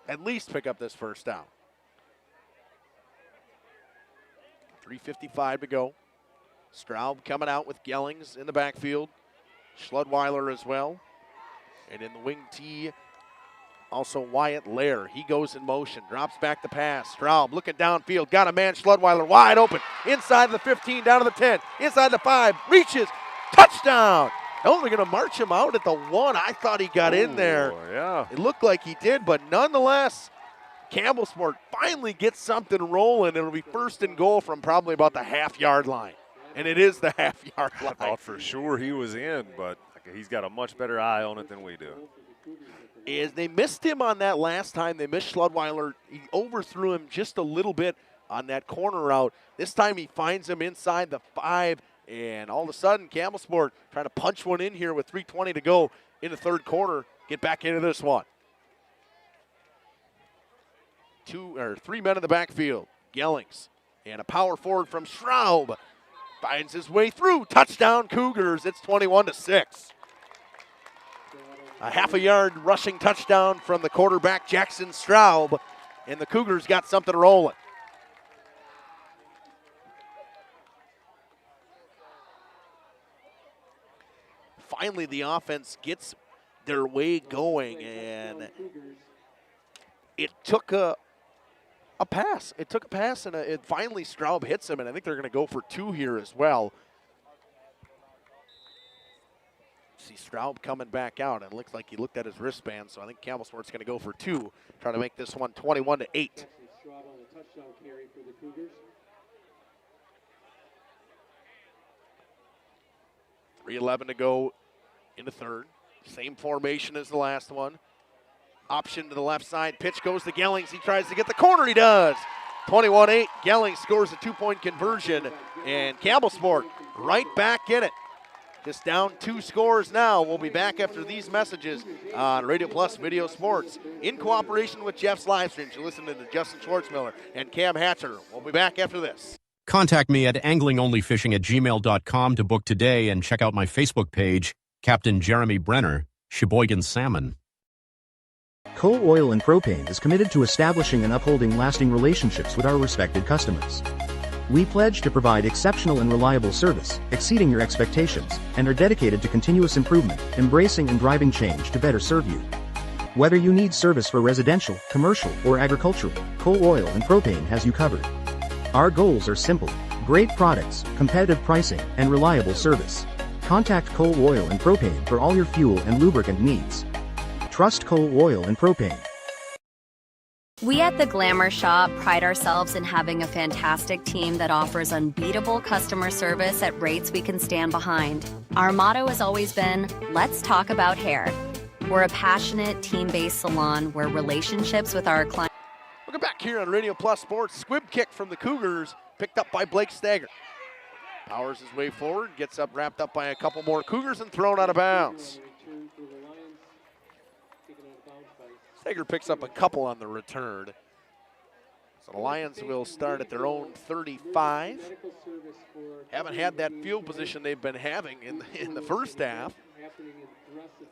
At least pick up this first down. 3:55 to go. Straub coming out with Gellings in the backfield. Schludweiler as well. And in the wing tee, also Wyatt Lair. He goes in motion, drops back the pass. Straub looking downfield, got a man, Schludweiler wide open. Inside the 15, down to the 10, inside the 5, reaches, touchdown, Oh, they're going to march him out at the 1. I thought he got in there. Yeah. It looked like he did, but nonetheless, Campbellsport finally gets something rolling. It'll be first and goal from probably about the half-yard line. And it is the half-yard line. I thought for sure he was in, but he's got a much better eye on it than we do. They missed him on that last time. They missed Schludweiler. He overthrew him just a little bit on that corner route. This time he finds him inside the 5, and all of a sudden Campbellsport trying to punch one in here with 3:20 to go in the third quarter. Get back into this one. 3 men in the backfield. Gellings and a power forward from Straub finds his way through. Touchdown Cougars. It's 21-6. A half-a-yard rushing touchdown from the quarterback Jackson Straub, and the Cougars got something rolling. Finally, the offense gets their way going, and it took a pass. It took a pass, and finally Straub hits him, and I think they're going to go for 2 here as well. See Straub coming back out, and it looks like he looked at his wristband, so I think Campbellsport's going to go for 2, trying to make this one 21-8. 3:11 to go in the third. Same formation as the last one. Option to the left side. Pitch goes to Gellings. He tries to get the corner. He does. 21-8. Gellings scores a 2-point conversion. And Campbellsport right back in it. Just down 2 scores now. We'll be back after these messages on Radio Plus Video Sports. In cooperation with Jeff's Livestreams, you're listening to Justin Schwartzmiller and Cam Hatcher. We'll be back after this. Contact me at anglingonlyfishing@gmail.com to book today and check out my Facebook page, Captain Jeremy Brenner, Sheboygan Salmon. Coal Oil and Propane is committed to establishing and upholding lasting relationships with our respected customers. We pledge to provide exceptional and reliable service, exceeding your expectations, and are dedicated to continuous improvement, embracing and driving change to better serve you. Whether you need service for residential, commercial, or agricultural, Coal Oil and Propane has you covered. Our goals are simple: great products, competitive pricing, and reliable service. Contact Coal Oil and Propane for all your fuel and lubricant needs. Trust Coal Oil and Propane. We at The Glamour Shop pride ourselves in having a fantastic team that offers unbeatable customer service at rates we can stand behind. Our motto has always been, let's talk about hair. We're a passionate, team-based salon where relationships with our clients... Welcome back here on Radio Plus Sports. Squib kick from the Cougars, picked up by Blake Stager. Powers his way forward, gets up, wrapped up by a couple more Cougars, and thrown out of bounds. Stager picks up a couple on the return. So the Lions will start at their own 35. Haven't had that field position they've been having in the first half.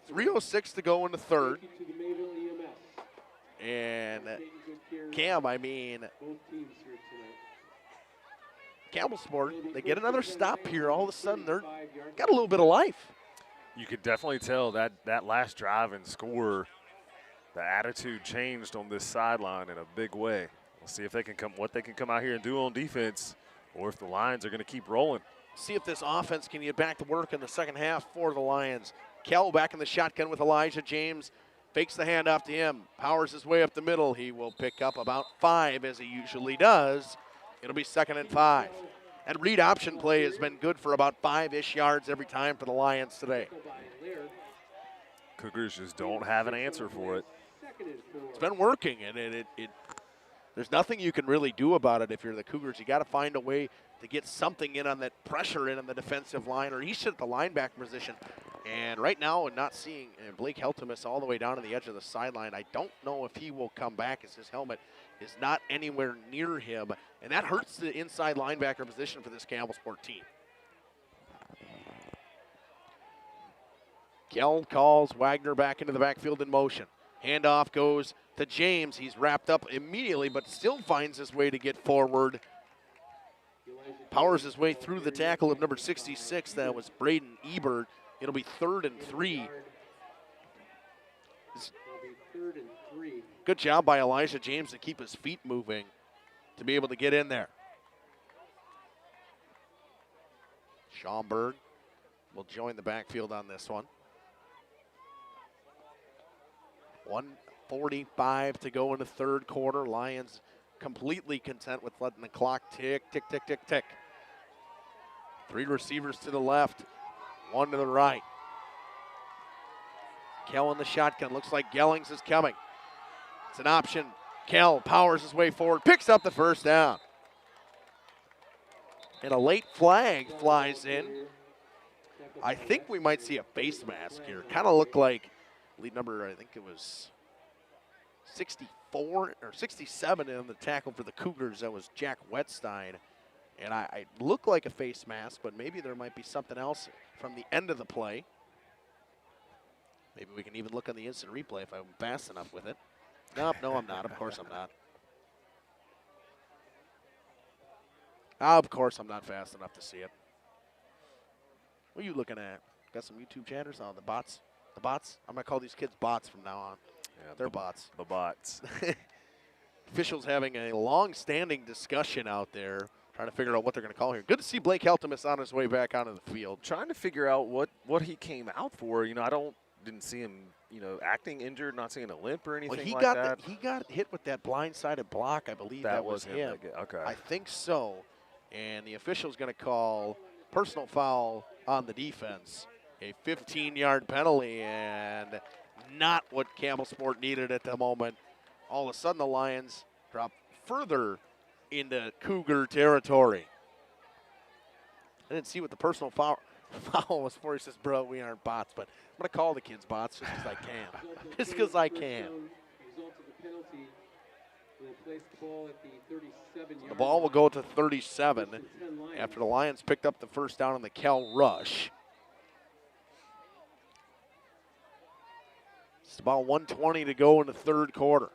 3:06 to go in the third. And Cam, Campbellsport, they get another stop here. All of a sudden, they're got a little bit of life. You could definitely tell that last drive and score, the attitude changed on this sideline in a big way. We'll see if they can what they can come out here and do on defense, or if the Lions are going to keep rolling. See if this offense can get back to work in the second half for the Lions. Kell back in the shotgun with Elijah James. Fakes the handoff to him. Powers his way up the middle. He will pick up about 5, as he usually does. It'll be 2nd and 5. That read option play has been good for about 5-ish yards every time for the Lions today. Cougars just don't have an answer for it. It's been working, and there's nothing you can really do about it if you're the Cougars. You got to find a way to get something in on that pressure in on the defensive line, or he should at the linebacker position. And right now, not seeing Blake Heltemus all the way down to the edge of the sideline, I don't know if he will come back, as his helmet is not anywhere near him. And that hurts the inside linebacker position for this Campbellsport team. Kell calls Wagner back into the backfield in motion. Handoff goes to James. He's wrapped up immediately, but still finds his way to get forward. Powers his way through the tackle of number 66. That was Braden Ebert. It'll be 3rd and 3. Good job by Elijah James to keep his feet moving to be able to get in there. Schaumburg will join the backfield on this one. 1:45 to go in the third quarter. Lions completely content with letting the clock tick, tick, tick, tick, tick. 3 receivers to the left, 1 to the right. Kell in the shotgun. Looks like Gellings is coming. It's an option. Kell powers his way forward, picks up the first down. And a late flag flies in. I think we might see a face mask here. Kind of looked like lead number, I think it was 64 or 67 in the tackle for the Cougars. That was Jack Wetstein. And I look like a face mask, but maybe there might be something else from the end of the play. Maybe we can even look on the instant replay if I'm fast enough with it. Nope, no, I'm not. Of course I'm not. Of course I'm not fast enough to see it. What are you looking at? Got some YouTube chatters? Oh, the bots. The bots? I'm going to call these kids bots from now on. Yeah, they're bots. The bots. Officials having a long-standing discussion out there, trying to figure out what they're going to call here. Good to see Blake Heltemus on his way back onto the field. Trying to figure out what he came out for. You know, didn't see him, you know, acting injured, not seeing a limp or anything like that. He got hit with that blindsided block, I believe that was him. Okay. I think so. And the official's going to call personal foul on the defense. A 15-yard penalty, and not what Campbellsport needed at the moment. All of a sudden, the Lions drop further into Cougar territory. I didn't see what the personal foul was for. He says, bro, we aren't bots, but I'm going to call the kids bots just because I can. Just because I can. The ball will go to 37 after the Lions picked up the first down on the Kell rush. It's about 1:20 to go in the third quarter.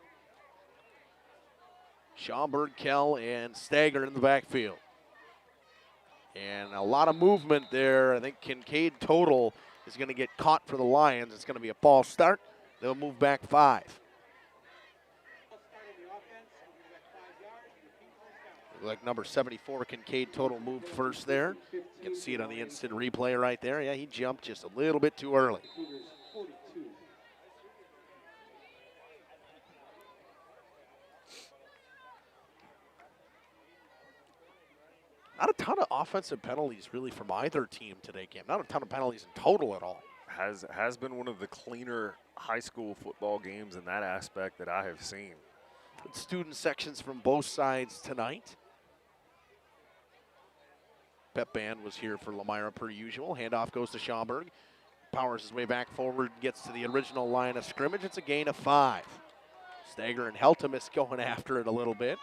Schaumburg, Kell, and Stager in the backfield. And a lot of movement there. I think Kincaid total is going to get caught for the Lions. It's going to be a false start. They'll move back 5. Like number 74, Kincaid total moved first there. You can see it on the instant replay right there. Yeah, he jumped just a little bit too early. Not a ton of offensive penalties really from either team today, Cam. Not a ton of penalties in total at all. Has been one of the cleaner high school football games in that aspect that I have seen. Good student sections from both sides tonight. Pep band was here for Lomira per usual. Handoff goes to Schaumburg. Powers his way back forward, gets to the original line of scrimmage. It's a gain of 5. Stager and Heltemus going after it a little bit.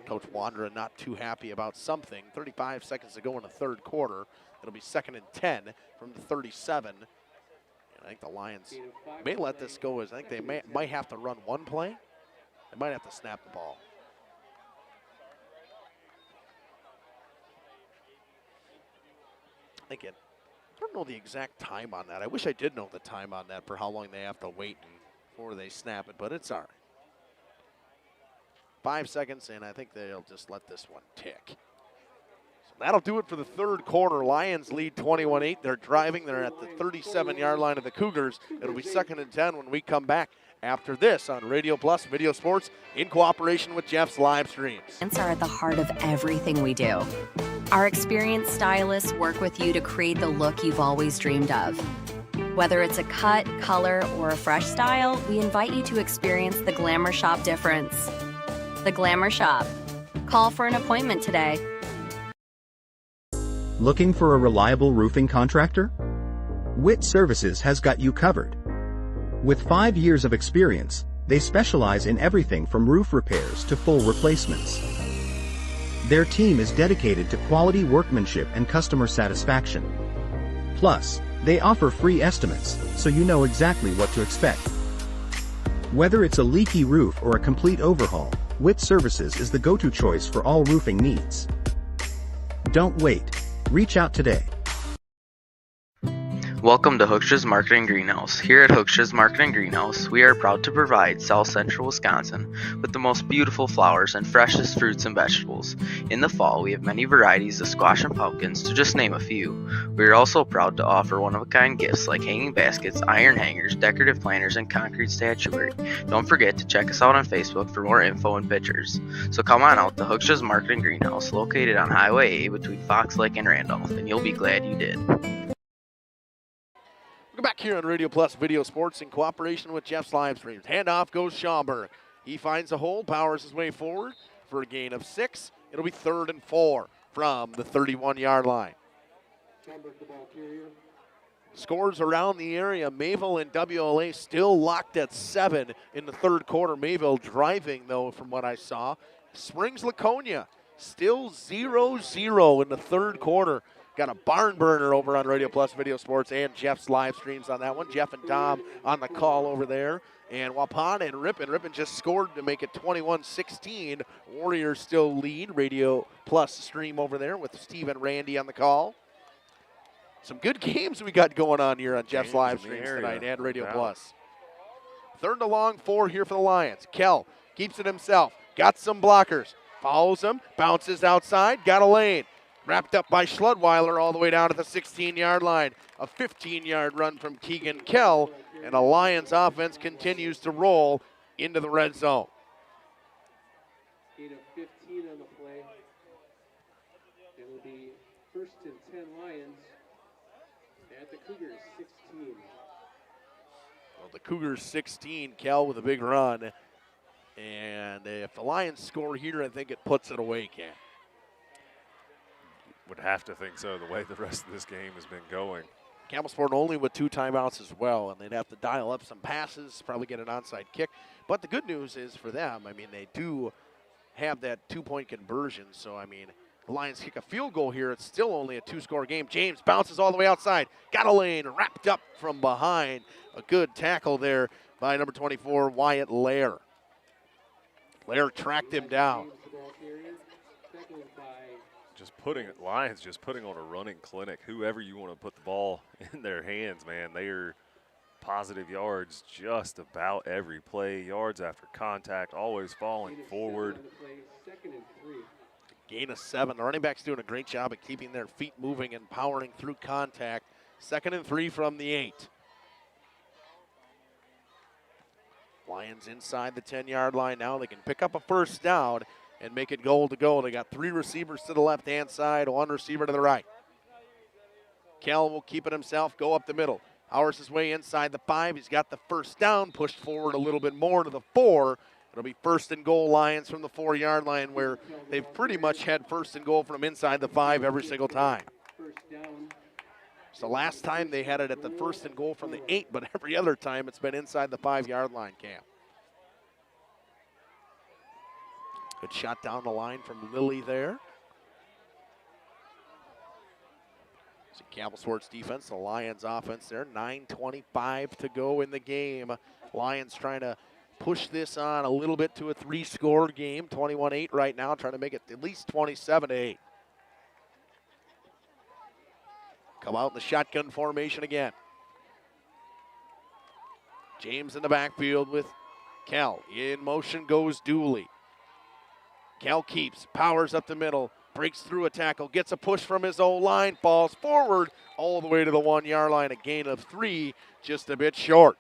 Coach Wandera not too happy about something. 35 seconds to go in the third quarter. It'll be 2nd and 10 from the 37. And I think the Lions may let this go as I think they might have to run one play. They might have to snap the ball. Again, I don't know the exact time on that. I wish I did know the time on that for how long they have to wait before they snap it, but it's all right. 5 seconds, and I think they'll just let this one tick. So that'll do it for the third quarter. Lions lead 21-8. They're driving. They're at the 37-yard line of the Cougars. It'll be 2nd and 10 when we come back after this on Radio Plus Video Sports in cooperation with Jeff's Livestreams. Brands are at the heart of everything we do. Our experienced stylists work with you to create the look you've always dreamed of. Whether it's a cut, color, or a fresh style, we invite you to experience the Glamour Shop difference. The Glamour Shop. Call for an appointment today. Looking for a reliable roofing contractor? Witt Services has got you covered. With 5 years of experience, they specialize in everything from roof repairs to full replacements. Their team is dedicated to quality workmanship and customer satisfaction. Plus, they offer free estimates, so you know exactly what to expect. Whether it's a leaky roof or a complete overhaul, Witt Services is the go-to choice for all roofing needs. Don't wait. Reach out today. Welcome to Hookstra's Marketing Greenhouse. Here at Hookstra's Marketing Greenhouse, we are proud to provide South Central Wisconsin with the most beautiful flowers and freshest fruits and vegetables. In the fall, we have many varieties of squash and pumpkins, to just name a few. We are also proud to offer one-of-a-kind gifts like hanging baskets, iron hangers, decorative planters, and concrete statuary. Don't forget to check us out on Facebook for more info and pictures. So come on out to Hookstra's Marketing Greenhouse, located on Highway A between Fox Lake and Randolph, and you'll be glad you did. We're back here on Radio Plus Video Sports in cooperation with Jeff's Livestreams. Handoff goes Schaumburg. He finds a hole, powers his way forward for a gain of 6. It'll be 3rd and 4 from the 31-yard line. Scores around the area. Mayville and WLA still locked at 7 in the third quarter. Mayville driving, though, from what I saw. Springs Laconia still 0-0 in the third quarter. Got a barn burner over on Radio Plus Video Sports and Jeff's live streams on that one. Jeff and Tom on the call over there. And Waupun and Ripon just scored to make it 21-16. Warriors still lead. Radio Plus stream over there with Steve and Randy on the call. Some good games we got going on here on Jeff's live streams tonight and Radio Plus. 3rd and long, 4 here for the Lions. Kell keeps it himself. Got some blockers. Follows him. Bounces outside. Got a lane. Wrapped up by Schludweiler all the way down to the 16-yard line. A 15-yard run from Keegan Kell, and a Lions offense continues to roll into the red zone. Gain of 15 on the play. It will be 1st and 10 Lions at the Cougars 16. Well, the Cougars 16, Kell with a big run. And if the Lions score here, I think it puts it away, Cam. Would have to think so, the way the rest of this game has been going. Campbellsport only with 2 timeouts as well, and they'd have to dial up some passes, probably get an onside kick. But the good news is for them, I mean, they do have that 2-point conversion. So, I mean, the Lions kick a field goal here. It's still only a 2-score game. James bounces all the way outside. Got a lane, wrapped up from behind. A good tackle there by number 24, Wyatt Lair. Lair tracked him down. Lions just putting on a running clinic. Whoever you want to put the ball in their hands, man, they are positive yards just about every play. Yards after contact, always falling forward. Gain of 7. The running back's doing a great job of keeping their feet moving and powering through contact. 2nd and 3 from the 8. Lions inside the 10-yard line now. They can pick up a 1st down and make it goal to goal. They got 3 receivers to the left-hand side, 1 receiver to the right. Kell will keep it himself, go up the middle. Powers his way inside the 5. He's got the 1st down, pushed forward a little bit more to the 4. It'll be 1st and goal Lions from the 4-yard line, where they've pretty much had 1st and goal from inside the 5 every single time. So last time they had it at the 1st and goal from the 8, but every other time it's been inside the 5-yard line, Cam. Good shot down the line from Lilly there. So Campbellsport's defense, the Lions offense there. 9:25 to go in the game. Lions trying to push this on a little bit to a 3-score game. 21-8 right now, trying to make it at least 27-8. Come out in the shotgun formation again. James in the backfield with Kell. In motion goes Dooley. Kell keeps, powers up the middle, breaks through a tackle, gets a push from his own line, falls forward all the way to the 1-yard line. A gain of 3, just a bit short.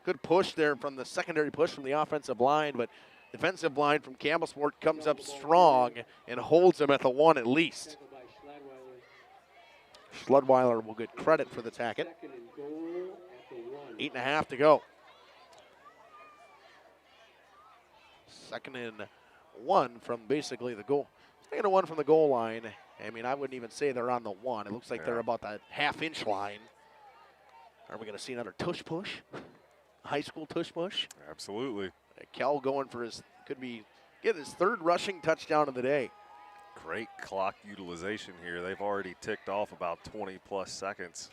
Good push there from the secondary push from the offensive line, but defensive line from Campbellsport comes up strong and holds him at the 1 at least. Schludweiler will get credit for the tackle. 8.5 to go. 2nd and 1 from basically the goal. 2nd and 1 from the goal line. I mean, I wouldn't even say they're on the 1. It looks like they're about that half-inch line. Are we going to see another tush push? High school tush push? Absolutely. Kell going for his, get his 3rd rushing touchdown of the day. Great clock utilization here. They've already ticked off about 20-plus seconds.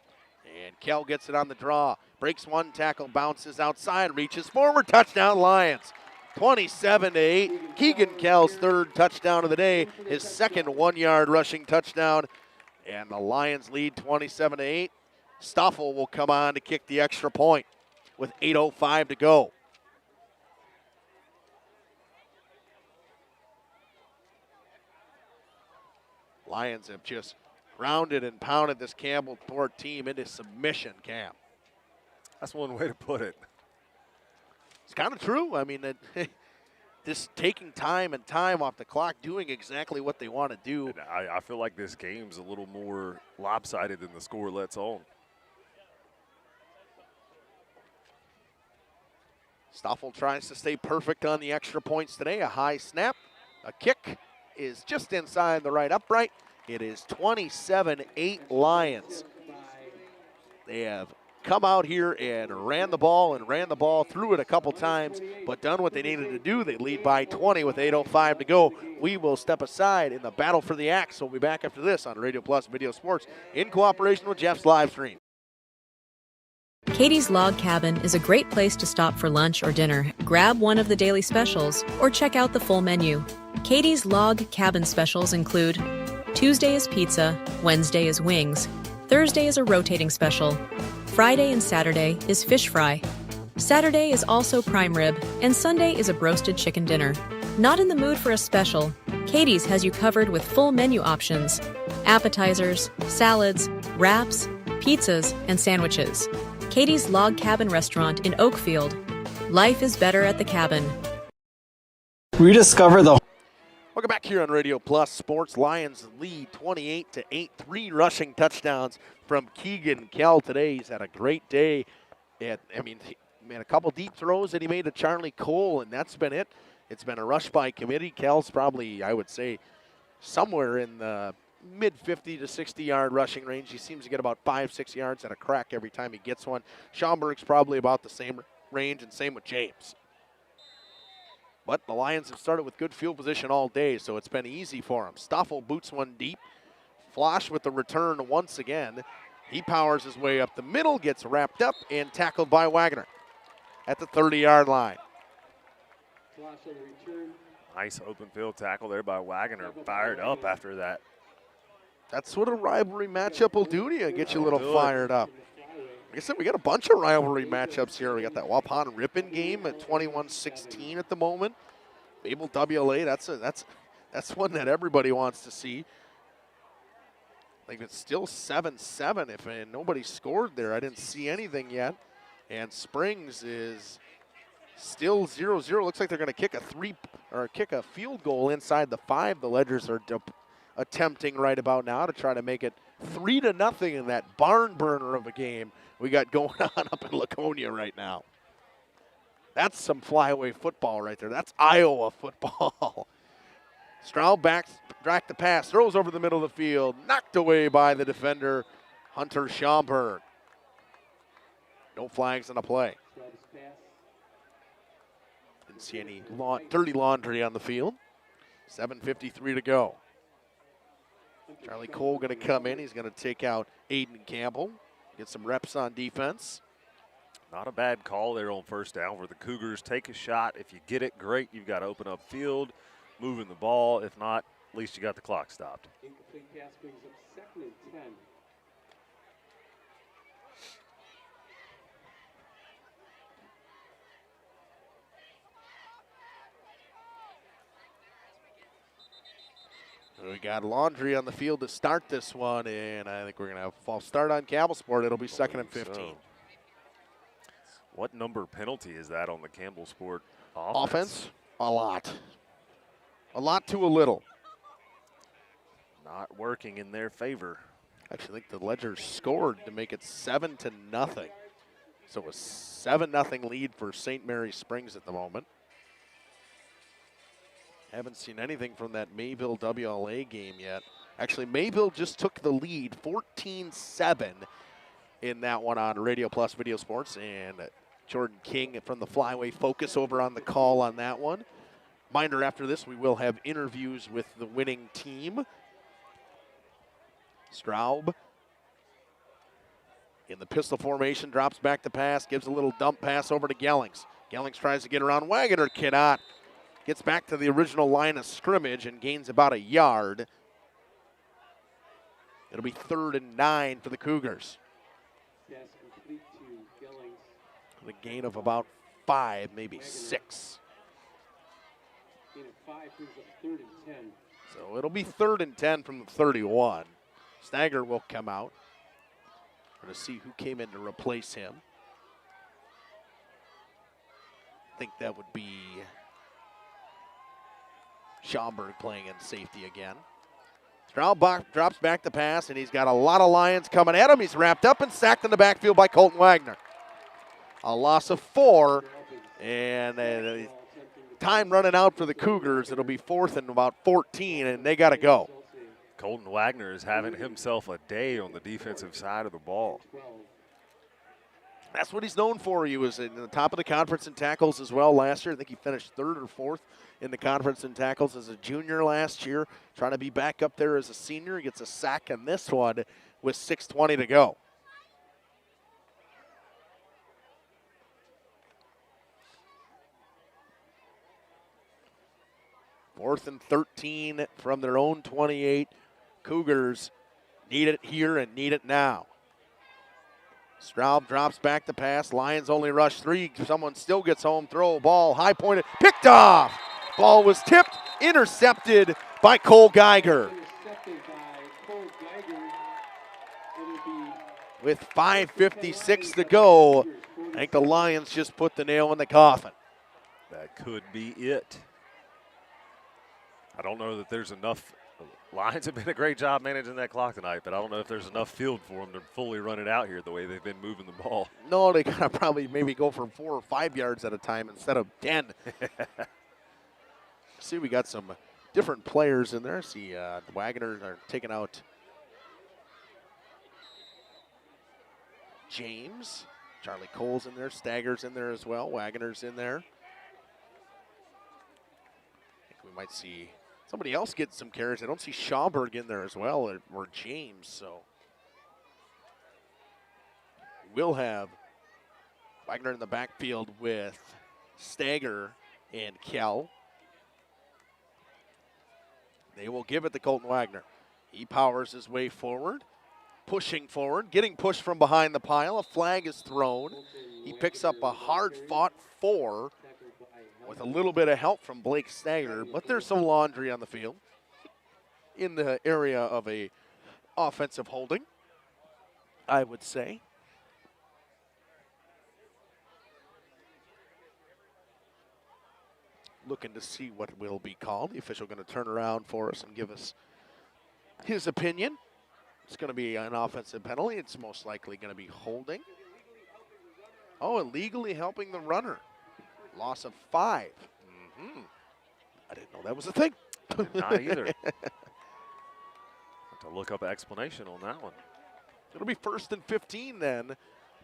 And Kell gets it on the draw. Breaks 1 tackle, bounces outside, reaches forward. Touchdown Lions. 27-8. Keegan Kell's 3rd touchdown of the day. His 2nd 1-yard rushing touchdown. And the Lions lead 27-8. Stoffel will come on to kick the extra point with 8:05 to go. Lions have just grounded and pounded this Campbellsport team into submission, Cam. That's one way to put it. It's kind of true. I mean, just taking time and time off the clock, doing exactly what they want to do. And I feel like this game's a little more lopsided than the score lets on. Stoffel tries to stay perfect on the extra points today. A high snap, a kick is just inside the right upright. It is 27-8 Lions. They have come out here and ran the ball, threw it a couple times, but done what they needed to do. They lead by 20 with 8:05 to go. We will step aside in the battle for the axe. We'll be back after this on Radio Plus Video Sports in cooperation with Jeff's live stream. Katie's Log Cabin is a great place to stop for lunch or dinner, grab one of the daily specials, or check out the full menu. Katie's Log Cabin specials include Tuesday is pizza, Wednesday is wings, Thursday is a rotating special, Friday and Saturday is fish fry, Saturday is also prime rib, and Sunday is a broasted chicken dinner. Not in the mood for a special? Katie's has you covered with full menu options, appetizers, salads, wraps, pizzas, and sandwiches. Katie's Log Cabin Restaurant in Oakfield. Life is better at the cabin. Rediscover the... Welcome back here on Radio Plus Sports. Lions lead 28-8. 3 rushing touchdowns from Keegan Kell today. He's had a great day. He made a couple deep throws that he made to Charlie Cole, and that's been it. It's been a rush by committee. Kell's probably, I would say, somewhere in the mid-50 to 60-yard rushing range. He seems to get about 5-6 yards at a crack every time he gets one. Schaumburg's probably about the same range, and same with James. But the Lions have started with good field position all day, so it's been easy for them. Stoffel boots one deep. Flosh with the return once again. He powers his way up the middle, gets wrapped up, and tackled by Wagner at the 30-yard line. Nice open field tackle there by Wagner. Fired up after that. That's what a rivalry matchup will do to you, get you a little fired up. Like I said, we got a bunch of rivalry matchups here. We got that Waupun Ripon game at 21-16 at the moment. Babel WLA, that's one that everybody wants to see. Like it's still 7-7 if nobody scored there. I didn't see anything yet. And Springs is still 0-0. Looks like they're going to kick a field goal inside the 5. The Ledgers are attempting right about now to try to make it 3-0 in that barn burner of a game we got going on up in Laconia right now. That's some flyaway football right there. That's Iowa football. Stroud back the pass, throws over the middle of the field, knocked away by the defender, Hunter Schaumburg. No flags on the play. Didn't see any dirty laundry on the field. 7:53 to go. Charlie Cole going to come in. He's going to take out Aiden Campbell, get some reps on defense. Not a bad call there on first down where the Cougars take a shot. If you get it, great. You've got to open up field, moving the ball. If not, at least you got the clock stopped. Incomplete pass brings up 2nd and 10. We got laundry on the field to start this one, and I think we're going to have a false start on Campbellsport. It'll be 2nd and 15. So. What number penalty is that on the Campbellsport offense? A lot. A lot to a little. Not working in their favor. Actually, I think the Ledgers scored to make it 7-0. So a 7-0 lead for St. Mary Springs at the moment. Haven't seen anything from that Mayville WLA game yet. Actually, Mayville just took the lead 14-7 in that one on Radio Plus Video Sports. And Jordan King from the Flyway Focus over on the call on that one. Reminder, after this, we will have interviews with the winning team. Straub in the pistol formation, drops back to pass, gives a little dump pass over to Gellings. Gellings tries to get around Wagner, cannot. Gets back to the original line of scrimmage and gains about a yard. It'll be 3rd and 9 for the Cougars. Pass complete to Gellings. With a gain of about 5, maybe 6. Gain of 5 brings up 3rd and 10. So it'll be 3rd and 10 from the 31. Stager will come out. We're going to see who came in to replace him. I think that would be Schaumburg playing in safety again. Stroud drops back the pass, and he's got a lot of Lions coming at him. He's wrapped up and sacked in the backfield by Colton Wagner. A loss of 4, and time running out for the Cougars. It'll be 4th and about 14, and they got to go. Colton Wagner is having himself a day on the defensive side of the ball. That's what he's known for. He was in the top of the conference in tackles as well last year. I think he finished 3rd or 4th in the conference in tackles as a junior last year. Trying to be back up there as a senior. He gets a sack in this one with 6:20 to go. Fourth and 13 from their own 28. Cougars need it here and need it now. Straub drops back the pass. Lions only rush 3. Someone still gets home. Throw a ball. High pointed. Picked off. Ball was tipped. Intercepted by Cole Geiger. With 5:56 to go, I think the Lions just put the nail in the coffin. That could be it. I don't know that there's enough. Lions have been a great job managing that clock tonight, but I don't know if there's enough field for them to fully run it out here the way they've been moving the ball. No, they gotta probably maybe go for 4 or 5 yards at a time instead of 10. See, we got some different players in there. See, the Wagoners are taking out James. Charlie Cole's in there. Stagger's in there as well. Wagoner's in there. I think we might see somebody else get some carries. I don't see Schaumburg in there as well, or James, so. We'll have Wagner in the backfield with Stagger and Kell. They will give it to Colton Wagner. He powers his way forward, pushing forward, getting pushed from behind the pile. A flag is thrown. He picks up a hard-fought 4 with a little bit of help from Blake Stagger, but there's some laundry on the field in the area of a offensive holding, I would say. Looking to see what will be called. The official going to turn around for us and give us his opinion. It's going to be an offensive penalty. It's most likely going to be holding. Oh, illegally helping the runner. Loss of 5. Mm-hmm. I didn't know that was a thing. Not either. Have to look up an explanation on that one. It'll be 1st and 15 then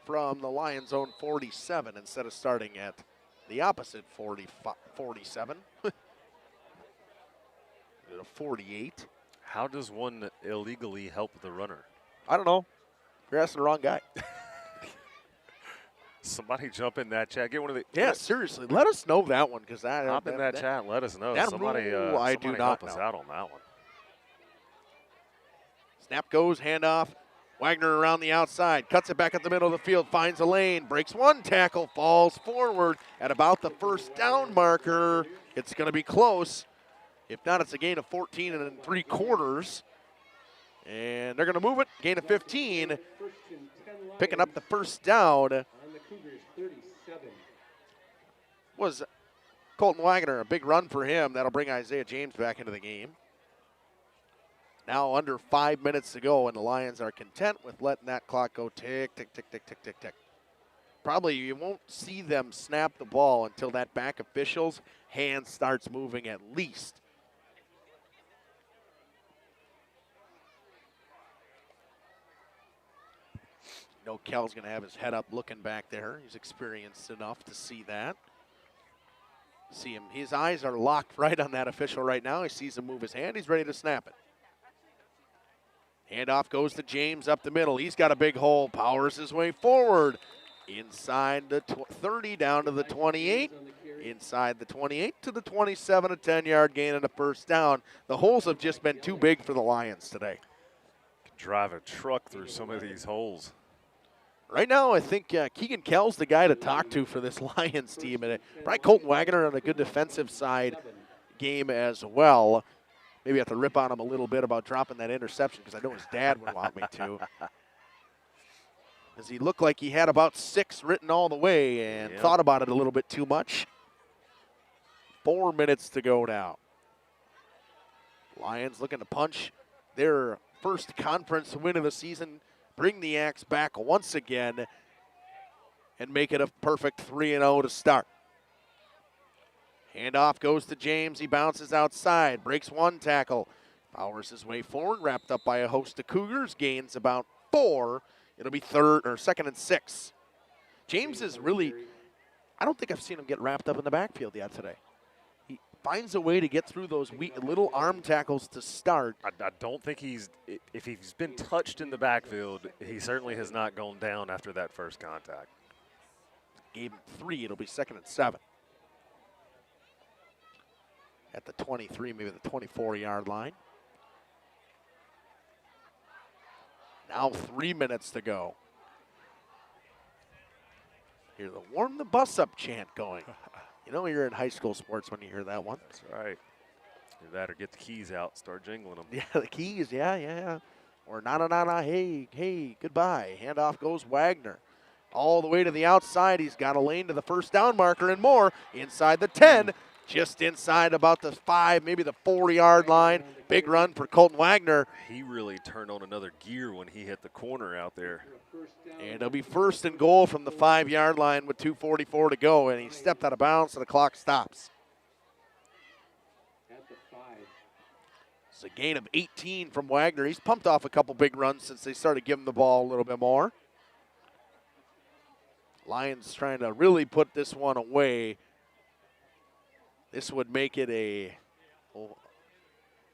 from the Lions' own 47 instead of starting at the opposite 47. At a 48. How does one illegally help the runner? I don't know. You're asking the wrong guy. Somebody jump in that chat. Get one of the. Yeah, seriously. Let us know that one, because that. Hop in that chat. Let us know. That somebody, rule, I do not help us know. out on that one. Snap goes, handoff. Wagner around the outside, cuts it back at the middle of the field, finds a lane, breaks one tackle, falls forward at about the 1st down marker. It's going to be close. If not, it's a gain of 14 3/4. And they're going to move it. Gain of 15. Picking up the 1st down was Colton Wagner. A big run for him. That'll bring Isaiah James back into the game. Now under 5 minutes to go, and the Lions are content with letting that clock go tick, tick, tick, tick, tick, tick, tick. Probably you won't see them snap the ball until that back official's hand starts moving at least. You know Kell's going to have his head up looking back there. He's experienced enough to see that. See him. His eyes are locked right on that official right now. He sees him move his hand. He's ready to snap it. Handoff goes to James up the middle. He's got a big hole, powers his way forward. Inside the 30, down to the 28. Inside the 28 to the 27, a 10-yard gain and a 1st down. The holes have just been too big for the Lions today. drive a truck through some of these holes. Right now, I think Keegan Kell's the guy to talk to for this Lions team. And probably Colton Wagner on a good defensive side game as well. Maybe have to rip on him a little bit about dropping that interception because I know his dad would want me to. Because he looked like he had about 6 written all the way and thought about it a little bit too much. 4 minutes to go now. Lions looking to punch their first conference win of the season, bring the Axe back once again, and make it a perfect 3-0 to start. Handoff goes to James. He bounces outside, breaks 1 tackle, powers his way forward, wrapped up by a host of Cougars, gains about 4. It'll be 2nd and 6. James is really, I don't think I've seen him get wrapped up in the backfield yet today. He finds a way to get through those little arm tackles to start. I don't think if he's been touched in the backfield, he certainly has not gone down after that first contact. Gave him 3, it'll be 2nd and 7. At the 23, maybe the 24-yard line. Now 3 minutes to go. Hear the warm the bus up chant going. You know you're in high school sports when you hear that one. That's right. Either that or get the keys out, start jingling them. Yeah, the keys, yeah. Or na-na-na-na, hey, goodbye. Handoff goes Wagner. All the way to the outside. He's got a lane to the first down marker and more. Inside the 10, just inside about the 5, maybe the 4-yard line. Big run for Colton Wagner. He really turned on another gear when he hit the corner out there. And it'll be 1st and goal from the 5-yard line with 2:44 to go. And he stepped out of bounds, so the clock stops. It's a gain of 18 from Wagner. He's pumped off a couple big runs since they started giving the ball a little bit more. Lions trying to really put this one away. This would make it a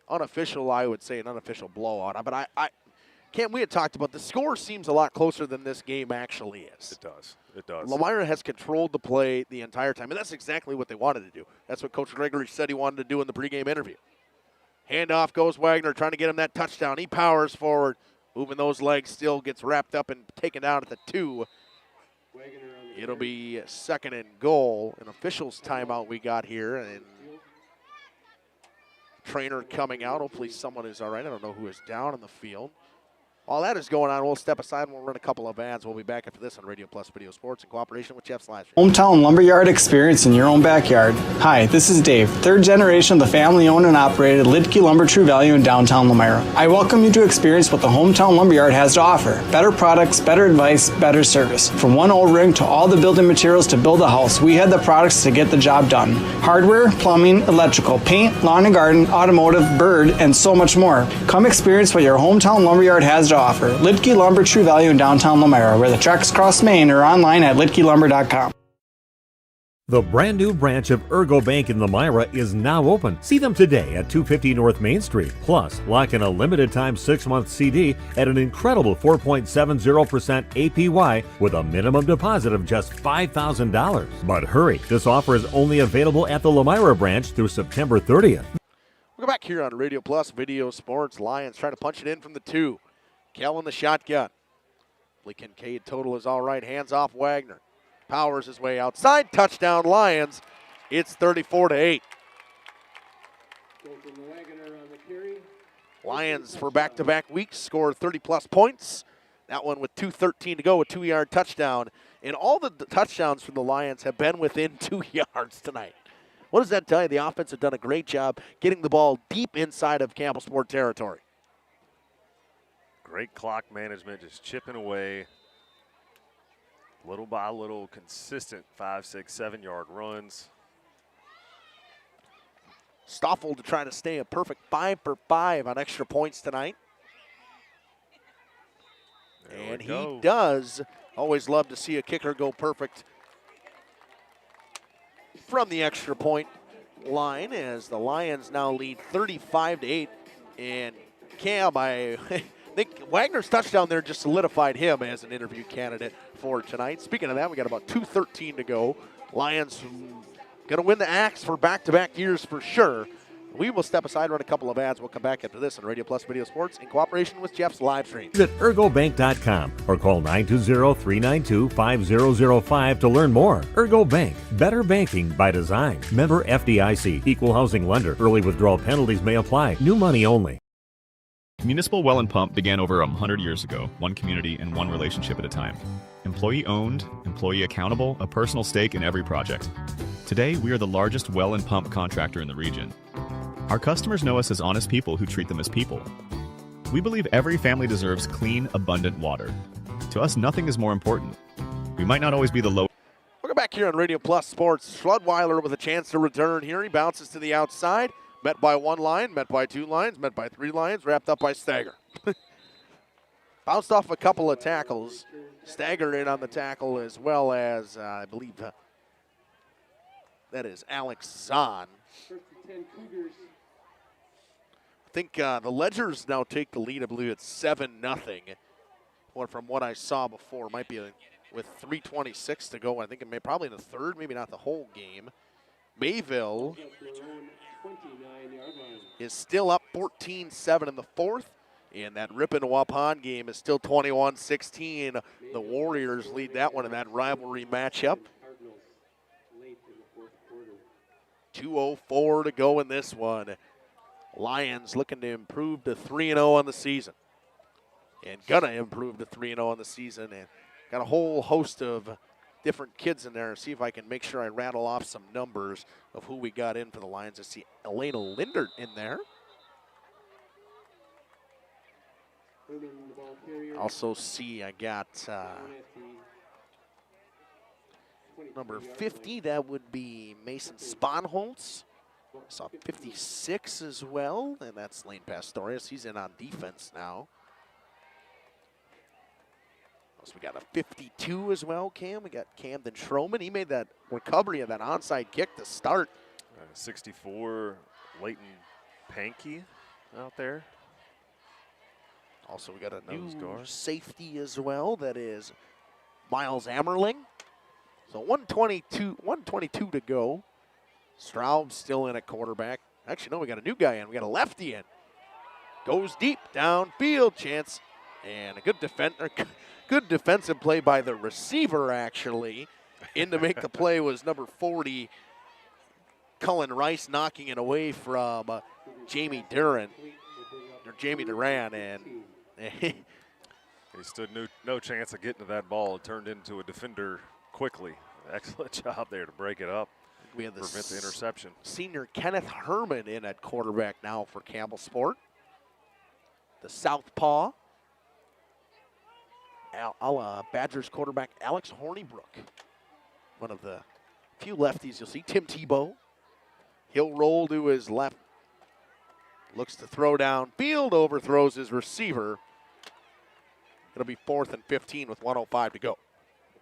unofficial, I would say, an unofficial blowout. But we had talked about the score seems a lot closer than this game actually is. It does. Lomira has controlled the play the entire time, and that's exactly what they wanted to do. That's what Coach Gregory said he wanted to do in the pregame interview. Handoff goes Wagner, trying to get him that touchdown. He powers forward, moving those legs, still gets wrapped up and taken down at the 2. It'll be 2nd and goal. An official's timeout we got here, and trainer coming out. Hopefully someone is all right. I don't know who is down in the field. While that is going on, we'll step aside and we'll run a couple of ads. We'll be back after this on Radio Plus Video Sports in cooperation with Jeff's Live Stream. Hometown Lumberyard experience in your own backyard. Hi, this is Dave, 3rd generation of the family-owned and operated Lidke Lumber True Value in downtown Lomira. I welcome you to experience what the Hometown Lumberyard has to offer. Better products, better advice, better service. From one O-ring to all the building materials to build a house, we had the products to get the job done. Hardware, plumbing, electrical, paint, lawn and garden, automotive, bird, and so much more. Come experience what your Hometown Lumberyard has to offer. Lidke Lumber True Value in downtown Lomira, where the tracks cross Main, or online at lidkelumber.com. The brand new branch of Ergo Bank in Lomira is now open. See them today at 250 North Main Street. Plus, lock in a limited time 6-month CD at an incredible 4.70% APY with a minimum deposit of just $5,000. But hurry, this offer is only available at the Lomira branch through September 30th. We'll go back here on Radio Plus Video Sports. Lions trying to punch it in from the 2. Kell in the shotgun. Lee Kincaid total is all right. Hands off Wagner. Powers his way outside. Touchdown Lions. It's 34-8. Lions for back-to-back weeks scored 30-plus points. That one with 2:13 to go, a 2-yard touchdown. And all the touchdowns from the Lions have been within 2 yards tonight. What does that tell you? The offense have done a great job getting the ball deep inside of Campbellsport territory. Great clock management, just chipping away. Little by little, consistent 5, 6, 7-yard runs. Stoffel to try to stay a perfect 5 for 5 on extra points tonight. And he does. Always love to see a kicker go perfect from the extra point line, as the Lions now lead 35-8. And Cam, I think Wagner's touchdown there just solidified him as an interview candidate for tonight. Speaking of that, we got about 2:13 to go. Lions going to win the Axe for back-to-back years for sure. We will step aside, run a couple of ads. We'll come back after this on Radio Plus Video Sports in cooperation with Jeff's live stream. Visit ErgoBank.com or call 920-392-5005 to learn more. Ergo Bank, better banking by design. Member FDIC, equal housing lender. Early withdrawal penalties may apply. New money only. Municipal Well and Pump began over 100 years ago, one community and one relationship at a time. Employee owned, employee accountable, a personal stake in every project. Today, we are the largest well and pump contractor in the region. Our customers know us as honest people who treat them as people. We believe every family deserves clean, abundant water. To us, nothing is more important. We might not always be the low. Welcome back here on Radio Plus Sports. Schludweiler with a chance to return here. He bounces to the outside. Met by one line, met by two lines, met by three lines, wrapped up by Stagger. Bounced off a couple of tackles. Stagger in on the tackle as well as, I believe, that is Alex Zahn. I think the Ledgers now take the lead. I believe it's 7-0. Or from what I saw before, might be with 3:26 to go. I think it may probably in the third, maybe not the whole game. Mayville is still up 14-7 in the fourth. And that Ripon-Waupun game is still 21-16. The Warriors lead that one in that rivalry matchup. 2:04 to go in this one. Lions looking to improve to 3-0 on the season. And gonna improve to 3-0 on the season. And got a whole host of different kids in there. See if I can make sure I rattle off some numbers of who we got in for the Lions. I see Elena Lindert in there. Also see I got number 50. That would be Mason Sponholtz. Saw 56 as well, and that's Lane Pastorius. He's in on defense now. So we got a 52 as well, Cam. We got Camden Schroman. He made that recovery of that onside kick to start. 64, Leighton Pankey out there. Also, we got a new safety as well. That is Miles Ammerling. So 122 to go. Straub still in at quarterback. Actually, no, we got a new guy in. We got a lefty in. Goes deep, downfield, chance. And a good defensive play by the receiver, actually. In to make the play was number 40, Cullen Rice, knocking it away from Jamie Duran. And he stood no chance of getting to that ball. It turned into a defender quickly. Excellent job there to break it up. We have prevent the interception. Senior Kenneth Herman in at quarterback now for Campbellsport. The southpaw. Badgers quarterback Alex Hornibrook. One of the few lefties you'll see. Tim Tebow. He'll roll to his left. Looks to throw downfield, overthrows his receiver. It'll be 4th and 15 with 1:05 to go.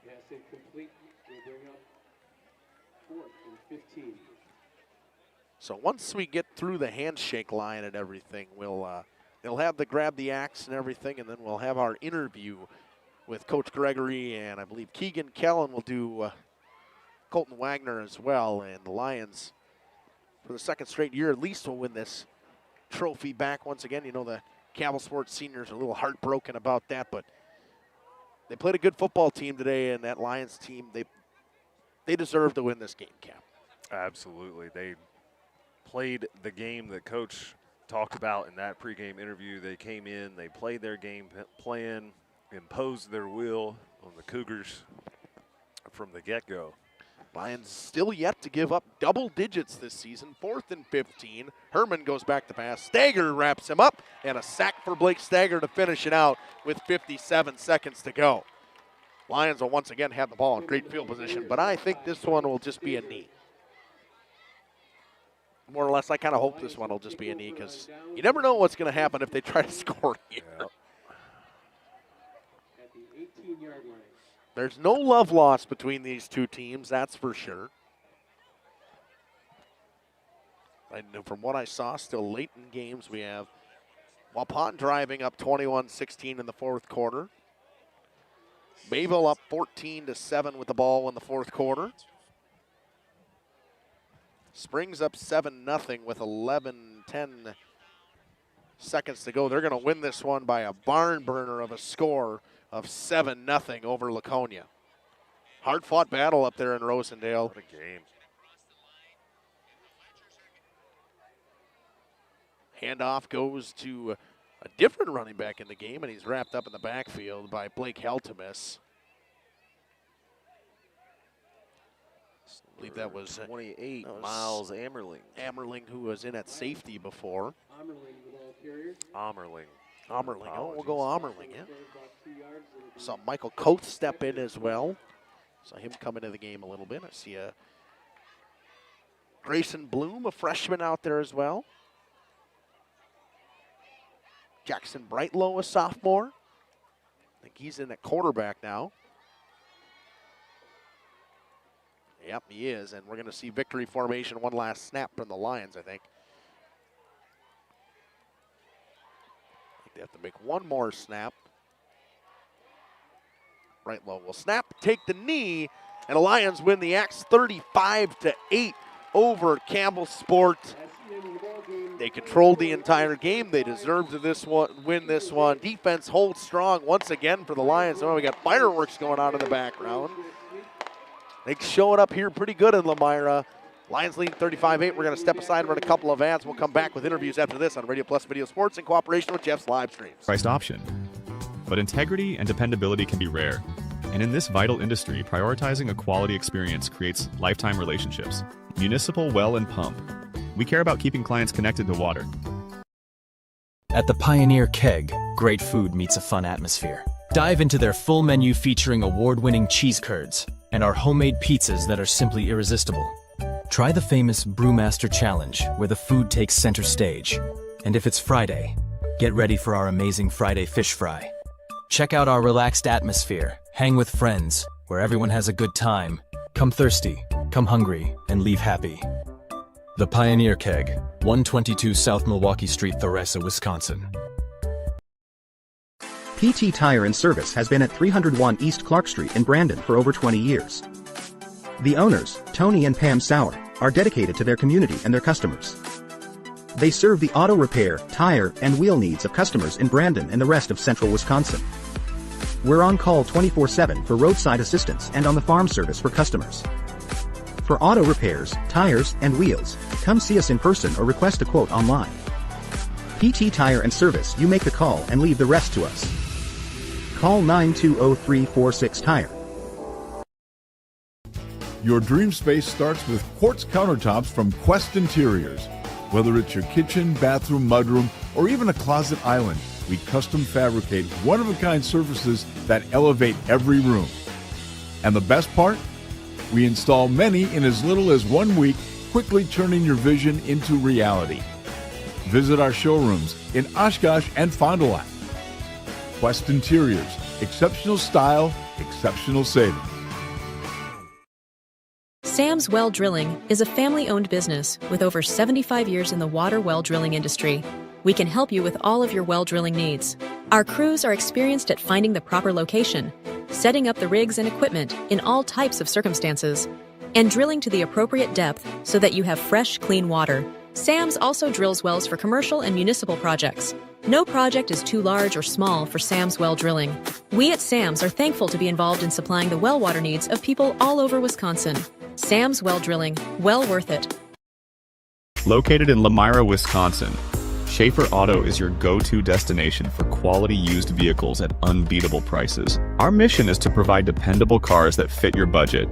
Pass incomplete. We'll bring up 4th and 15. So once we get through the handshake line and everything, they'll have the grab the axe and everything, and then we'll have our interview with Coach Gregory, and I believe Keegan Kellen will do Colton Wagner as well. And the Lions, for the second straight year at least, will win this trophy back once again. You know, the Campbellsport seniors are a little heartbroken about that, but they played a good football team today, and that Lions team, they deserve to win this game, Cap. Absolutely. They played the game that Coach talked about in that pregame interview. They came in, they played their game plan, imposed their will on the Cougars from the get-go. Lions still yet to give up double digits this season. 4th and 15. Herman goes back to pass. Stager wraps him up, and a sack for Blake Stager to finish it out with 57 seconds to go. Lions will once again have the ball in great field position, but I think this one will just be a knee. More or less, I kind of hope this one will just be a knee, because you never know what's going to happen if they try to score here. At the 18-yard line. There's no love lost between these two teams, that's for sure. And from what I saw, still late in games, we have Waupun driving up 21-16 in the fourth quarter. Mayville up 14-7 with the ball in the fourth quarter. Springs up 7-0 with 10 seconds to go. They're going to win this one by a barn burner of a score of 7-0 over Laconia. Hard-fought battle up there in Rosendale. What a game. Handoff goes to a different running back in the game, and he's wrapped up in the backfield by Blake Heltemus. I believe that was 28, Miles Amerling. Amerling, who was in at safety before. Amerling. Oh, we'll go Amerling, yeah. Saw Michael Coates step in as well. Saw him come into the game a little bit. I see a Grayson Bloom, a freshman out there as well. Jackson Brightlow, a sophomore. I think he's in at quarterback now. Yep, he is, and we're going to see victory formation, one last snap from the Lions, I think. They have to make one more snap. Brightlow will snap, take the knee, and the Lions win the Axe 35-8 over Campbellsport. They controlled the entire game. They deserved to win this one. Defense holds strong once again for the Lions. Oh, we got fireworks going on in the background. They're showing up here pretty good in Lomira. Lions leading 35-8. We're going to step aside and run a couple of ads. We'll come back with interviews after this on Radio Plus Video Sports in cooperation with Jeff's live streams. Priced option. But integrity and dependability can be rare. And in this vital industry, prioritizing a quality experience creates lifetime relationships. Municipal Well and Pump. We care about keeping clients connected to water. At the Pioneer Keg, great food meets a fun atmosphere. Dive into their full menu featuring award-winning cheese curds and our homemade pizzas that are simply irresistible. Try the famous Brewmaster Challenge, where the food takes center stage. And if it's Friday, get ready for our amazing Friday fish fry. Check out our relaxed atmosphere, hang with friends, where everyone has a good time. Come thirsty, come hungry, and leave happy. The Pioneer Keg, 122 South Milwaukee Street, Theresa, Wisconsin. PT Tire and Service has been at 301 East Clark Street in Brandon for over 20 years. The owners, Tony and Pam Sauer, are dedicated to their community and their customers. They serve the auto repair, tire, and wheel needs of customers in Brandon and the rest of central Wisconsin. We're on call 24/7 for roadside assistance and on the farm service for customers. For auto repairs, tires, and wheels, come see us in person or request a quote online. PT Tire and Service, you make the call and leave the rest to us. Call 920-346-TIRE. Your dream space starts with quartz countertops from Quest Interiors. Whether it's your kitchen, bathroom, mudroom, or even a closet island, we custom fabricate one-of-a-kind surfaces that elevate every room. And the best part? We install many in as little as 1 week, quickly turning your vision into reality. Visit our showrooms in Oshkosh and Fond du Lac. Quest Interiors, exceptional style, exceptional savings. Sam's Well Drilling is a family-owned business with over 75 years in the water well drilling industry. We can help you with all of your well drilling needs. Our crews are experienced at finding the proper location, setting up the rigs and equipment in all types of circumstances, and drilling to the appropriate depth so that you have fresh, clean water. Sam's also drills wells for commercial and municipal projects. No project is too large or small for Sam's Well Drilling. We at Sam's are thankful to be involved in supplying the well water needs of people all over Wisconsin. Sam's Well Drilling, well worth it. Located in Lomira, Wisconsin, Schaefer Auto is your go-to destination for quality used vehicles at unbeatable prices. Our mission is to provide dependable cars that fit your budget,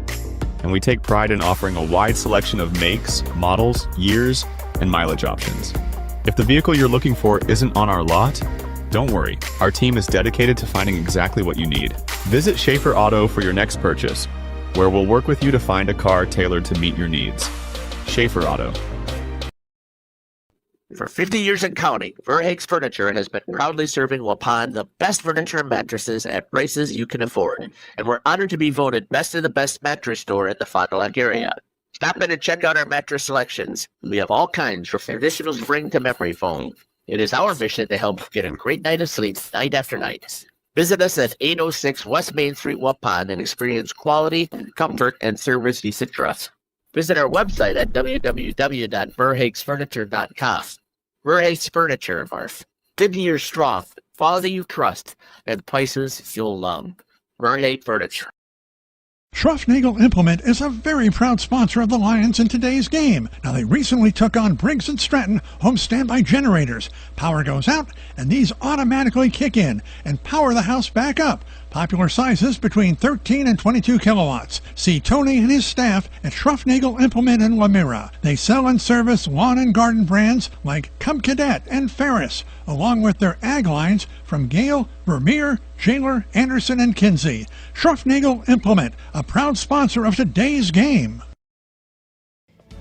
and we take pride in offering a wide selection of makes, models, years, and mileage options. If the vehicle you're looking for isn't on our lot, don't worry. Our team is dedicated to finding exactly what you need. Visit Schaefer Auto for your next purchase, where we'll work with you to find a car tailored to meet your needs. Schaefer Auto. For 50 years and counting, Verhaeg's Furniture has been proudly serving Waupun the best furniture and mattresses at prices you can afford. And we're honored to be voted best of the best mattress store in the Fond du Lac area. Stop in and check out our mattress selections. We have all kinds from traditional spring to memory foam. It is our mission to help get a great night of sleep night after night. Visit us at 806 West Main Street, Waupun, and experience quality, comfort, and service you should trust. Visit our website at www.verhaagsfurniture.com. Verhaags Furniture, Marf. 50 years strong, quality you trust, and prices you'll love. Verhaeg Furniture. Schruffnagel Implement is a very proud sponsor of the Lions in today's game. Now, they recently took on Briggs & Stratton home standby generators. Power goes out, and these automatically kick in and power the house back up. Popular sizes between 13 and 22 kilowatts. See Tony and his staff at Schruffnagel Implement in Lomira. They sell and service lawn and garden brands like Cub Cadet and Ferris, along with their ag lines from Gale, Vermeer, Jailer, Anderson, and Kinsey. Schruffnagel Implement, a proud sponsor of today's game.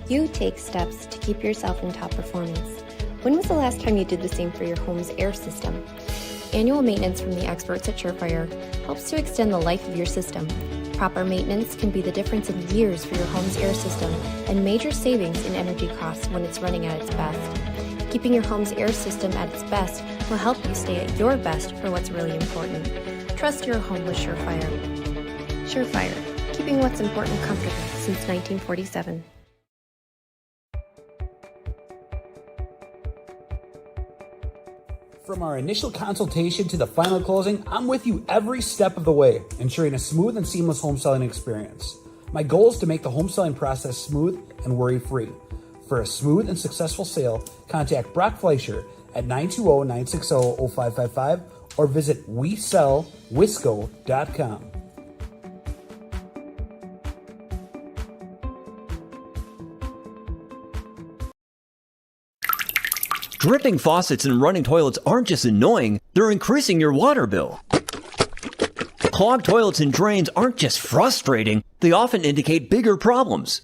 You take steps to keep yourself in top performance. When was the last time you did the same for your home's air system? Annual maintenance from the experts at Surefire helps to extend the life of your system. Proper maintenance can be the difference in years for your home's air system and major savings in energy costs when it's running at its best. Keeping your home's air system at its best will help you stay at your best for what's really important. Trust your home with Surefire. Surefire, keeping what's important comfortable since 1947. From our initial consultation to the final closing, I'm with you every step of the way, ensuring a smooth and seamless home selling experience. My goal is to make the home selling process smooth and worry-free. For a smooth and successful sale, contact Brock Fleischer at 920-960-0555 or visit WeSellWisco.com. Dripping faucets and running toilets aren't just annoying, they're increasing your water bill. Clogged toilets and drains aren't just frustrating, they often indicate bigger problems.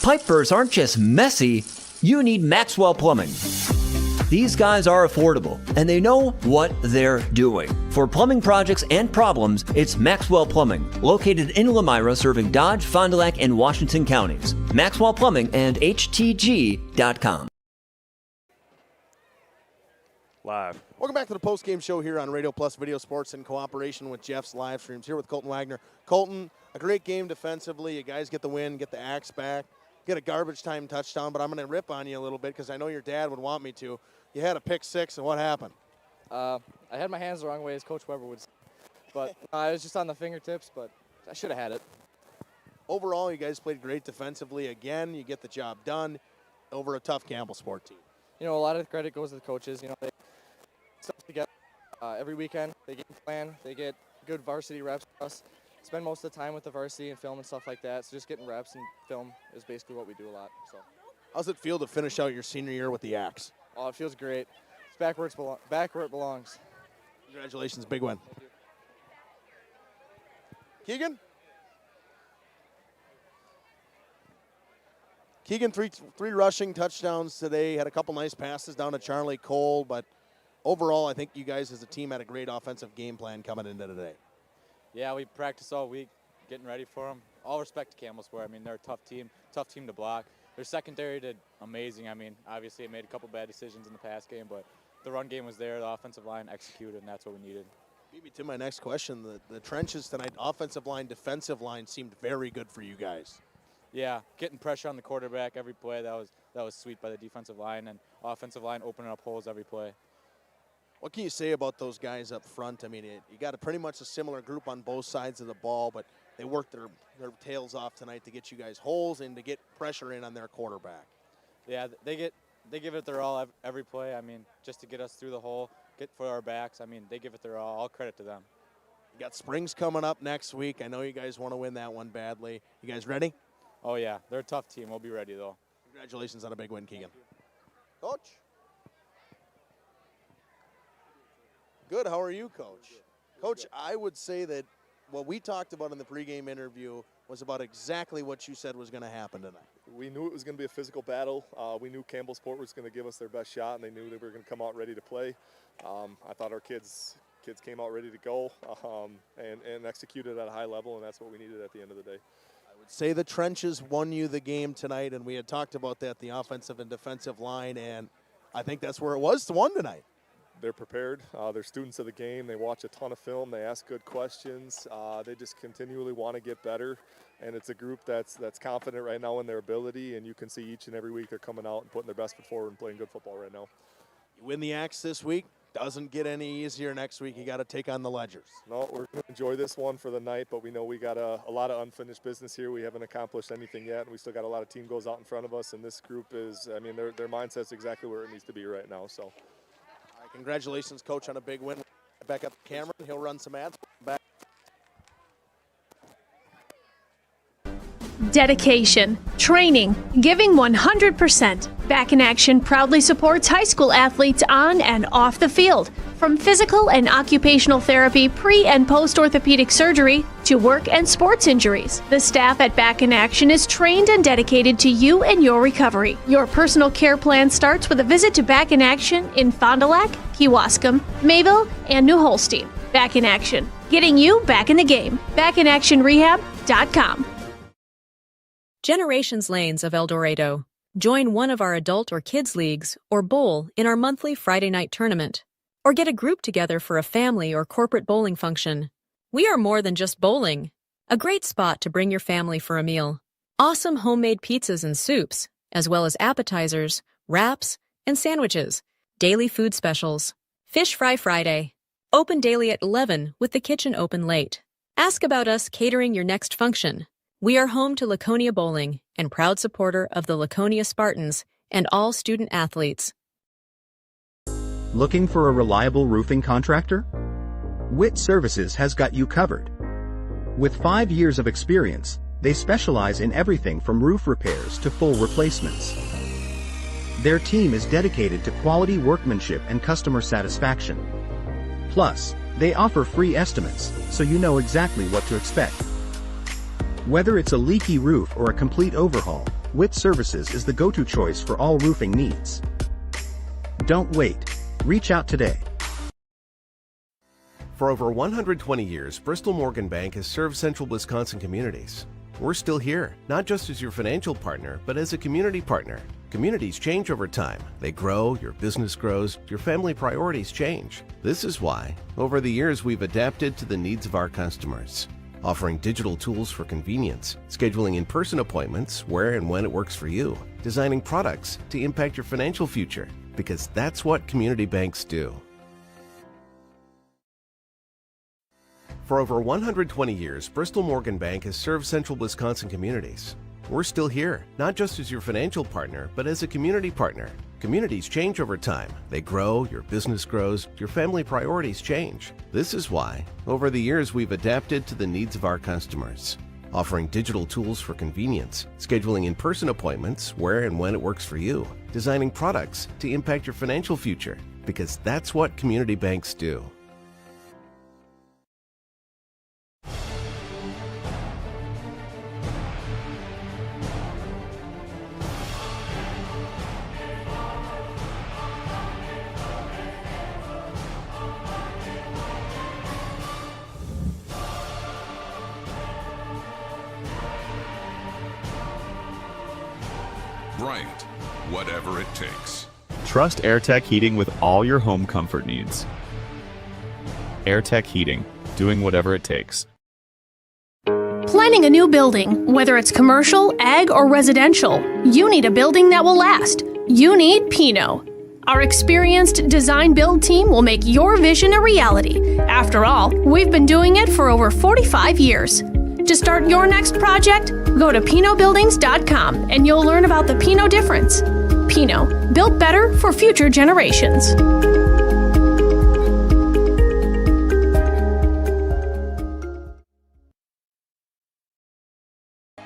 Pipe bursts aren't just messy, you need Maxwell Plumbing. These guys are affordable, and they know what they're doing. For plumbing projects and problems, it's Maxwell Plumbing, located in Lomira, serving Dodge, Fond du Lac, and Washington counties. Maxwell Plumbing and HTG.com. Live. Welcome back to the post-game show here on Radio Plus Video Sports in cooperation with Jeff's Livestreams. Here with Colton Wagner. Colton, a great game defensively. You guys get the win, get the axe back, get a garbage time touchdown, but I'm going to rip on you a little bit because I know your dad would want me to. You had a pick six, and what happened? I had my hands the wrong way, as Coach Weber would say. But I was just on the fingertips, but I should have had it. Overall, you guys played great defensively. Again, you get the job done over a tough Campbellsport team. You know, a lot of the credit goes to the coaches. You know, they stuff together every weekend. They game plan. They get good varsity reps for us. Spend most of the time with the varsity and film and stuff like that. So just getting reps and film is basically what we do a lot. So, how's it feel to finish out your senior year with the axe? Oh, it feels great. It's back where it belongs. Congratulations, big win. Keegan? Keegan, three rushing touchdowns today. Had a couple nice passes down to Charlie Cole, but overall, I think you guys as a team had a great offensive game plan coming into today. Yeah, we practiced all week getting ready for them. All respect to Campbellsport. I mean, they're a tough team to block. Their secondary did amazing. I mean, obviously it made a couple bad decisions in the pass game, but the run game was there. The offensive line executed, and that's what we needed. Beat me to my next question. The trenches tonight, offensive line, defensive line, seemed very good for you guys. Yeah, getting pressure on the quarterback every play, that was sweet by the defensive line, and offensive line opening up holes every play. What can you say about those guys up front? I mean, you got pretty much a similar group on both sides of the ball, but they worked their tails off tonight to get you guys holes and to get pressure in on their quarterback. Yeah, they give it their all every play. I mean, just to get us through the hole, get for our backs. I mean, they give it their all. All credit to them. You got Springs coming up next week. I know you guys want to win that one badly. You guys ready? Oh, yeah. They're a tough team. We'll be ready, though. Congratulations on a big win, Keegan. Coach? Good. How are you, Coach? Coach, I would say that what we talked about in the pregame interview was about exactly what you said was going to happen tonight. We knew it was going to be a physical battle. We knew Campbellsport was going to give us their best shot, and they knew they were going to come out ready to play. I thought our kids came out ready to go and executed at a high level, and that's what we needed at the end of the day. I would say the trenches won you the game tonight, and we had talked about that, the offensive and defensive line, and I think that's where it was to win tonight. they're prepared. They're students of the game. They watch a ton of film. They ask good questions. They just continually want to get better. And it's a group that's confident right now in their ability, and you can see each and every week they're coming out and putting their best foot forward and playing good football right now. You win the Axe this week, doesn't get any easier next week. You got to take on the Ledgers. No, we're going to enjoy this one for the night, but we know we got a lot of unfinished business here. We haven't accomplished anything yet, and we still got a lot of team goals out in front of us, and this group is, I mean, their mindset's exactly where it needs to be right now. So, All right, congratulations, Coach, on a big win. Back up to Cameron. He'll run some ads. Back. Dedication, training, giving 100%. Back in Action proudly supports high school athletes on and off the field. From physical and occupational therapy, pre- and post-orthopedic surgery, to work and sports injuries. The staff at Back in Action is trained and dedicated to you and your recovery. Your personal care plan starts with a visit to Back in Action in Fond du Lac, Kewaskum, Mayville, and New Holstein. Back in Action, getting you back in the game. BackinActionRehab.com. Generations Lanes of El Dorado. Join one of our adult or kids leagues or bowl in our monthly Friday night tournament. Or get a group together for a family or corporate bowling function. We are more than just bowling. A great spot to bring your family for a meal. Awesome homemade pizzas and soups, as well as appetizers, wraps, and sandwiches. Daily food specials. Fish Fry Friday. Open daily at 11 with the kitchen open late. Ask about us catering your next function. We are home to Laconia Bowling and proud supporter of the Laconia Spartans and all student athletes. Looking for a reliable roofing contractor? Witt Services has got you covered. With 5 years of experience, they specialize in everything from roof repairs to full replacements. Their team is dedicated to quality workmanship and customer satisfaction. Plus, they offer free estimates, so you know exactly what to expect. Whether it's a leaky roof or a complete overhaul, Witt Services is the go-to choice for all roofing needs. Don't wait. Reach out today. For over 120 years, Bristol Morgan Bank has served central Wisconsin communities. We're still here, not just as your financial partner, but as a community partner. Communities change over time. They grow, your business grows, your family priorities change. This is why, over the years, we've adapted to the needs of our customers. Offering digital tools for convenience, scheduling in-person appointments where and when it works for you, designing products to impact your financial future, because that's what community banks do. For over 120 years, Bristol Morgan Bank has served central Wisconsin communities. We're still here, not just as your financial partner, but as a community partner. Communities change over time. They grow, your business grows, your family priorities change. This is why, over the years, we've adapted to the needs of our customers. Offering digital tools for convenience, scheduling in-person appointments where and when it works for you, designing products to impact your financial future, because that's what community banks do. Bryant, whatever it takes. Trust AirTech Heating with all your home comfort needs. AirTech Heating, doing whatever it takes. Planning a new building, whether it's commercial, ag, or residential, you need a building that will last. You need Pino. Our experienced design build team will make your vision a reality. After all, we've been doing it for over 45 years. To start your next project, go to PinoBuildings.com and you'll learn about the Pino difference. Pino, built better for future generations.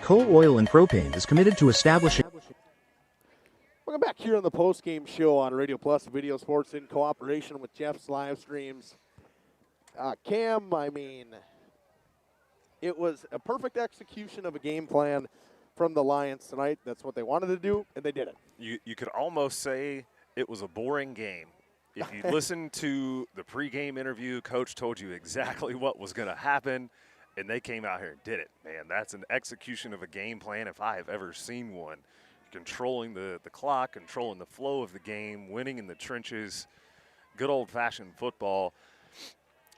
Coal Oil and Propane is committed to establishing... Welcome back here on the post-game show on Radio Plus Video Sports in cooperation with Jeff's Livestreams. Cam, I mean, it was a perfect execution of a game plan from the Lions tonight. That's what they wanted to do, and they did it. You could almost say it was a boring game. If you listen to the pregame interview, Coach told you exactly what was going to happen, and they came out here and did it. Man, that's an execution of a game plan if I have ever seen one. Controlling the clock, controlling the flow of the game, winning in the trenches. good old-fashioned football,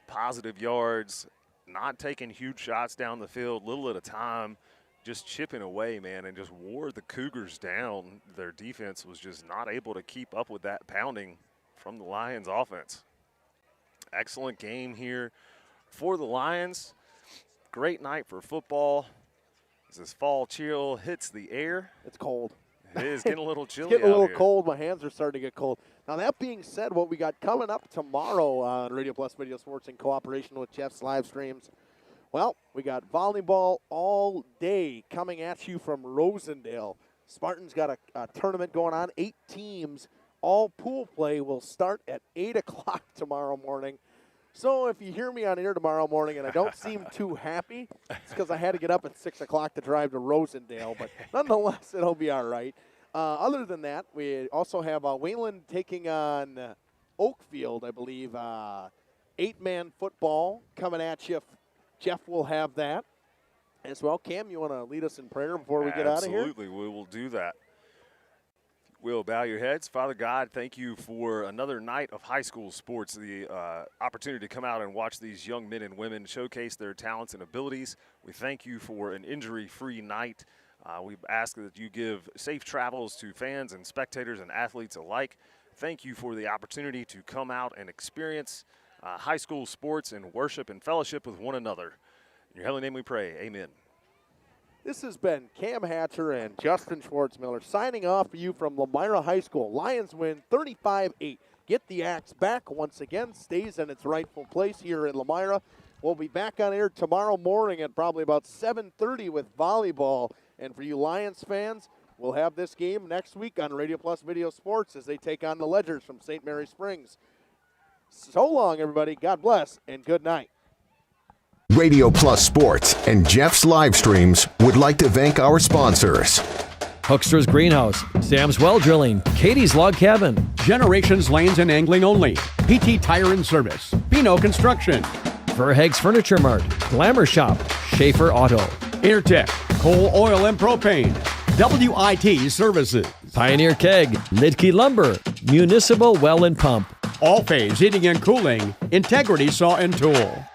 positive yards, not taking huge shots down the field, little at a time, just chipping away, man, and just wore the Cougars down. Their defense was just not able to keep up with that pounding from the Lions offense. Excellent game here for the Lions. Great night for football. As this fall chill hits the air. It's cold. It is getting a little chilly. It's getting a little here. cold. My hands are starting to get cold. Now, that being said, what we got coming up tomorrow on Radio Plus Video Sports in cooperation with Jeff's Livestreams, well, we got volleyball all day coming at you from Rosendale. Spartans got a tournament going on, 8 teams. All pool play will start at 8 o'clock tomorrow morning. So if you hear me on air tomorrow morning and I don't seem too happy, it's because I had to get up at 6 o'clock to drive to Rosendale. But nonetheless, it'll be all right. Other than that, we also have Wayland taking on Oakfield, I believe. 8-man football coming at you. Jeff will have that as well. Cam, you want to lead us in prayer before we get out of here? Absolutely, we will do that. Will bow your heads. Father God, thank you for another night of high school sports, the opportunity to come out and watch these young men and women showcase their talents and abilities. We thank you for an injury-free night. We ask that you give safe travels to fans and spectators and athletes alike. Thank you for the opportunity to come out and experience high school sports and worship and fellowship with one another. In your holy name we pray, amen. This has been Cam Hatcher and Justin Schwartzmiller signing off for you from Lomira High School. Lions win 35-8. Get the Axe back once again, stays in its rightful place here in Lomira. We'll be back on air tomorrow morning at probably about 7:30 with volleyball. And for you Lions fans, we'll have this game next week on Radio Plus Video Sports as they take on the Ledgers from St. Mary Springs. So long, everybody. God bless and good night. Radio Plus Sports and Jeff's Livestreams would like to thank our sponsors. Hoekstra's Greenhouse, Sam's Well Drilling, Katie's Log Cabin, Generations Lanes and Angling Only, PT Tire and Service, Pino Construction, Verheg's Furniture Mart, Glamour Shop, Schaefer Auto, Intertech, Coal, Oil, and Propane, WIT Services, Pioneer Keg, Lidke Lumber, Municipal Well and Pump, All Phase Heating and Cooling, Integrity Saw and Tool.